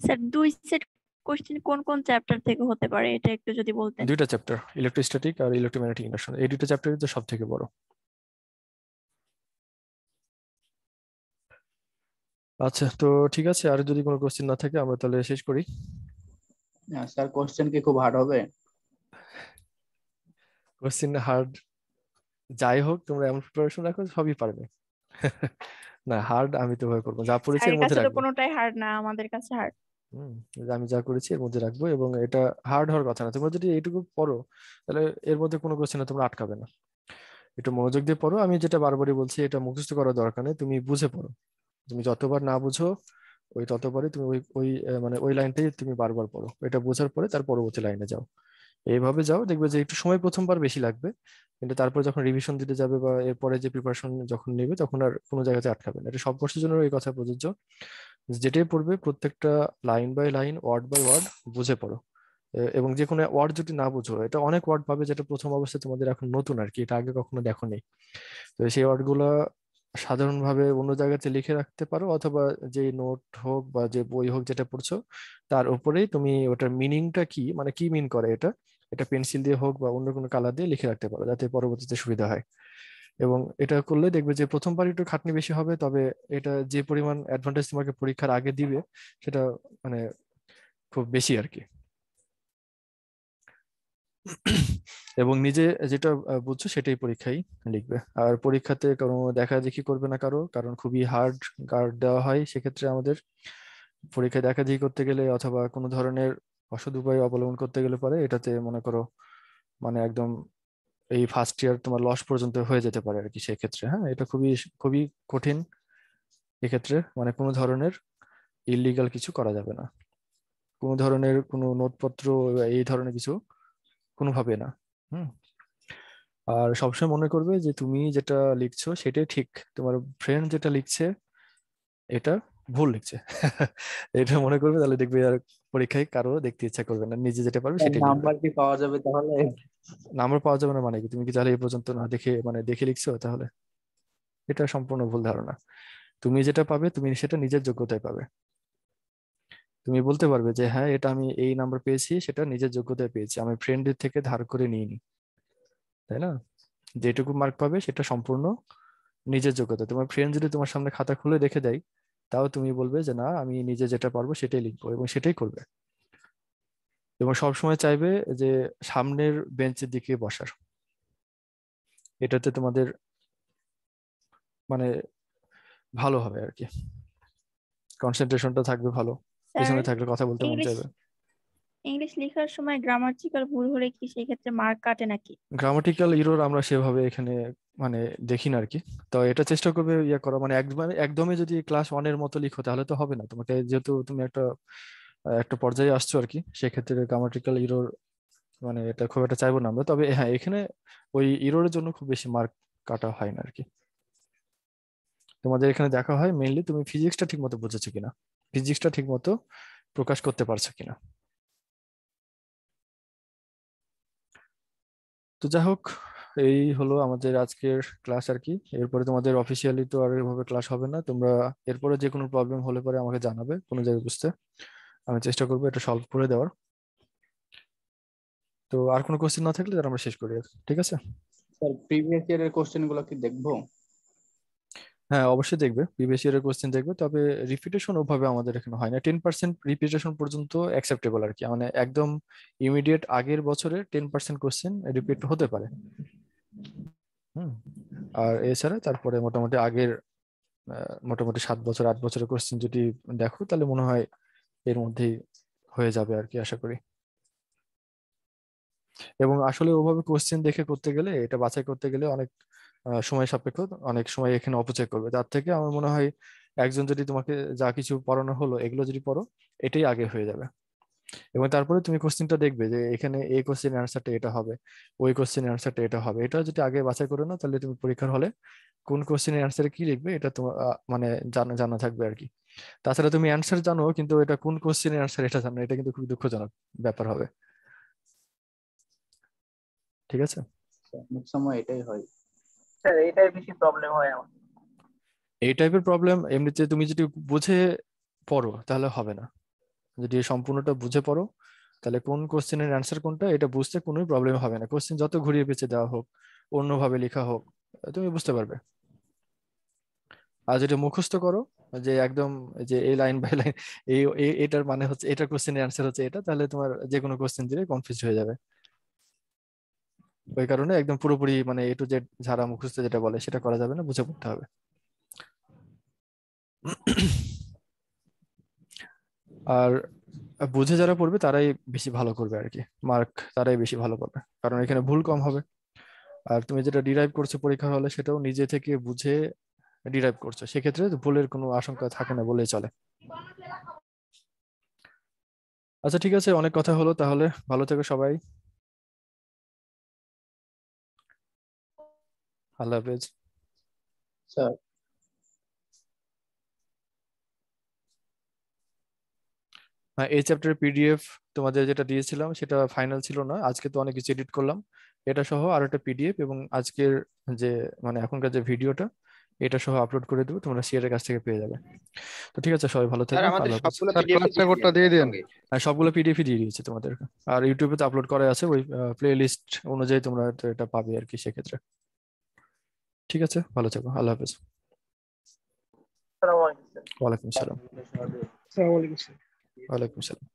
স্যার 2 সেট কোশ্চেন কোন কোন চ্যাপ্টার থেকে হতে পারে এটা একটু যদি বলতেন। 2টা চ্যাপ্টার, ইলেকট্রোস্ট্যাটিক আর ইলেকট্রোম্যাগনেটিক ইন্ডাকশন, এই 2টা চ্যাপ্টারই তো সব থেকে বড়। আচ্ছা, তো ঠিক আছে, আর যদি কোনো কোশ্চেন না থাকে আমরা তাহলে শেষ করি। স্যার কোশ্চেন কি খুব হার্ড হবে? কোশ্চেন হার্ড যাই হোক, তোমরা এমন প্রিপারেশন রাখো সবই পারবে। না হার্ড আমি তো ভয় করবো, যা পড়েছি এর স্যারের মধ্যে কাছে তো রাখবো। কোনোটাই হার্ড না, আমাদের কাছে হার্ড। আমি যা করেছি এর মধ্যে রাখবো, এবং এটা হার্ড হওয়ার কথা না। তোমরা যদি এইটুকু পড়ো তাহলে এর মধ্যে কোনো কোশ্চেনে তোমরা আটকাবে না। একটু মনোযোগ দিয়ে পড়ো। আমি যেটা বারবারই বলছি, এটা মুখস্থ করার দরকার নেই, তুমি বুঝে পড়ো। তুমি যতবার না বুঝো ওই ততবারই তুমি ওই ওই মানে ওই লাইনটাই তুমি বারবার পড়ো। এটা বোঝার পরে তার পরবর্তী লাইনে যাও। এইভাবে যাও, দেখবে যে একটু সময় প্রথমবার বেশি লাগবে, কিন্তু তারপর যখন রিভিশন দিতে যাবে বা এরপরে যে প্রিপারেশন যখন নেবে তখন আর কোনো জায়গাতে আটকাবে না। এটা সব কোর্সের জন্য এই কথা প্রযোজ্য। যেটাই পড়বে প্রত্যেকটা line by line, word by word বুঝে পড়ো। এবং যে কোনো ওয়ার্ড যদি না বুঝো, এটা অনেক ওয়ার্ড পাবে যেটা প্রথম অবস্থায় তোমাদের এখন নতুন আর কি, এটা আগে কখনো দেখোনি। তো সেই ওয়ার্ড গুলা সাধারণভাবে অন্য জায়গাতে লিখে রাখতে পারো, অথবা যে নোট হোক বা যে বই হোক যেটা পড়ছো তার উপরেই তুমি ওটার মিনিংটা কি, মানে কি মিন করে এটা, এটা পেন্সিল দিয়ে হোক বা অন্য কোনো কালার দিয়ে লিখে রাখতে পারো, যাতে পরবর্তীতে সুবিধা হয়। এবং এটা করলে দেখবে যে প্রথমবার একটু খাটনি বেশি হবে, তবে এটা যে পরিমাণ অ্যাডভান্টেজ তোমাকে পরীক্ষার আগে দিবে সেটা মানে খুব বেশি আর কি। এবং নিজে যেটা বুঝছো সেটাই পরীক্ষায় লিখবে। আর পরীক্ষাতে কোনো দেখা দেখি করবে না কারো, কারণ খুবই হার্ড গার্ড দেওয়া হয়। সেক্ষেত্রে আমাদের পরীক্ষায় দেখা দেখি করতে গেলে অথবা কোনো ধরনের অসৎ উপায় অবলম্বন করতে গেলে পরে এটাতে মনে করো মানে একদম এই ফার্স্ট ইয়ার তোমার লস পর্যন্ত হয়ে যেতে পারে আর কি। সেক্ষেত্রে হ্যাঁ, এটা খুবই খুবই কঠিন। এক্ষেত্রে মানে কোনো ধরনের ইলিগাল কিছু করা যাবে না, কোনো ধরনের কোনো নোটপত্র বা এই ধরনের কিছু কোনোভাবে না। হুম। আর সবসময় মনে করবে যে তুমি যেটা লিখছো সেটাই ঠিক, তোমার ফ্রেন্ড যেটা লিখছে এটা ভুল লিখছে। এটা মনে করবে, তাহলে দেখবে আর পরীক্ষায় কারো দেখতে ইচ্ছা করবে না, নিজে যেটা পারবে সেটাই লিখবে। নাম্বার কি পাওয়া যাবে তাহলে? নাম্বার পাওয়া যাবে না মানে কি? তুমি কি তাহলে এই পর্যন্ত না দেখে মানে দেখে লিখছো? তাহলে এটা সম্পূর্ণ ভুল ধারণা। তুমি যেটা পাবে তুমি সেটা নিজের যোগ্যতায় পাবে। তুমি বলতে পারবে যে হ্যাঁ এটা আমি এই নাম্বার পেয়েছি, সেটা নিজের যোগ্যতায় পেয়েছি, আমি ফ্রেন্ডের থেকে ধার করে নিইনি, তাই না? যেটুকু মার্ক পাবে সেটা সম্পূর্ণ নিজের যোগ্যতা। তোমার ফ্রেন্ড যদি তোমার সামনে খাতা খুলে রেখে দেয়, তাও তুমি বলবে যে না আমি নিজে যেটা পারবো সেটাই লিখবো, এবং সেটাই করবে। এবং সবসময় চাইবে যে সামনের বেঞ্চের দিকে বসার। এটাতে তোমাদের মানে ভালো হবে আর কি, কনসেন্ট্রেশনটা থাকবে ভালো, স্যার, পিছনে থাকলে কথা বলতে মন ইংলিশ চাইবে। ইংলিশ লেখার সময় গ্রামাটিক্যাল ভুল হলে কি সেই ক্ষেত্রে মার্ক কাটে নাকি? গ্রামাটিক্যাল ইরোর আমরা সেভাবে এখানে মানে দেখি না আর কি। তো এটা চেষ্টা করবে ইয়ে করা, মানে একদমই যদি ক্লাস 1-এর মতো লিখো তাহলে তো হবে না। তোমাকে যেহেতু তুমি একটা একটা পর্যায়ে আসছো আর কি, সেক্ষেত্রে গ্রামাটিক্যাল ইরোর মানে এটা খুব একটা চাইবো না আমরা। তবে হ্যাঁ, এখানে ওই ইরোরের জন্য খুব বেশি মার্ক কাটা হয় না আর কি। তোমাদের এখানে দেখা হয় মেইনলি তুমি ফিজিক্সটা ঠিক মতো বুঝেছো কিনা, ফিজিক্সটা ঠিক মতো প্রকাশ করতে পারছো কিনা। তো যাই হোক, এই হলো আমাদের আজকের ক্লাস আর কি। এরপরে তোমাদের অফিসিয়ালি তো আর এভাবে ক্লাস হবে না। তোমরা এরপরে যে কোনো প্রবলেম হলে পরে আমাকে জানাবে কোনো জায়গায় বুঝতে, আমি চেষ্টা করবো এটা সলভ করে দেওয়ার। তো আর কোনো কোশ্চেন না থাকলে তাহলে আমরা শেষ করি, ঠিক আছে? স্যার প্রিভিয়াস ইয়ারের কোশ্চেন গুলো কি দেখবো? হ্যাঁ অবশ্যই দেখবে, প্রিভিয়াস ইয়ারের কোশ্চেন দেখবে, তবে রিপিটেশন ওভাবে আমাদের এখানে হয় না। 10% রিপিটেশন পর্যন্ত অ্যাকসেপ্টেবল আর কি, মানে একদম ইমিডিয়েট আগের বছরের 10% কোশ্চেন রিপিট হতে পারে। হুম। আর এছাড়া তারপরে মোটামুটি আগের মোটামুটি 7 বছর 8 বছরের কোশ্চেন যদি দেখো তাহলে মনে হয় এর মধ্যেই হয়ে যাবে আর কি, আশা করি। এবং আসলে ওভাবে কোশ্চেন দেখে করতে গেলে, এটা বাছাই করতে গেলে অনেক সময় সাপেক্ষ, অনেক সময় এখানে অপচয় করবে। তার থেকে আমার মনে হয় একজন যদি তোমাকে যা কিছু পড়ানো হলো এগুলো যদি পড়ো, এটাই আগে হয়ে যাবে। এবং তারপরে তুমি কোশ্চেনটা দেখবে যে এখানে এই কোশ্চেনের অ্যান্সারটা এটা হবে, ওই কোশ্চেনের অ্যান্সারটা এটা হবে। এটা যদি আগে বাছাই করে না, তাহলে তুমি পরীক্ষার হলে কোন কোশ্চেনের অ্যান্সারে কি লিখবে এটা তোমার মানে জানা জানা থাকবে আর কি। তাছাড়া তুমি অ্যান্সার জানো কিন্তু এটা কোন কোশ্চেনের অ্যান্সার এটা জানো, এটা কিন্তু খুবই দুঃখজনক ব্যাপার হবে। ঠিক আছে? অনেক সময় এটাই হয়। স্যার এটাই বেশি প্রবলেম হয় আমার। এই টাইপের প্রবলেম এমনিতে তুমি যদি বুঝে পড়ো তাহলে হবে না। যদি সম্পূর্ণটা বুঝে পড়ো তাহলে কোন কোশ্চেনের অ্যান্সার কোনটা এটা বুঝতে কোনো প্রবলেম হবে না। কোশ্চেন যত ঘুরিয়ে পেঁচে দেওয়া হোক, অন্যভাবে লেখা হোক, তুমি বুঝতে পারবে। আর যেটা মুখস্থ করো যে একদম যে এই লাইন বাই লাইন এটার মানে হচ্ছে এটার কোশ্চেনের অ্যান্সার হচ্ছে এটা, তাহলে তোমার যে কোনো কোশ্চেন দিলে কনফিউজ হয়ে যাবে। ওই কারণে একদম পুরোপুরি মানে এ টু জেড ঝাড়া মুখস্থ যেটা বলে সেটা করা যাবে না, বুঝে পড়তে হবে। আর বুঝে যারা পড়বে তারাই বেশি ভালো করবে আর কি, মার্ক তারাই বেশি ভালো পাবে, কারণ এখানে ভুল কম হবে। আর তুমি যেটা ডিরাইভ করছো পরীক্ষা হলে সেটাও নিজে থেকে বুঝে ডিরাইভ করছো, সেক্ষেত্রে ভুলের কোনো আশঙ্কা থাকে না বলেই চলে। আচ্ছা ঠিক আছে, অনেক কথা হলো, তাহলে ভালো থেকো সবাই, আল্লাহ হাফেজ। স্যার হ্যাঁ, এই চ্যাপ্টারের পিডিএফ তোমাদের যেটা দিয়েছিলাম সেটা ফাইনাল ছিল না, আজকে তো অনেক কিছু এডিট করলাম, এটা সহ আর একটা পিডিএফ এবং আজকের যে মানে এখনকার যে ভিডিওটা এটা সহ আপলোড করে দেবো, তোমরা সিআর এর কাছ থেকে পেয়ে যাবে। তো ঠিক আছে, সবাই ভালো স্যার থেকো, আমাদের আল্লাহ হাফেজ। সবগুলো স্যার পিডিএফ ক্লাস রেকর্ডটা দিয়ে দিন। হ্যাঁ, সবগুলো পিডিএফ দিয়ে দিয়েছি তোমাদের, আর ইউটিউবে তো আপলোড করা আছে, ওই প্লে লিস্ট অনুযায়ী তোমরা তো এটা পাবে আর কি সেক্ষেত্রে। ঠিক আছে, ভালো থেকো, আল্লাহ হাফেজ। আসসালামু আলাইকুম স্যার। ওয়ালাইকুম সালাম। আসসালামু আলাইকুম স্যার। ওয়ালাইকুম সালাম।